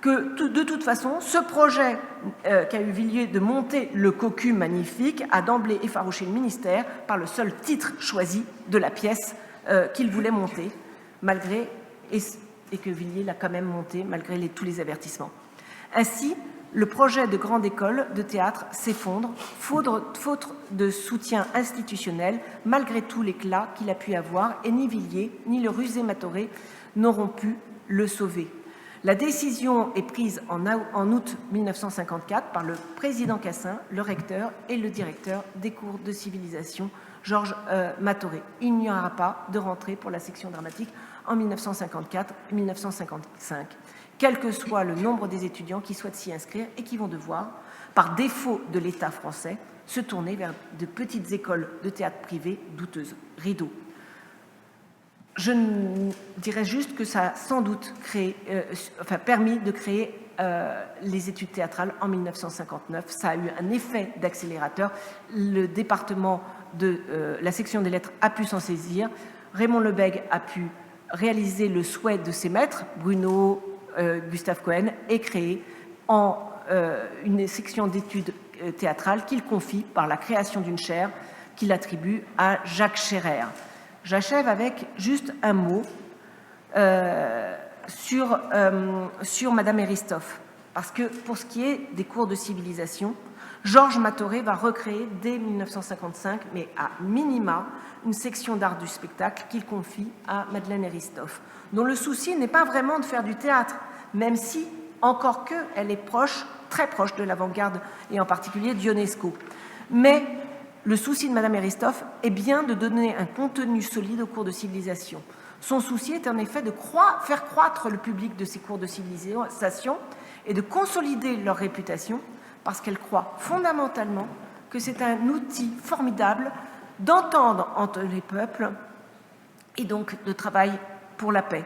S3: que de toute façon, ce projet qu'a eu Villiers de monter le Cocu magnifique a d'emblée effarouché le ministère par le seul titre choisi de la pièce qu'il voulait monter, malgré, et que Villiers l'a quand même monté malgré tous les avertissements. Ainsi, le projet de grande école de théâtre s'effondre, faute de soutien institutionnel, malgré tout l'éclat qu'il a pu avoir, et ni Villiers, ni le rusé Matoré n'auront pu le sauver. La décision est prise en août 1954 par le président Cassin, le recteur et le directeur des cours de civilisation, Georges Matoré. Il n'y aura pas de rentrée pour la section dramatique en 1954 et 1955, quel que soit le nombre des étudiants qui souhaitent s'y inscrire et qui vont devoir, par défaut de l'État français, se tourner vers de petites écoles de théâtre privées douteuses. Rideau. Je dirais juste que ça a sans doute permis de créer les études théâtrales en 1959. Ça a eu un effet d'accélérateur. Le département de la section des lettres a pu s'en saisir. Raymond Lebègue a pu réaliser le souhait de ses maîtres, Bruno, Gustave Cohen, et créer une section d'études théâtrales qu'il confie par la création d'une chaire qu'il attribue à Jacques Scherrer. J'achève avec juste un mot sur Madame Eristoff, parce que pour ce qui est des cours de civilisation, Georges Matoré va recréer dès 1955, mais à minima, une section d'art du spectacle qu'il confie à Madeleine Eristoff, dont le souci n'est pas vraiment de faire du théâtre, même si, encore que, elle est proche, très proche de l'avant-garde, et en particulier d'Ionesco. Mais le souci de Madame Eristoff est bien de donner un contenu solide aux cours de civilisation. Son souci est en effet de faire croître le public de ces cours de civilisation et de consolider leur réputation, parce qu'elle croit fondamentalement que c'est un outil formidable d'entendre entre les peuples et donc de travail pour la paix.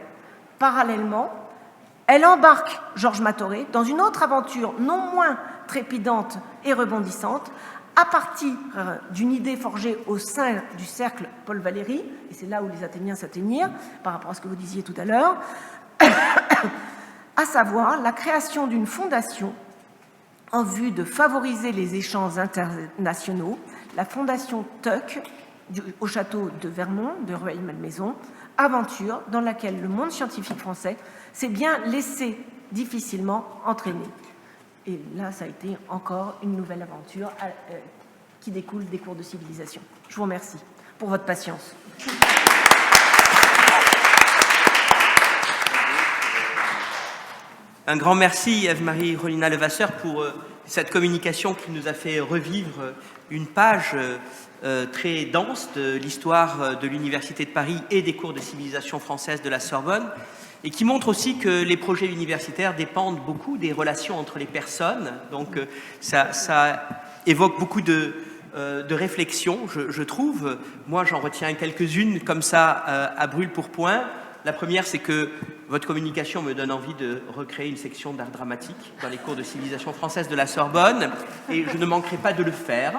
S3: Parallèlement, elle embarque Georges Matoré dans une autre aventure non moins trépidante et rebondissante, à partir d'une idée forgée au sein du cercle Paul Valéry, et c'est là où les Athéniens s'atteignirent, par rapport à ce que vous disiez tout à l'heure, à savoir la création d'une fondation en vue de favoriser les échanges internationaux, la fondation Tuck, au château de Vermont, de Rueil-Malmaison, aventure dans laquelle le monde scientifique français s'est bien laissé difficilement entraîner. Et là, ça a été encore une nouvelle aventure qui découle des cours de civilisation. Je vous remercie pour votre patience.
S1: Un grand merci, Ève-Marie Rolina Levasseur, pour cette communication qui nous a fait revivre une page très dense de l'histoire de l'Université de Paris et des cours de civilisation française de la Sorbonne, et qui montre aussi que les projets universitaires dépendent beaucoup des relations entre les personnes. Donc ça évoque beaucoup de réflexions, je trouve. Moi, j'en retiens quelques-unes comme ça à brûle-pourpoint. La première, c'est que votre communication me donne envie de recréer une section d'art dramatique dans les cours de civilisation française de la Sorbonne, et je ne manquerai pas de le faire.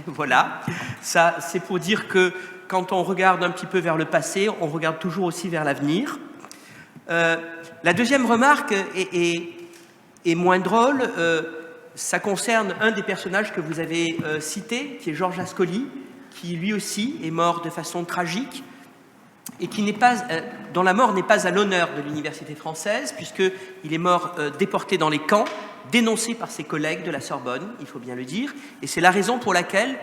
S1: Voilà. Ça, c'est pour dire que quand on regarde un petit peu vers le passé, on regarde toujours aussi vers l'avenir. La deuxième remarque est moins drôle. Ça concerne un des personnages que vous avez cité, qui est Georges Ascoli, qui lui aussi est mort de façon tragique et dont la mort n'est pas à l'honneur de l'université française, puisqu'il est mort déporté dans les camps, dénoncé par ses collègues de la Sorbonne, il faut bien le dire, et c'est la raison pour laquelle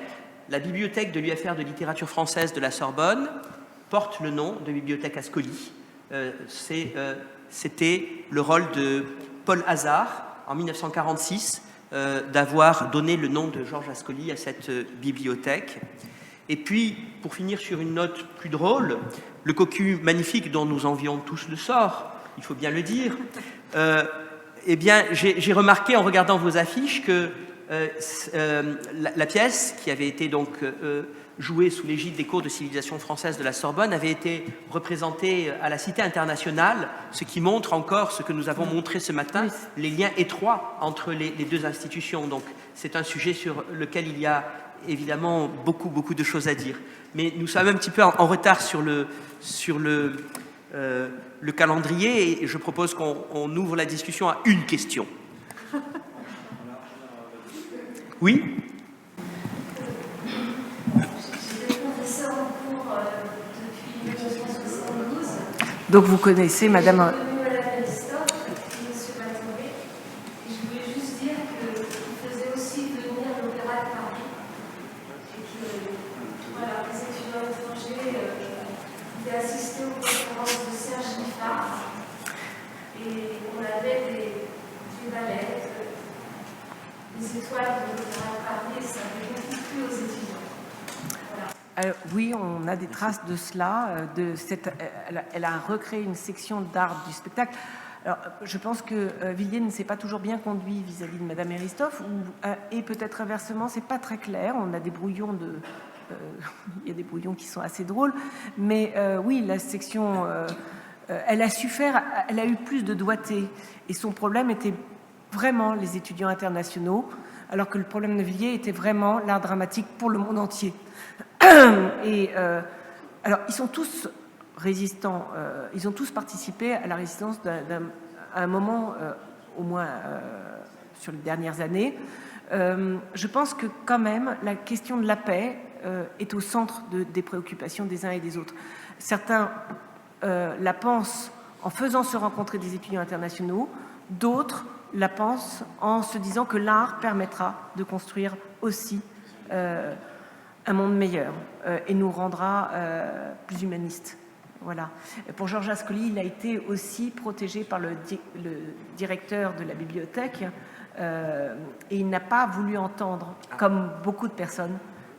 S1: la bibliothèque de l'UFR de littérature française de la Sorbonne porte le nom de bibliothèque Ascoli. C'était le rôle de Paul Hazard, en 1946, d'avoir donné le nom de Georges Ascoli à cette bibliothèque. Et puis, pour finir sur une note plus drôle, le cocu magnifique dont nous envions tous le sort, il faut bien le dire, eh bien, j'ai remarqué en regardant vos affiches que la pièce qui avait été donc jouée sous l'égide des cours de civilisation française de la Sorbonne avait été représentée à la Cité internationale, ce qui montre encore ce que nous avons montré ce matin, les liens étroits entre les deux institutions. Donc, c'est un sujet sur lequel il y a évidemment beaucoup de choses à dire. Mais nous sommes un petit peu en retard sur le calendrier, et je propose qu'on ouvre la discussion à une question. Oui ?
S3: Donc vous connaissez Madame...
S5: assisté aux conférences de Serge Liffard et on avait toile de Paris et ça fait beaucoup plus aux étudiants. Voilà.
S3: Oui, on a des traces de cela. Elle a recréé une section d'art du spectacle. Alors, je pense que Villiers ne s'est pas toujours bien conduit vis-à-vis de Madame Eristoff, et peut-être inversement, c'est pas très clair. On a des brouillons il y a des brouillons qui sont assez drôles, mais oui, la section, elle a su faire, elle a eu plus de doigté, et son problème était vraiment les étudiants internationaux, alors que le problème de Villiers était vraiment l'art dramatique pour le monde entier. Et alors, ils sont tous résistants, ils ont tous participé à la résistance à un moment, au moins sur les dernières années. Je pense que quand même, la question de la paix est au centre des préoccupations des uns et des autres. Certains la pensent en faisant se rencontrer des étudiants internationaux, d'autres la pensent en se disant que l'art permettra de construire aussi un monde meilleur et nous rendra plus humanistes. Voilà. Et pour Georges Ascoli, il a été aussi protégé par le directeur de la bibliothèque et il n'a pas voulu entendre, comme beaucoup de personnes.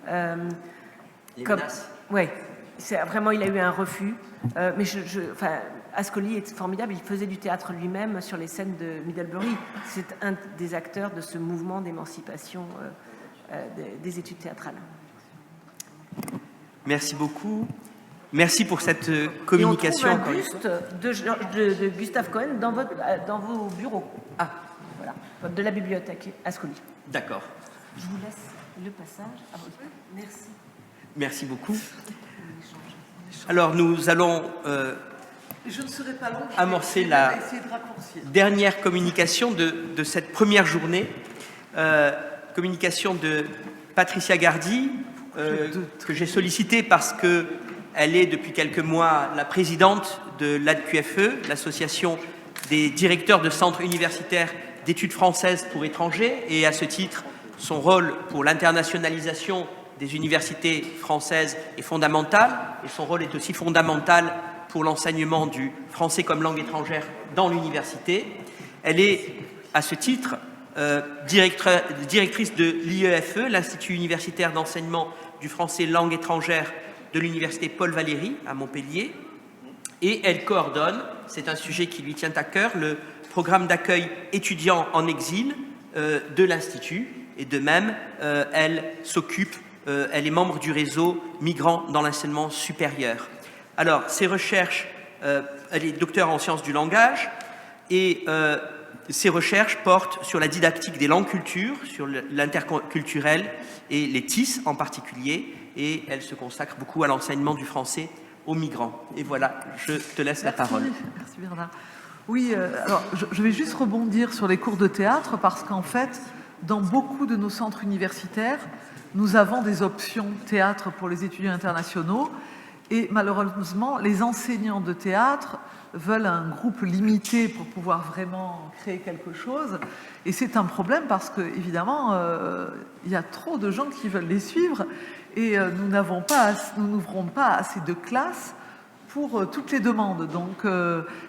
S1: Les menaces.
S3: Oui, vraiment, il a eu un refus. Mais Ascoli est formidable, il faisait du théâtre lui-même sur les scènes de Middlebury. C'est un des acteurs de ce mouvement d'émancipation des études théâtrales.
S1: Merci beaucoup. Merci pour cette communication.
S3: Et on trouve un buste de Gustave Cohen dans vos bureaux.
S1: Ah,
S3: voilà, de la bibliothèque Ascoli.
S1: D'accord.
S3: Je vous laisse le passage. Merci.
S1: Merci beaucoup. Alors, nous allons
S4: je ne serai pas long,
S1: amorcer la dernière communication de cette première journée. Communication de Patricia Gardy, que j'ai sollicitée parce qu'elle est depuis quelques mois la présidente de l'ADQFE, l'association des directeurs de centres universitaires d'études françaises pour étrangers, et à ce titre, son rôle pour l'internationalisation des universités françaises est fondamental, et son rôle est aussi fondamental pour l'enseignement du français comme langue étrangère dans l'université. Elle est, à ce titre, directrice de l'IEFE, l'Institut universitaire d'enseignement du français langue étrangère de l'université Paul Valéry à Montpellier, et elle coordonne, c'est un sujet qui lui tient à cœur, le programme d'accueil étudiants en exil de l'Institut, et de même, elle s'occupe, elle est membre du réseau Migrants dans l'enseignement supérieur. Alors, ses recherches, elle est docteure en sciences du langage, et ses recherches portent sur la didactique des langues cultures, sur l'interculturel et les TIS en particulier, et elle se consacre beaucoup à l'enseignement du français aux migrants. Et voilà, je te laisse la parole.
S4: Merci Bernard. Oui, alors je vais juste rebondir sur les cours de théâtre parce qu'en fait, dans beaucoup de nos centres universitaires, nous avons des options théâtre pour les étudiants internationaux et malheureusement, les enseignants de théâtre veulent un groupe limité pour pouvoir vraiment créer quelque chose. Et c'est un problème parce que, évidemment, il y a trop de gens qui veulent les suivre et nous n'ouvrons pas assez de classes pour toutes les demandes. Donc,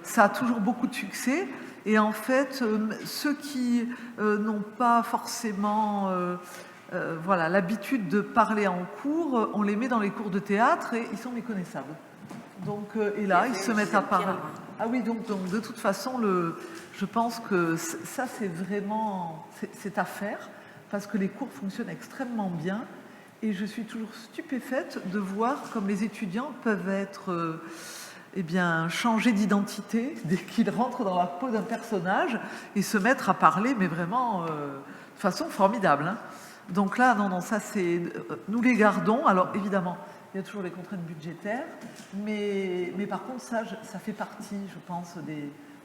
S4: ça a toujours beaucoup de succès. Et en fait, ceux qui n'ont pas forcément l'habitude de parler en cours, on les met dans les cours de théâtre et ils sont méconnaissables. Donc, et là, ils se mettent à parler. Ah oui, donc de toute façon, je pense que ça, c'est vraiment c'est à faire parce que les cours fonctionnent extrêmement bien. Et je suis toujours stupéfaite de voir comme les étudiants peuvent être changer d'identité dès qu'ils rentrent dans la peau d'un personnage et se mettre à parler, mais vraiment de façon formidable. Hein. Donc là, non, ça c'est... Nous les gardons. Alors évidemment, il y a toujours les contraintes budgétaires, mais par contre, ça fait partie, je pense,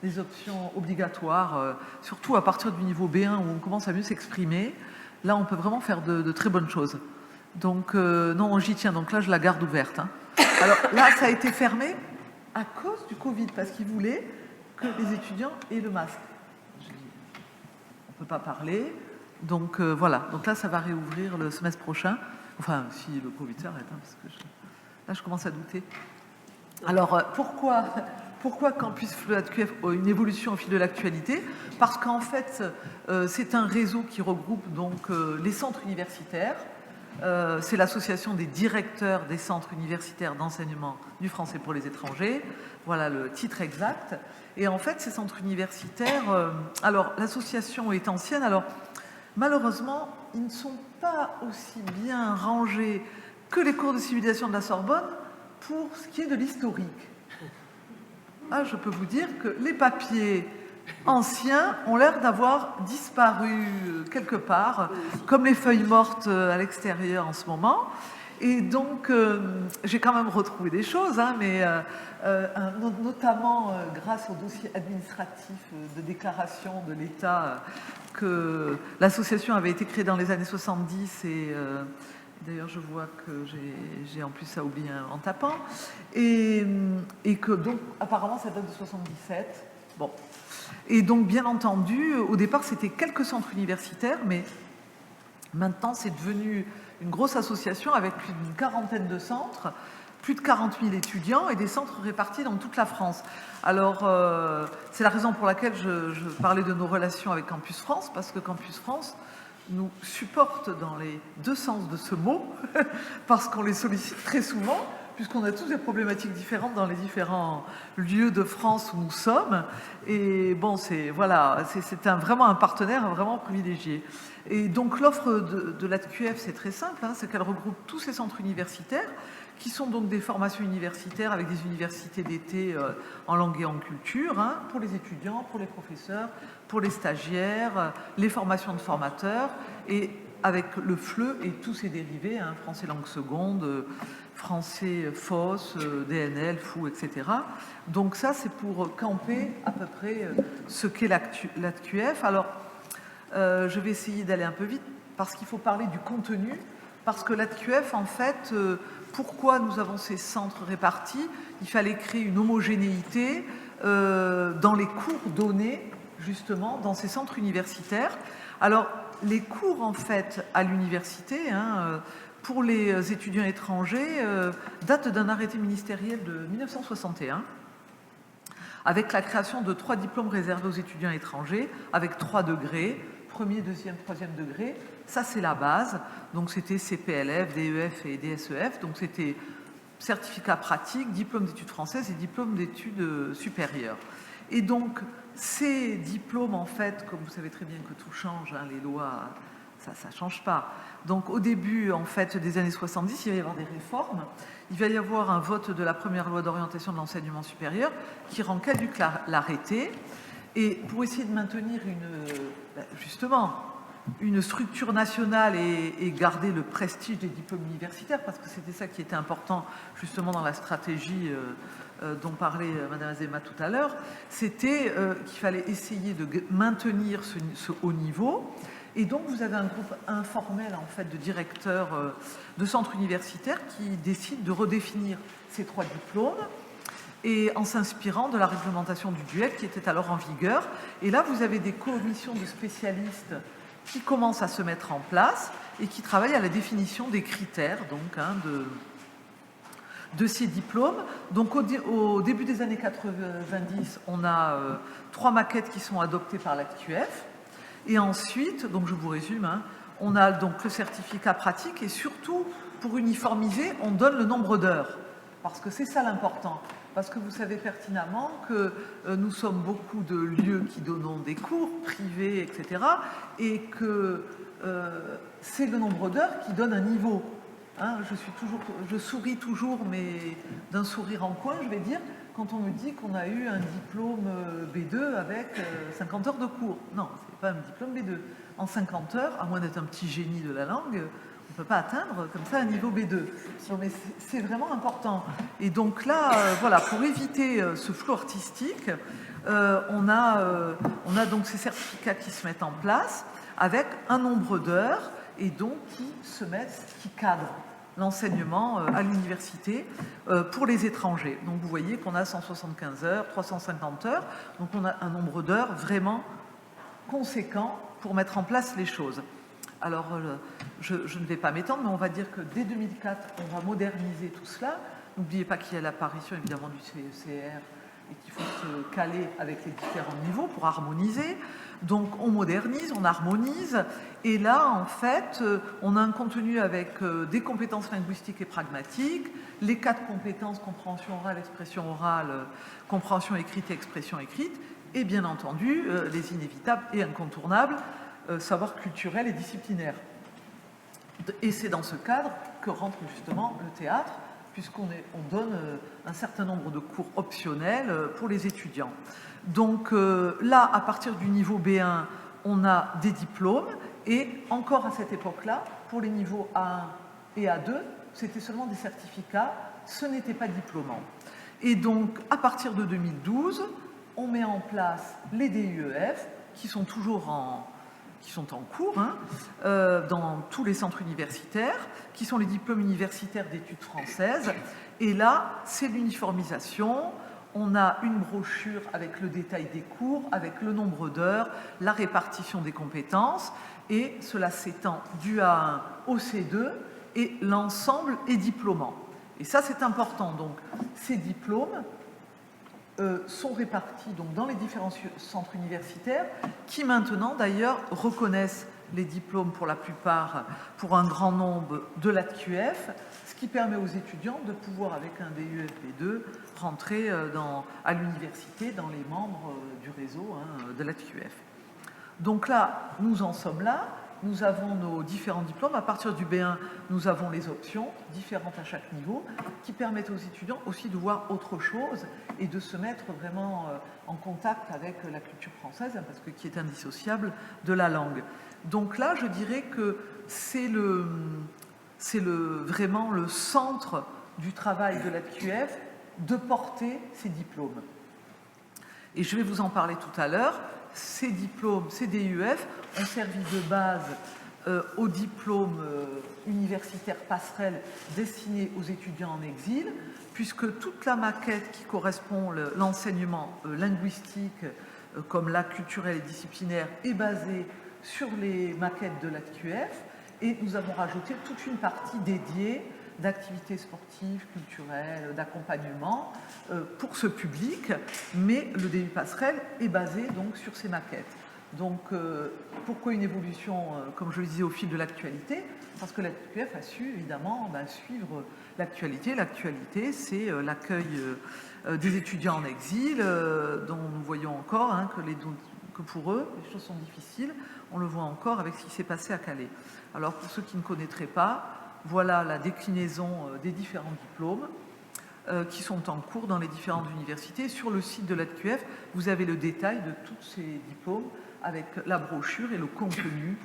S4: des options obligatoires, surtout à partir du niveau B1 où on commence à mieux s'exprimer. Là, on peut vraiment faire de très bonnes choses. Donc, non, j'y tiens. Donc là, je la garde ouverte. Hein. Alors là, ça a été fermé à cause du Covid, parce qu'ils voulaient que les étudiants aient le masque. Je dis, on ne peut pas parler. Donc voilà. Donc là, ça va réouvrir le semestre prochain. Enfin, si le Covid s'arrête, hein, parce que là, je commence à douter. Alors, pourquoi Pourquoi Campus FLE ADQF a une évolution au fil de l'actualité? Parce qu'en fait, c'est un réseau qui regroupe donc les centres universitaires. C'est l'association des directeurs des centres universitaires d'enseignement du français pour les étrangers. Voilà le titre exact. Et en fait, ces centres universitaires, alors l'association est ancienne, alors malheureusement, ils ne sont pas aussi bien rangés que les cours de civilisation de la Sorbonne pour ce qui est de l'historique. Ah, je peux vous dire que les papiers anciens ont l'air d'avoir disparu quelque part, comme les feuilles mortes à l'extérieur en ce moment. Et donc, j'ai quand même retrouvé des choses, hein, mais notamment grâce au dossier administratif de déclaration de l'État que l'association avait été créée dans les années 70 et d'ailleurs je vois que j'ai en plus ça oublié en tapant et que donc apparemment ça date de 77. Bon. Et donc bien entendu, au départ c'était quelques centres universitaires, mais maintenant c'est devenu une grosse association avec plus d'une quarantaine de centres, plus de 40 000 étudiants et des centres répartis dans toute la France. Alors, c'est la raison pour laquelle je parlais de nos relations avec Campus France, parce que Campus France nous supporte dans les deux sens de ce mot, parce qu'on les sollicite très souvent, puisqu'on a tous des problématiques différentes dans les différents lieux de France où nous sommes. Et bon, c'est vraiment un partenaire vraiment privilégié. Et donc l'offre de l'ADQF, c'est très simple, hein, c'est qu'elle regroupe tous ces centres universitaires, qui sont donc des formations universitaires avec des universités d'été en langue et en culture, hein, pour les étudiants, pour les professeurs, pour les stagiaires, les formations de formateurs, et avec le FLE et tous ses dérivés, hein, français langue seconde, français FOSS, DNL, FOU, etc. Donc ça, c'est pour camper à peu près ce qu'est l'ADQF. Alors, je vais essayer d'aller un peu vite, parce qu'il faut parler du contenu, parce que l'ADQF, en fait, pourquoi nous avons ces centres répartis? Il fallait créer une homogénéité dans les cours donnés, justement, dans ces centres universitaires. Alors, les cours, en fait, à l'université, hein, pour les étudiants étrangers, datent d'un arrêté ministériel de 1961, avec la création de 3 diplômes réservés aux étudiants étrangers, avec 3 degrés, premier, deuxième, troisième degré. Ça, c'est la base. Donc, c'était CPLF, DEF et DSEF. Donc, c'était certificat pratique, diplôme d'études françaises et diplôme d'études supérieures. Et donc, ces diplômes, en fait, comme vous savez très bien que tout change, hein, les lois, ça ne change pas. Donc, au début, en fait, des années 70, il va y avoir des réformes. Il va y avoir un vote de la première loi d'orientation de l'enseignement supérieur qui rend caduc l'arrêté. Et pour essayer de maintenir une structure nationale et garder le prestige des diplômes universitaires, parce que c'était ça qui était important justement dans la stratégie dont parlait Madame Azéma tout à l'heure, c'était qu'il fallait essayer de maintenir ce haut niveau. Et donc vous avez un groupe informel en fait de directeurs de centres universitaires qui décident de redéfinir ces 3 diplômes, et en s'inspirant de la réglementation du DUEC qui était alors en vigueur. Et là, vous avez des commissions de spécialistes qui commencent à se mettre en place et qui travaillent à la définition des critères donc, hein, de ces diplômes. Donc au début des années 90, on a 3 maquettes qui sont adoptées par l'ADQF. Et ensuite, donc je vous résume, hein, on a donc le certificat pratique et surtout, pour uniformiser, on donne le nombre d'heures. Parce que c'est ça l'important. Parce que vous savez pertinemment que nous sommes beaucoup de lieux qui donnent des cours privés, etc. Et que c'est le nombre d'heures qui donne un niveau. Hein, je souris toujours, mais d'un sourire en coin, je vais dire, quand on me dit qu'on a eu un diplôme B2 avec 50 heures de cours. Non, ce n'est pas un diplôme B2. En 50 heures, à moins d'être un petit génie de la langue, on ne peut pas atteindre comme ça un niveau B2. Non, mais c'est vraiment important. Et donc là, voilà, pour éviter ce flou artistique, on a donc ces certificats qui se mettent en place avec un nombre d'heures et donc qui cadrent l'enseignement à l'université pour les étrangers. Donc vous voyez qu'on a 175 heures, 350 heures, donc on a un nombre d'heures vraiment conséquent pour mettre en place les choses. Alors, je ne vais pas m'étendre, mais on va dire que dès 2004, on va moderniser tout cela. N'oubliez pas qu'il y a l'apparition évidemment du CECR et qu'il faut se caler avec les différents niveaux pour harmoniser. Donc on modernise, on harmonise, et là en fait on a un contenu avec des compétences linguistiques et pragmatiques, les 4 compétences, compréhension orale, expression orale, compréhension écrite et expression écrite, et bien entendu les inévitables et incontournables, savoir culturel et disciplinaire. Et c'est dans ce cadre que rentre justement le théâtre, puisqu'on donne un certain nombre de cours optionnels pour les étudiants. Donc là, à partir du niveau B1, on a des diplômes, et encore à cette époque-là, pour les niveaux A1 et A2, c'était seulement des certificats, ce n'était pas diplômant. Et donc, à partir de 2012, on met en place les DUEF, qui sont toujours en cours dans tous les centres universitaires, qui sont les diplômes universitaires d'études françaises. Et là, c'est l'uniformisation. On a une brochure avec le détail des cours, avec le nombre d'heures, la répartition des compétences, et cela s'étend du A1 au C2, et l'ensemble est diplômant. Et ça, c'est important. Donc, ces diplômes sont répartis donc, dans les différents centres universitaires, qui maintenant, d'ailleurs, reconnaissent les diplômes pour la plupart, pour un grand nombre de l'ATQF, ce qui permet aux étudiants de pouvoir, avec un DUF B2, rentrer à l'université dans les membres du réseau de l'ATQF. Donc là, nous en sommes là. Nous avons nos différents diplômes. À partir du B1, nous avons les options, différentes à chaque niveau, qui permettent aux étudiants aussi de voir autre chose et de se mettre vraiment en contact avec la culture française, parce que qui est indissociable de la langue. Donc là, je dirais que c'est vraiment le centre du travail de l'ATQF de porter ces diplômes. Et je vais vous en parler tout à l'heure. Ces diplômes, ces DUF, ont servi de base aux diplômes universitaires passerelles destinés aux étudiants en exil, puisque toute la maquette qui correspond à l'enseignement linguistique, comme la culturelle et disciplinaire, est basée sur les maquettes de l'ATQF, et nous avons rajouté toute une partie dédiée d'activités sportives, culturelles, d'accompagnement pour ce public, mais le DU Passerelle est basé donc sur ces maquettes. Donc pourquoi une évolution, comme je le disais, au fil de l'actualité? Parce que l'ATQF a su évidemment suivre l'actualité. L'actualité, c'est l'accueil des étudiants en exil, dont nous voyons encore que pour eux, les choses sont difficiles. On le voit encore avec ce qui s'est passé à Calais. Alors pour ceux qui ne connaîtraient pas, voilà la déclinaison des différents diplômes qui sont en cours dans les différentes universités. Sur le site de l'ATQF, vous avez le détail de tous ces diplômes avec la brochure et le contenu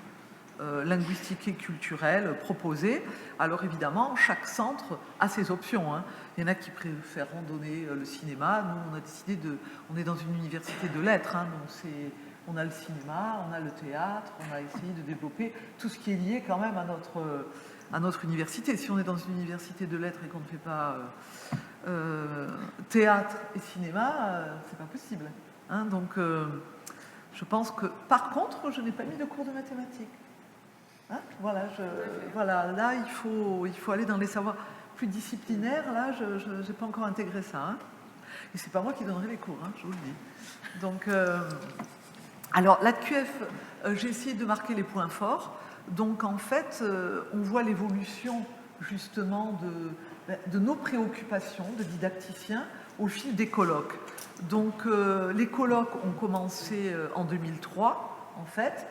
S4: linguistique et culturel proposé. Alors évidemment, chaque centre a ses options. Il y en a qui préfèrent donner le cinéma. Nous, on a décidé on est dans une université de lettres, donc on a le cinéma, on a le théâtre, on a essayé de développer tout ce qui est lié quand même à notre université. Si on est dans une université de lettres et qu'on ne fait pas théâtre et cinéma, c'est pas possible. Donc, je pense que, par contre, je n'ai pas mis de cours de mathématiques. Voilà, là, il faut aller dans les savoirs plus disciplinaires. Là, je n'ai pas encore intégré ça. Et c'est pas moi qui donnerai les cours, je vous le dis. Donc, alors, l'ATQF, j'ai essayé de marquer les points forts. Donc en fait, on voit l'évolution justement de nos préoccupations de didacticiens au fil des colloques. Donc les colloques ont commencé en 2003 en fait.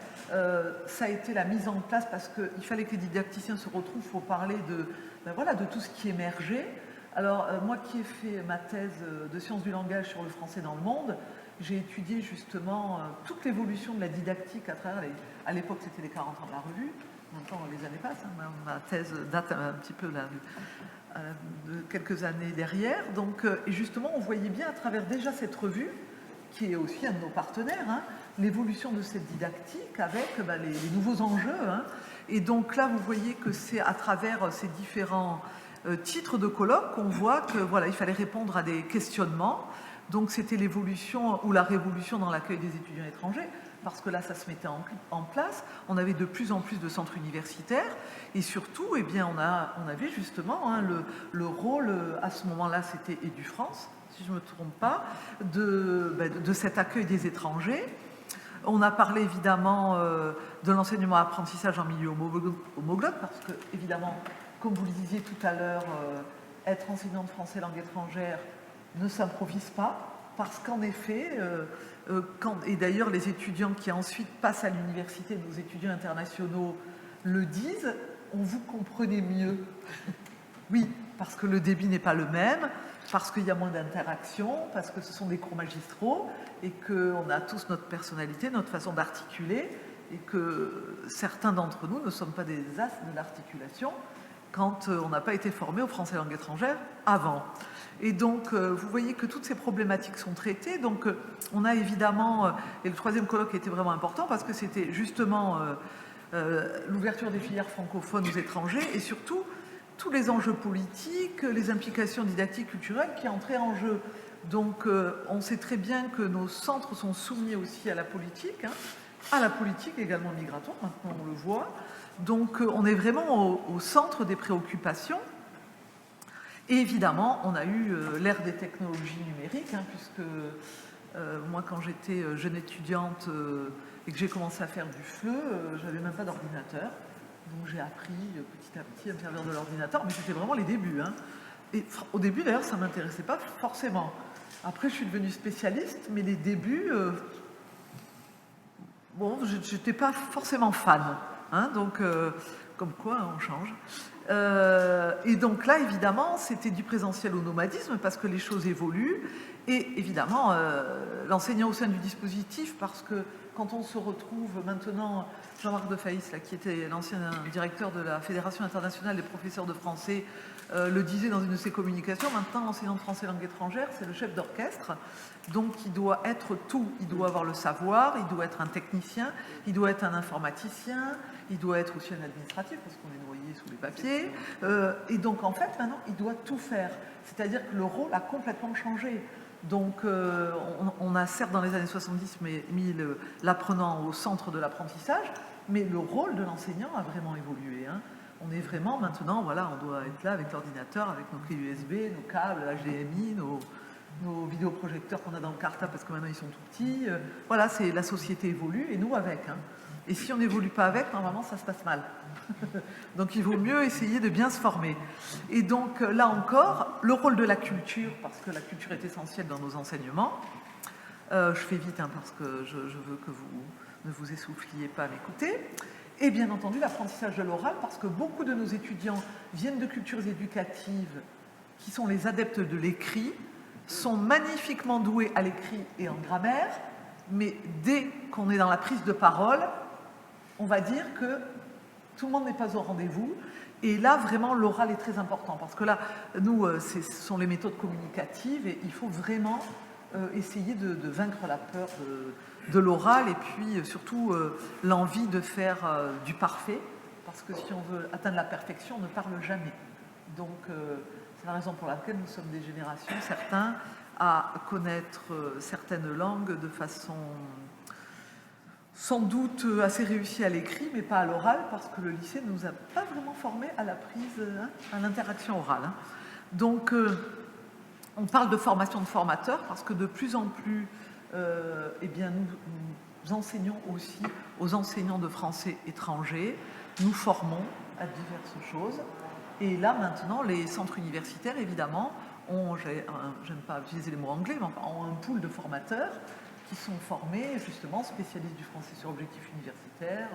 S4: Ça a été la mise en place parce qu'il fallait que les didacticiens se retrouvent pour parler de tout ce qui émergeait. Alors moi qui ai fait ma thèse de sciences du langage sur le français dans le monde, j'ai étudié justement toute l'évolution de la didactique à travers à l'époque c'était les 40 ans de la revue, maintenant les années passent, ma thèse date un petit peu de quelques années derrière, donc, et justement on voyait bien à travers déjà cette revue, qui est aussi un de nos partenaires, l'évolution de cette didactique avec les nouveaux enjeux, et donc là vous voyez que c'est à travers ces différents titres de colloque qu'on voit que il fallait répondre à des questionnements. Donc c'était l'évolution ou la révolution dans l'accueil des étudiants étrangers, parce que là ça se mettait en place, on avait de plus en plus de centres universitaires, et surtout on avait justement le rôle, à ce moment-là c'était EduFrance, si je ne me trompe pas, de cet accueil des étrangers. On a parlé évidemment de l'enseignement apprentissage en milieu homoglotte, parce que, évidemment, comme vous le disiez tout à l'heure, être enseignant de français langue étrangère ne s'improvise pas, parce qu'en effet, et d'ailleurs les étudiants qui ensuite passent à l'université, nos étudiants internationaux le disent, on vous comprenait mieux. Oui, parce que le débit n'est pas le même, parce qu'il y a moins d'interaction, parce que ce sont des cours magistraux et qu'on a tous notre personnalité, notre façon d'articuler et que certains d'entre nous ne sommes pas des as de l'articulation quand on n'a pas été formé au français langue étrangère avant. Et donc, vous voyez que toutes ces problématiques sont traitées. Donc, on a évidemment, et le troisième colloque était vraiment important parce que c'était justement l'ouverture des filières francophones aux étrangers et surtout tous les enjeux politiques, les implications didactiques culturelles qui entraient en jeu. Donc, on sait très bien que nos centres sont soumis aussi à la politique également migratoire, maintenant on le voit. Donc, on est vraiment au centre des préoccupations. Et évidemment, on a eu l'ère des technologies numériques, puisque moi, quand j'étais jeune étudiante et que j'ai commencé à faire du FLE, j'avais même pas d'ordinateur. Donc j'ai appris petit à petit à me servir de l'ordinateur, mais c'était vraiment les débuts. Et au début, d'ailleurs, ça ne m'intéressait pas forcément. Après, je suis devenue spécialiste, mais les débuts, bon, je n'étais pas forcément fan. Donc, comme quoi, on change. Et donc là, évidemment, c'était du présentiel au nomadisme parce que les choses évoluent. Et évidemment, l'enseignant au sein du dispositif, parce que quand on se retrouve maintenant, Jean-Marc de Faïs, là, qui était l'ancien directeur de la Fédération internationale des professeurs de français, le disait dans une de ses communications, maintenant l'enseignant de français langue étrangère, c'est le chef d'orchestre, donc il doit être tout, il doit avoir le savoir, il doit être un technicien, il doit être un informaticien, il doit être aussi un administratif, parce qu'on est noyé sous les papiers, et donc en fait maintenant il doit tout faire, c'est-à-dire que le rôle a complètement changé. Donc on a certes dans les années 70 mis l'apprenant au centre de l'apprentissage, mais le rôle de l'enseignant a vraiment évolué. On est vraiment maintenant, voilà, on doit être là avec l'ordinateur, avec nos clés USB, nos câbles, HDMI, nos vidéoprojecteurs qu'on a dans le Carta parce que maintenant ils sont tout petits. Voilà, la société évolue et nous avec. Et si on n'évolue pas avec, normalement ça se passe mal. Donc il vaut mieux essayer de bien se former. Et donc là encore, le rôle de la culture, parce que la culture est essentielle dans nos enseignements. Je fais vite parce que je veux que vous ne vous essouffliez pas à m'écouter. Et bien entendu l'apprentissage de l'oral, parce que beaucoup de nos étudiants viennent de cultures éducatives qui sont les adeptes de l'écrit, sont magnifiquement doués à l'écrit et en grammaire, mais dès qu'on est dans la prise de parole, on va dire que tout le monde n'est pas au rendez-vous. Et là, vraiment, l'oral est très important, parce que là, nous, ce sont les méthodes communicatives, et il faut vraiment essayer de vaincre la peur de l'oral, et puis surtout l'envie de faire du parfait, parce que si on veut atteindre la perfection, on ne parle jamais. Donc, c'est la raison pour laquelle nous sommes des générations, certains, à connaître certaines langues de façon sans doute assez réussie à l'écrit, mais pas à l'oral, parce que le lycée ne nous a pas vraiment formés à la prise, à l'interaction orale. Donc, on parle de formation de formateurs, parce que de plus en plus, eh bien, nous enseignons aussi aux enseignants de français étrangers, nous formons à diverses choses. Et là, maintenant, les centres universitaires, évidemment, j'aime pas utiliser les mots anglais, mais enfin, ont un pool de formateurs qui sont formés, justement, spécialistes du français sur objectif universitaire,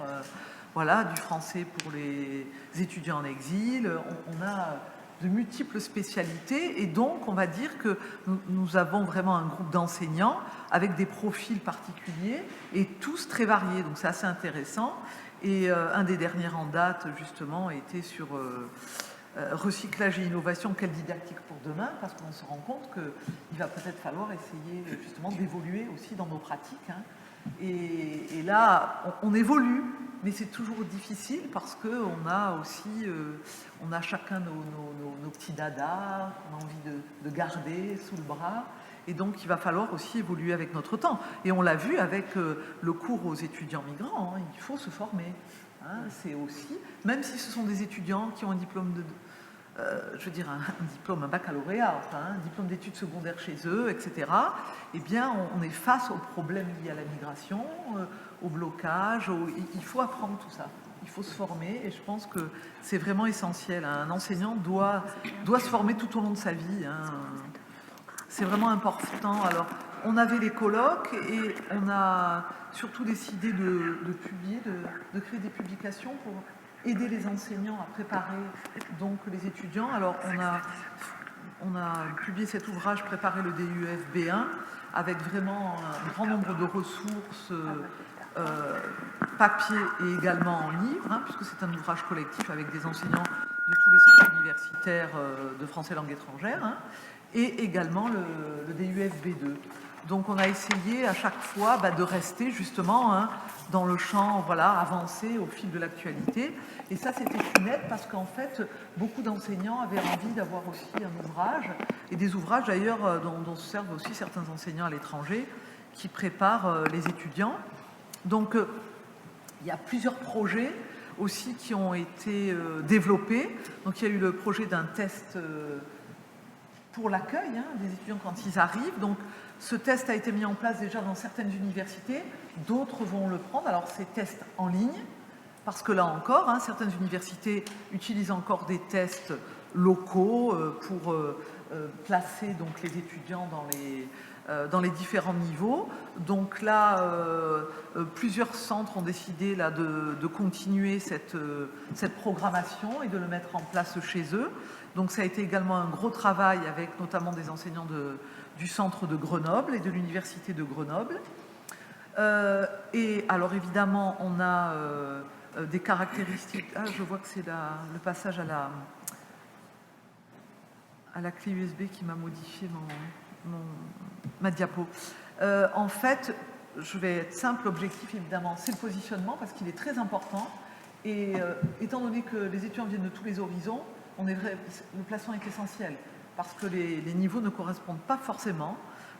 S4: voilà, du français pour les étudiants en exil. On a de multiples spécialités et donc, on va dire que nous avons vraiment un groupe d'enseignants avec des profils particuliers et tous très variés. Donc, c'est assez intéressant. Et un des derniers en date, justement, était sur recyclage et innovation, quelle didactique pour demain, parce qu'on se rend compte qu'il va peut-être falloir essayer justement d'évoluer aussi dans nos pratiques. Et là, on évolue, mais c'est toujours difficile parce qu'on a aussi, on a chacun nos petits dadas qu'on a envie de garder sous le bras. Et donc, il va falloir aussi évoluer avec notre temps. Et on l'a vu avec le cours aux étudiants migrants, il faut se former. C'est aussi, même si ce sont des étudiants qui ont un diplôme je veux dire, un diplôme, un baccalauréat, enfin, un diplôme d'études secondaires chez eux, etc., eh bien, on est face aux problèmes liés à la migration, au blocage, il faut apprendre tout ça. Il faut se former et je pense que c'est vraiment essentiel. Un enseignant doit se former tout au long de sa vie. Hein. C'est vraiment important. Alors, on avait les colloques et on a surtout décidé de publier, de créer des publications pour aider les enseignants à préparer donc les étudiants. Alors, on a publié cet ouvrage Préparer le DUF B1 avec vraiment un grand nombre de ressources papier et également en livre, hein, puisque c'est un ouvrage collectif avec des enseignants de tous les centres universitaires de français langue étrangère, hein, et également le DUF B2. Donc on a essayé à chaque fois de rester justement hein, dans le champ, voilà, avancé au fil de l'actualité. Et ça c'était une aide parce qu'en fait beaucoup d'enseignants avaient envie d'avoir aussi un ouvrage, et des ouvrages d'ailleurs dont se servent aussi certains enseignants à l'étranger qui préparent les étudiants. Donc, il y a plusieurs projets aussi qui ont été développés. Donc, il y a eu le projet d'un test pour l'accueil hein, des étudiants quand ils arrivent. Donc, ce test a été mis en place déjà dans certaines universités. D'autres vont le prendre. Alors, c'est tests en ligne, parce que là encore, hein, certaines universités utilisent encore des tests locaux pour placer donc, les étudiants dans les différents niveaux. Donc là, plusieurs centres ont décidé là, de continuer cette programmation et de le mettre en place chez eux. Donc ça a été également un gros travail avec notamment des enseignants du centre de Grenoble et de l'université de Grenoble. Et alors évidemment, on a des caractéristiques... Ah, je vois que c'est le passage à la clé USB qui m'a modifié ma diapo. En fait, je vais être simple, l'objectif évidemment, c'est le positionnement parce qu'il est très important. Et étant donné que les étudiants viennent de tous les horizons, le placement est essentiel parce que les niveaux ne correspondent pas forcément.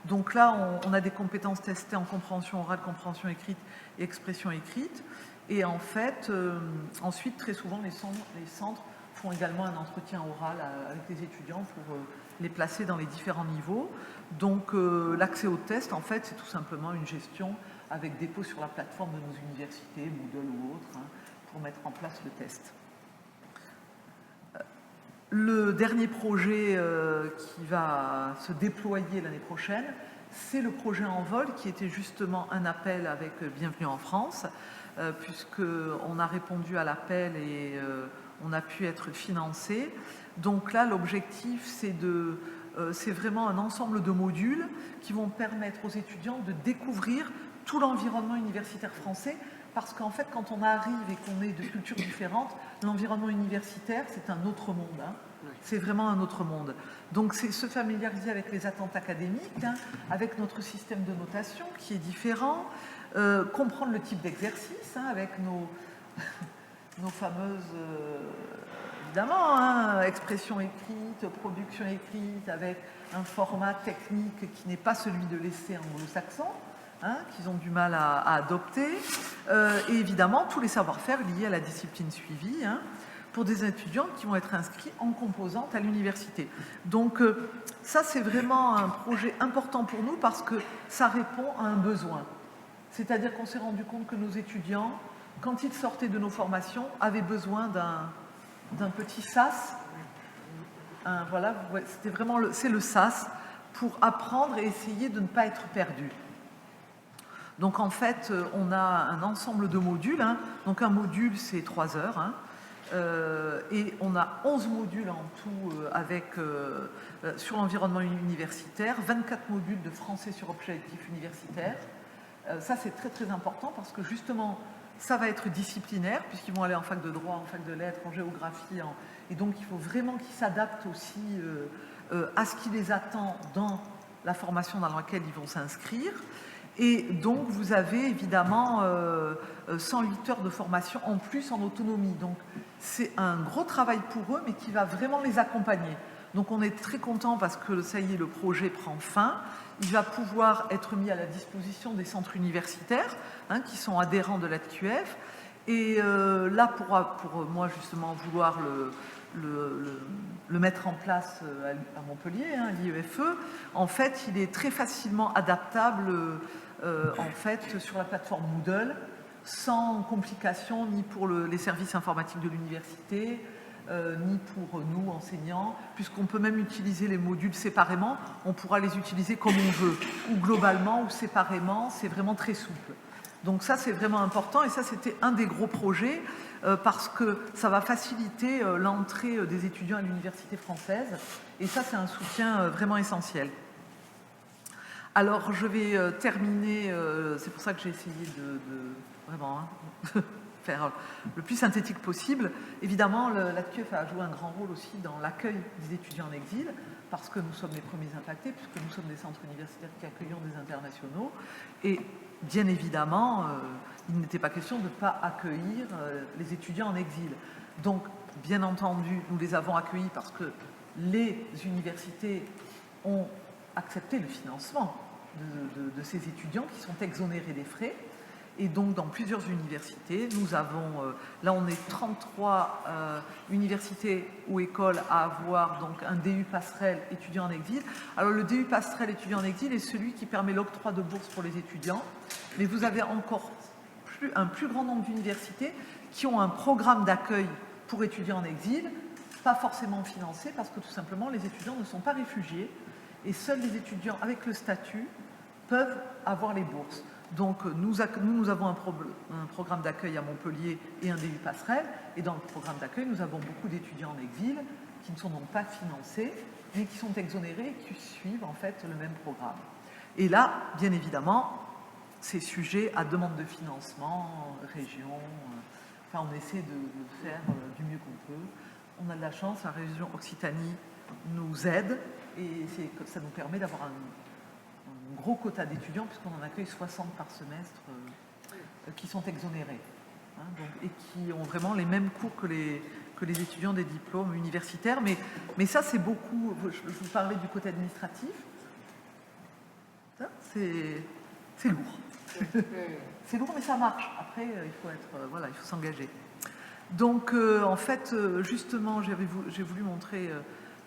S4: Donc là, on a des compétences testées en compréhension orale, compréhension écrite et expression écrite. Et en fait, ensuite, très souvent, les centres font également un entretien oral avec les étudiants pour les placer dans les différents niveaux. Donc l'accès au test, en fait, c'est tout simplement une gestion avec dépôt sur la plateforme de nos universités, Moodle ou autres, hein, pour mettre en place le test. Le dernier projet qui va se déployer l'année prochaine, c'est le projet Envol, qui était justement un appel avec Bienvenue en France, puisqu'on a répondu à l'appel et on a pu être financé. Donc là, l'objectif, c'est vraiment un ensemble de modules qui vont permettre aux étudiants de découvrir tout l'environnement universitaire français, parce qu'en fait, quand on arrive et qu'on est de cultures différentes, l'environnement universitaire, c'est un autre monde. Hein. C'est vraiment un autre monde. Donc, c'est se familiariser avec les attentes académiques, hein, avec notre système de notation qui est différent, comprendre le type d'exercice, hein, avec nos fameuses, évidemment, hein, expression écrite, production écrite, avec un format technique qui n'est pas celui de l'essai anglo-saxon, hein, qu'ils ont du mal à adopter, et évidemment tous les savoir-faire liés à la discipline suivie, hein, pour des étudiants qui vont être inscrits en composante à l'université. Donc ça, c'est vraiment un projet important pour nous parce que ça répond à un besoin. C'est-à-dire qu'on s'est rendu compte que nos étudiants, quand ils sortaient de nos formations, avaient besoin d'un petit sas. Voilà, c'était vraiment c'est le sas pour apprendre et essayer de ne pas être perdu. Donc en fait, on a un ensemble de modules. Hein. Donc un module, c'est 3 heures. Hein. Et on a 11 modules en tout sur l'environnement universitaire, 24 modules de français sur objectif universitaire. Ça, c'est très très important parce que justement, ça va être disciplinaire puisqu'ils vont aller en fac de droit, en fac de lettres, en géographie. Et donc, il faut vraiment qu'ils s'adaptent aussi à ce qui les attend dans la formation dans laquelle ils vont s'inscrire. Et donc, vous avez évidemment 108 heures de formation en plus en autonomie. Donc, c'est un gros travail pour eux, mais qui va vraiment les accompagner. Donc, on est très content parce que, ça y est, le projet prend fin. Il va pouvoir être mis à la disposition des centres universitaires, hein, qui sont adhérents de l'ATQF. Et là, pour moi, justement, vouloir le mettre en place à Montpellier, hein, l'IEFE, en fait, il est très facilement adaptable en fait, sur la plateforme Moodle, sans complications ni pour les services informatiques de l'université, ni pour nous, enseignants, puisqu'on peut même utiliser les modules séparément, on pourra les utiliser comme on veut, ou globalement ou séparément, c'est vraiment très souple. Donc ça, c'est vraiment important, et ça, c'était un des gros projets, parce que ça va faciliter l'entrée des étudiants à l'université française, et ça, c'est un soutien vraiment essentiel. Alors, je vais terminer, c'est pour ça que j'ai essayé de vraiment faire le plus synthétique possible. Évidemment, la TQF a joué un grand rôle aussi dans l'accueil des étudiants en exil, parce que nous sommes les premiers impactés, puisque nous sommes des centres universitaires qui accueillons des internationaux. Et bien évidemment, il n'était pas question de ne pas accueillir les étudiants en exil. Donc, bien entendu, nous les avons accueillis parce que les universités ont accepté le financement de ces étudiants qui sont exonérés des frais. Et donc, dans plusieurs universités, nous avons, là on est 33 universités ou écoles à avoir donc un DU passerelle étudiant en exil. Alors le DU passerelle étudiant en exil est celui qui permet l'octroi de bourses pour les étudiants, mais vous avez encore un plus grand nombre d'universités qui ont un programme d'accueil pour étudiants en exil, pas forcément financé parce que tout simplement les étudiants ne sont pas réfugiés et seuls les étudiants avec le statut peuvent avoir les bourses. Donc nous avons un programme d'accueil à Montpellier et un DU passerelle, et dans le programme d'accueil, nous avons beaucoup d'étudiants en exil qui ne sont donc pas financés, mais qui sont exonérés et qui suivent en fait le même programme. Et là, bien évidemment, c'est sujet à demande de financement, région, enfin on essaie de faire du mieux qu'on peut. On a de la chance, la région Occitanie nous aide, et ça nous permet d'avoir un gros quota d'étudiants, puisqu'on en accueille 60 par semestre qui sont exonérés, hein, donc, et qui ont vraiment les mêmes cours que les étudiants des diplômes universitaires. Mais ça, c'est beaucoup, je vous parlais du côté administratif, c'est lourd. C'est lourd, mais ça marche. Après, il faut s'engager. Donc, en fait, justement, j'ai voulu montrer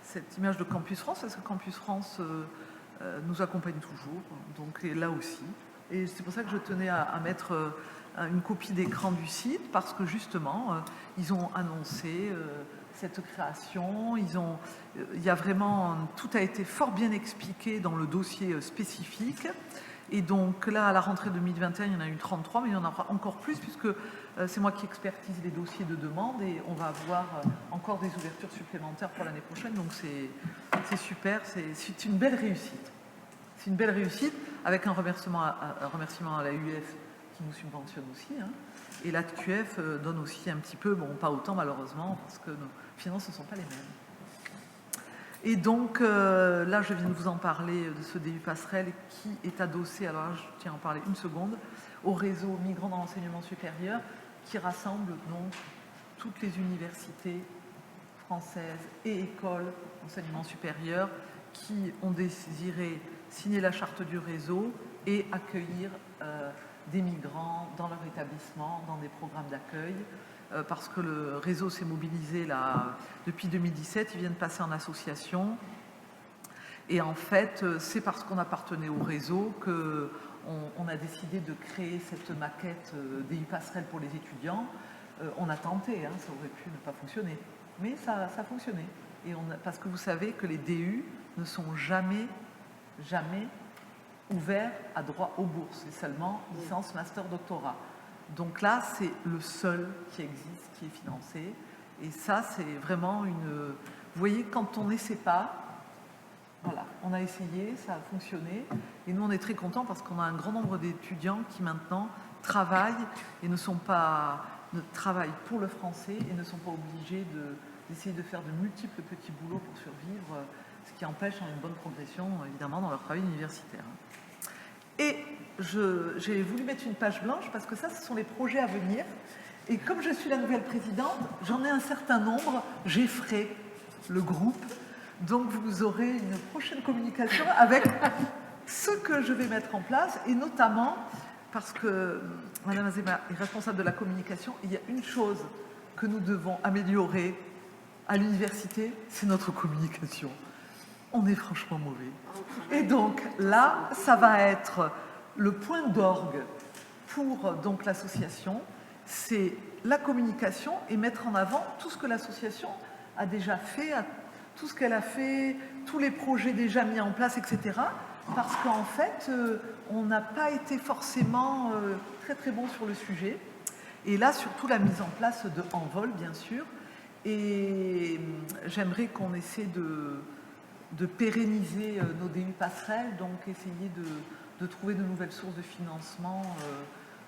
S4: cette image de Campus France, parce que Campus France nous accompagne toujours, donc et là aussi. Et c'est pour ça que je tenais à mettre une copie d'écran du site, parce que justement, ils ont annoncé cette création. Il y a vraiment, tout a été fort bien expliqué dans le dossier spécifique. Et donc là, à la rentrée 2021, il y en a eu 33, mais il y en aura encore plus, puisque c'est moi qui expertise les dossiers de demande, et on va avoir encore des ouvertures supplémentaires pour l'année prochaine. Donc c'est super, c'est une belle réussite. C'est une belle réussite, avec un remerciement à la UF qui nous subventionne aussi, hein. Et la TQF donne aussi un petit peu, bon, pas autant malheureusement, parce que nos finances ne sont pas les mêmes. Et donc, là, je viens de vous en parler de ce DU passerelle qui est adossé, alors là, je tiens à en parler une seconde, au réseau Migrants dans l'enseignement supérieur, qui rassemble donc toutes les universités françaises et écoles d'enseignement supérieur qui ont désiré signer la charte du réseau et accueillir des migrants dans leur établissement, dans des programmes d'accueil. Parce que le réseau s'est mobilisé là, depuis 2017, ils viennent passer en association. Et en fait, c'est parce qu'on appartenait au réseau qu'on a décidé de créer cette maquette des passerelles pour les étudiants. On a tenté, hein, ça aurait pu ne pas fonctionner, mais ça a fonctionné. Et parce que vous savez que les DU ne sont jamais ouverts à droit aux bourses, c'est seulement licence, master, doctorat. Donc là, c'est le seul qui existe, qui est financé. Et ça, c'est vraiment une... Vous voyez, quand on n'essaie pas, voilà, on a essayé, ça a fonctionné. Et nous, on est très contents parce qu'on a un grand nombre d'étudiants qui maintenant travaillent et ne travaillent pour le français et ne sont pas obligés d'essayer de faire de multiples petits boulots pour survivre, ce qui empêche une bonne progression, évidemment, dans leur travail universitaire. Et j'ai voulu mettre une page blanche parce que ça, ce sont les projets à venir. Et comme je suis la nouvelle présidente, j'en ai un certain nombre. J'effraie le groupe. Donc, vous aurez une prochaine communication avec ce que je vais mettre en place. Et notamment, parce que Madame Azéma est responsable de la communication, il y a une chose que nous devons améliorer à l'université, c'est notre communication. On est franchement mauvais. Et donc là, ça va être le point d'orgue pour donc l'association, c'est la communication et mettre en avant tout ce que l'association a déjà fait, tout ce qu'elle a fait, tous les projets déjà mis en place, etc. Parce qu'en fait, on n'a pas été forcément très très bon sur le sujet. Et là, surtout la mise en place de Envol, bien sûr. Et j'aimerais qu'on essaie de pérenniser nos DU passerelles, donc essayer de trouver de nouvelles sources de financement,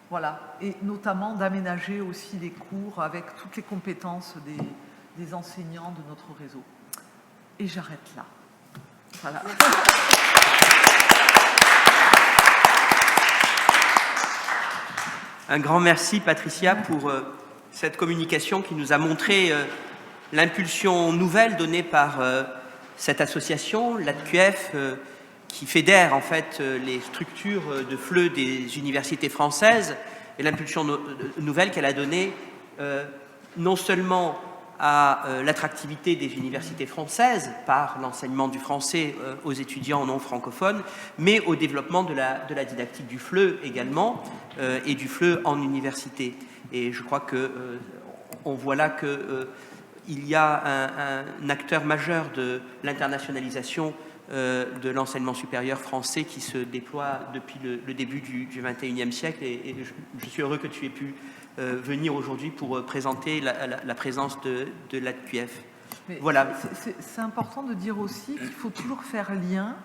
S4: voilà, et notamment d'aménager aussi les cours avec toutes les compétences des enseignants de notre réseau. Et j'arrête là. Voilà.
S1: Un grand merci, Patricia, pour cette communication qui nous a montré l'impulsion nouvelle donnée par cette association, l'ADQF, qui fédère en fait les structures de FLE des universités françaises, et l'impulsion nouvelle qu'elle a donnée non seulement à l'attractivité des universités françaises par l'enseignement du français aux étudiants non francophones, mais au développement de la didactique du FLE également, et du FLE en université. Et je crois qu'on voit là qu'il y a un acteur majeur de l'internationalisation de l'enseignement supérieur français qui se déploie depuis le début du XXIe siècle. Et je suis heureux que tu aies pu venir aujourd'hui pour présenter la présence de l'ADQF. Voilà.
S4: C'est important de dire aussi qu'il faut toujours faire lien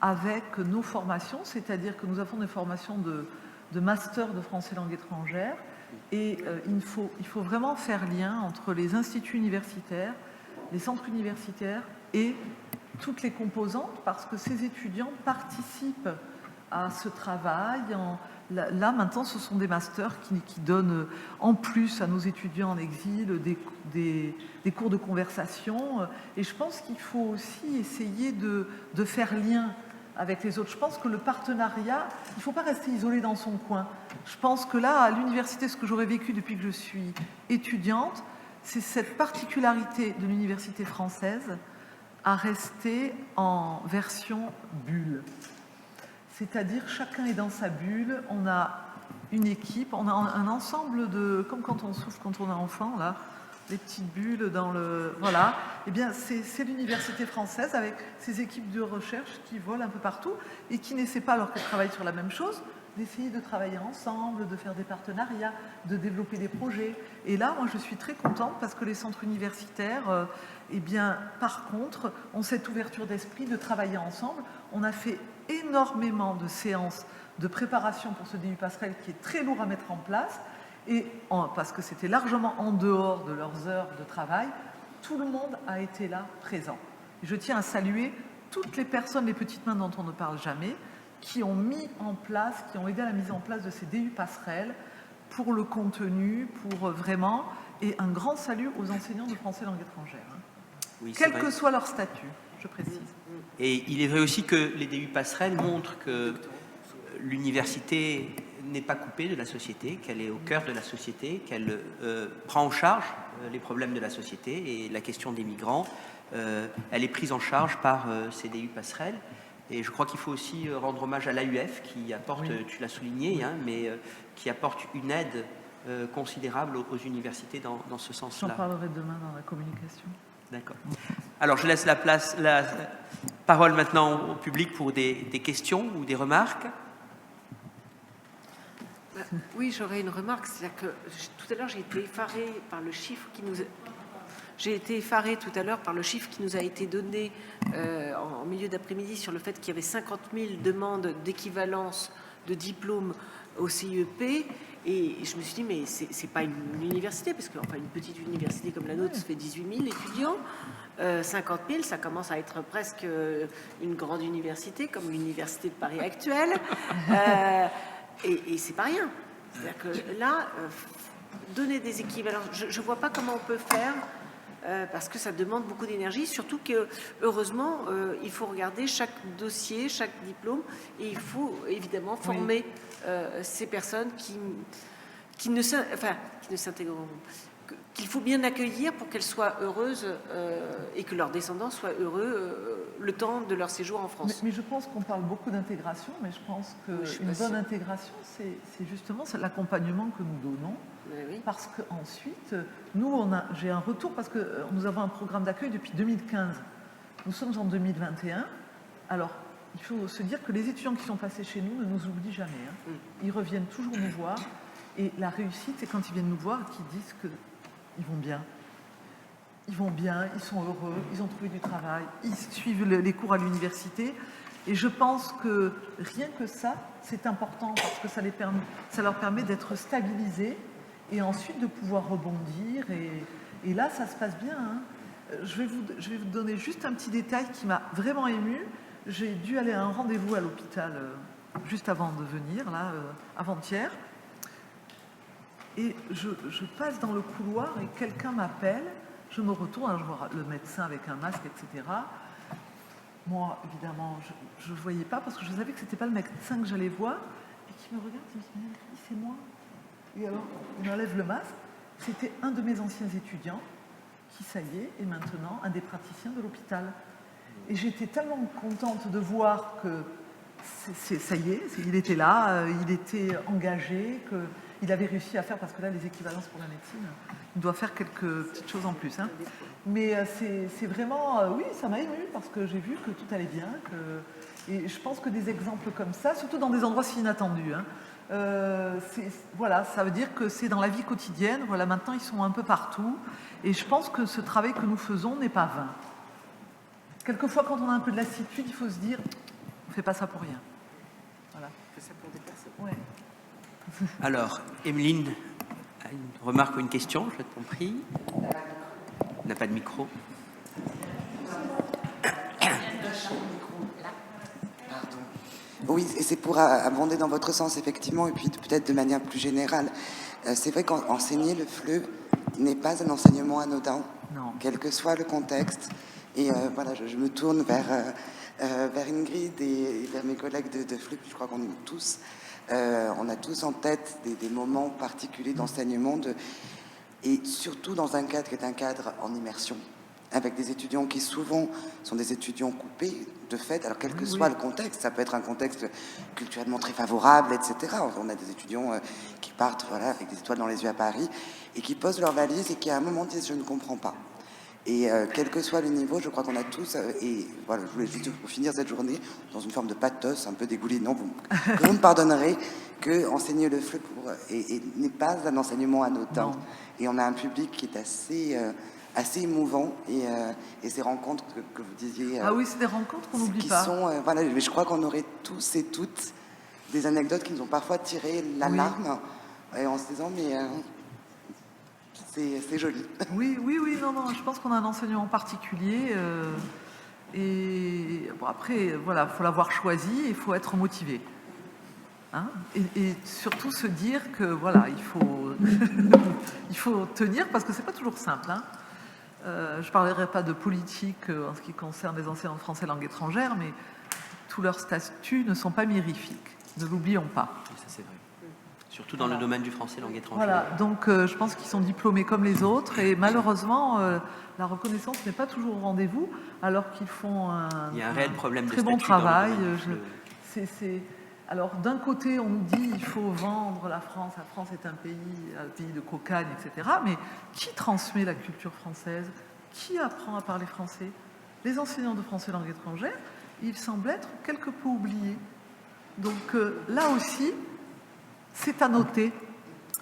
S4: avec nos formations, c'est-à-dire que nous avons des formations de master de français langue étrangère, et il faut vraiment faire lien entre les instituts universitaires, les centres universitaires et toutes les composantes, parce que ces étudiants participent à ce travail. Là, maintenant, ce sont des masters qui donnent en plus à nos étudiants en exil des cours de conversation. Et je pense qu'il faut aussi essayer de faire lien avec les autres. Je pense que le partenariat, il ne faut pas rester isolé dans son coin. Je pense que là, à l'université, ce que j'aurais vécu depuis que je suis étudiante, c'est cette particularité de l'université française à rester en version bulle. C'est-à-dire chacun est dans sa bulle, on a une équipe, on a un ensemble de... Comme quand on souffle quand on est enfant, là, les petites bulles dans le... Voilà. Eh bien, c'est l'université française avec ses équipes de recherche qui volent un peu partout et qui n'essaient pas, alors qu'elles travaillent sur la même chose, d'essayer de travailler ensemble, de faire des partenariats, de développer des projets. Et là, moi, je suis très contente parce que les centres universitaires, eh bien, par contre, ont cette ouverture d'esprit de travailler ensemble. On a fait énormément de séances de préparation pour ce DU passerelle qui est très lourd à mettre en place, et parce que c'était largement en dehors de leurs heures de travail, tout le monde a été là présent. Et je tiens à saluer toutes les personnes, les petites mains dont on ne parle jamais, qui ont mis en place, qui ont aidé à la mise en place de ces DU passerelles pour le contenu, pour vraiment, et un grand salut aux enseignants de français langue étrangère, hein. Oui, quel que soit leur statut, je précise.
S1: Et il est vrai aussi que les DU passerelles montrent que l'université n'est pas coupée de la société, qu'elle est au cœur de la société, qu'elle prend en charge les problèmes de la société, et la question des migrants, elle est prise en charge par ces DU passerelles. Et je crois qu'il faut aussi rendre hommage à l'AUF qui apporte, oui, tu l'as souligné, hein, mais qui apporte une aide considérable aux universités dans ce sens-là.
S4: J'en parlerai demain dans la communication.
S1: D'accord. Alors je laisse la parole maintenant au public pour des questions ou des remarques.
S6: Oui, j'aurais une remarque, c'est-à-dire que tout à l'heure j'ai été effarée par le chiffre qui nous... J'ai été effarée tout à l'heure par le chiffre qui nous a été donné en milieu d'après-midi sur le fait qu'il y avait 50 000 demandes d'équivalence de diplôme au CIEP. Et je me suis dit, mais c'est pas une université, parce que enfin, une petite université comme la nôtre, ça fait 18 000 étudiants. 50 000, ça commence à être presque une grande université, comme l'université de Paris actuelle. Et c'est pas rien. C'est-à-dire que là, donner des équivalences, je vois pas comment on peut faire, parce que ça demande beaucoup d'énergie, surtout que, heureusement, il faut regarder chaque dossier, chaque diplôme, et il faut évidemment former ces personnes qui ne s'intégreront, qu'il faut bien accueillir pour qu'elles soient heureuses et que leurs descendants soient heureux le temps de leur séjour en France.
S4: Mais je pense qu'on parle beaucoup d'intégration, mais je pense qu'une bonne intégration, c'est justement l'accompagnement que nous donnons.
S6: Oui.
S4: Parce qu'ensuite, nous, j'ai un retour, parce que nous avons un programme d'accueil depuis 2015. Nous sommes en 2021. Alors, il faut se dire que les étudiants qui sont passés chez nous ne nous oublient jamais. Hein. Ils reviennent toujours nous voir. Et la réussite, c'est quand ils viennent nous voir et qu'ils disent qu'ils vont bien. Ils vont bien, ils sont heureux, ils ont trouvé du travail, ils suivent les cours à l'université. Et je pense que rien que ça, c'est important parce que ça leur permet d'être stabilisés et ensuite de pouvoir rebondir. Et là, ça se passe bien. Hein. Je vais vous donner juste un petit détail qui m'a vraiment émue. J'ai dû aller à un rendez-vous à l'hôpital juste avant de venir, là, avant-hier. Et je passe dans le couloir et quelqu'un m'appelle. Je me retourne, alors je vois le médecin avec un masque, etc. Moi, évidemment, je ne voyais pas parce que je savais que ce n'était pas le médecin que j'allais voir. Et qui me regarde et me dit « Mais c'est moi ». Et alors, on enlève le masque. C'était un de mes anciens étudiants qui, ça y est maintenant un des praticiens de l'hôpital. Et j'étais tellement contente de voir que ça y est, il était là, il était engagé, qu'il avait réussi à faire, parce que là, les équivalences pour la médecine, il doit faire quelques petites choses en plus. Hein. Mais c'est vraiment, oui, ça m'a émue, parce que j'ai vu que tout allait bien. Et je pense que des exemples comme ça, surtout dans des endroits si inattendus, hein, voilà, ça veut dire que c'est dans la vie quotidienne. Voilà, maintenant, ils sont un peu partout. Et je pense que ce travail que nous faisons n'est pas vain. Quelquefois, quand on a un peu de lassitude, il faut se dire, on ne fait pas ça pour rien. Voilà.
S6: On fait ça pour des personnes.
S4: Ouais.
S1: Alors, Emeline a une remarque ou une question, je t'en prie. On n'a pas de micro.
S7: Oui, et c'est pour abonder dans votre sens, effectivement, et puis peut-être de manière plus générale. C'est vrai qu'enseigner le FLE n'est pas un enseignement anodin,
S4: Non.
S7: Quel que soit le contexte. Et voilà, je me tourne vers Ingrid et vers mes collègues de FLE, je crois qu'on est tous, on a tous en tête des moments particuliers d'enseignement, et surtout dans un cadre qui est un cadre en immersion, avec des étudiants qui souvent sont des étudiants coupés de fait, alors quel que soit le contexte, ça peut être un contexte culturellement très favorable, etc. On a des étudiants qui partent voilà, avec des étoiles dans les yeux à Paris et qui posent leur valise et qui à un moment disent « je ne comprends pas ». Et quel que soit le niveau, je crois qu'on a tous, et voilà, je voulais juste pour finir cette journée dans une forme de pathos un peu dégoulinant, que vous me pardonnerez, que enseigner le FLE n'est pas un enseignement anodin. Et on a un public qui est assez émouvant, et ces rencontres que vous disiez...
S4: Ah oui, c'est des rencontres qu'on n'oublie pas.
S7: Voilà, mais je crois qu'on aurait tous et toutes des anecdotes qui nous ont parfois tiré l'alarme, en se disant, mais... c'est joli.
S4: Oui, non, je pense qu'on a un enseignement particulier. Et bon, après, voilà, il faut l'avoir choisi, il faut être motivé. Hein, et surtout se dire que, voilà, il faut tenir, parce que c'est pas toujours simple. Hein. Je ne parlerai pas de politique en ce qui concerne les enseignants de français langue étrangère, mais tous leurs statuts ne sont pas mirifiques. Ne l'oublions pas.
S1: Ça, c'est vrai. Surtout dans le domaine du français langue étrangère.
S4: Voilà, donc je pense qu'ils sont diplômés comme les autres, et malheureusement, la reconnaissance n'est pas toujours au rendez-vous, alors qu'ils font
S1: Il y a un réel problème
S4: très
S1: de
S4: bon
S1: statut dans le
S4: travail.
S1: domaine.
S4: Alors, d'un côté, on nous dit il faut vendre la France est un pays de cocagne, etc. Mais qui transmet la culture française? Qui apprend à parler français? Les enseignants de français langue étrangère, ils semblent être quelque peu oubliés. Donc là aussi, c'est à noter,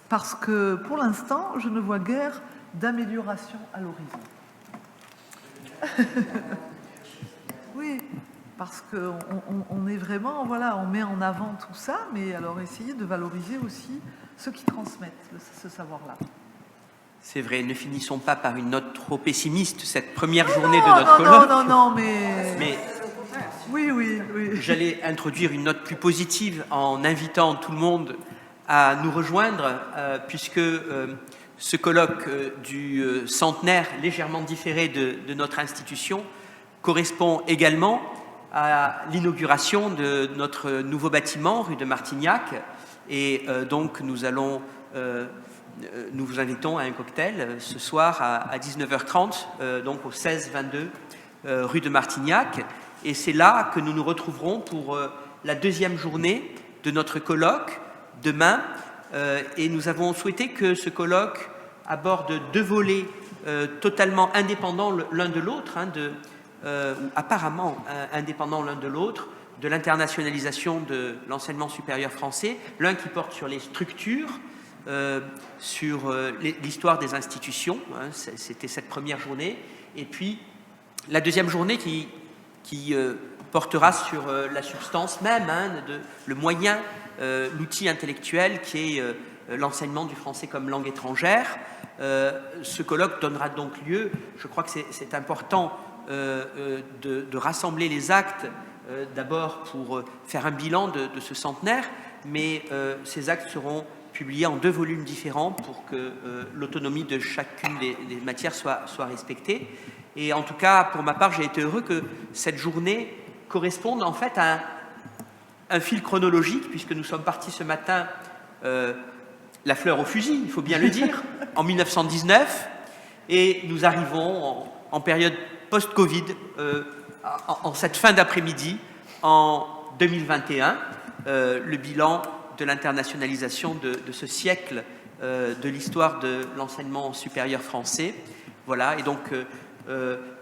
S4: parce que pour l'instant, je ne vois guère d'amélioration à l'horizon. Oui, parce qu'on est vraiment, voilà, on met en avant tout ça, mais alors essayer de valoriser aussi ceux qui transmettent ce savoir-là.
S1: C'est vrai, ne finissons pas par une note trop pessimiste cette première journée de notre colloque.
S4: Non, mais... Oui.
S1: J'allais introduire une note plus positive en invitant tout le monde à nous rejoindre, puisque ce colloque du centenaire légèrement différé de notre institution correspond également à l'inauguration de notre nouveau bâtiment rue de Martignac. Et donc nous allons nous vous invitons à un cocktail ce soir à 19h30, donc au 16-22 rue de Martignac. Et c'est là que nous nous retrouverons pour la deuxième journée de notre colloque demain. Et nous avons souhaité que ce colloque aborde deux volets totalement indépendants l'un de l'autre, ou apparemment indépendants l'un de l'autre, de l'internationalisation de l'enseignement supérieur français, l'un qui porte sur les structures, sur l'histoire des institutions, c'était cette première journée, et puis la deuxième journée qui portera sur la substance même, le moyen, l'outil intellectuel qui est l'enseignement du français comme langue étrangère. Ce colloque donnera donc lieu, je crois que c'est important de rassembler les actes, d'abord pour faire un bilan de ce centenaire, mais ces actes seront publiés en deux volumes différents pour que l'autonomie de chacune des matières soit respectée. Et en tout cas, pour ma part, j'ai été heureux que cette journée corresponde en fait à un fil chronologique, puisque nous sommes partis ce matin la fleur au fusil, il faut bien le dire, en 1919, et nous arrivons en période post-Covid, en cette fin d'après-midi, en 2021, le bilan de l'internationalisation de ce siècle de l'histoire de l'enseignement supérieur français. Voilà, et donc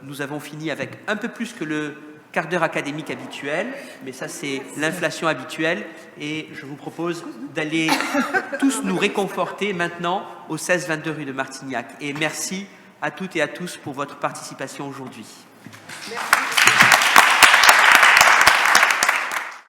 S1: nous avons fini avec un peu plus que le quart d'heure académique habituel, mais ça c'est l'inflation habituelle, et je vous propose d'aller tous nous réconforter maintenant au 16-22 rue de Martignac. Et merci à toutes et à tous pour votre participation aujourd'hui.
S6: Merci.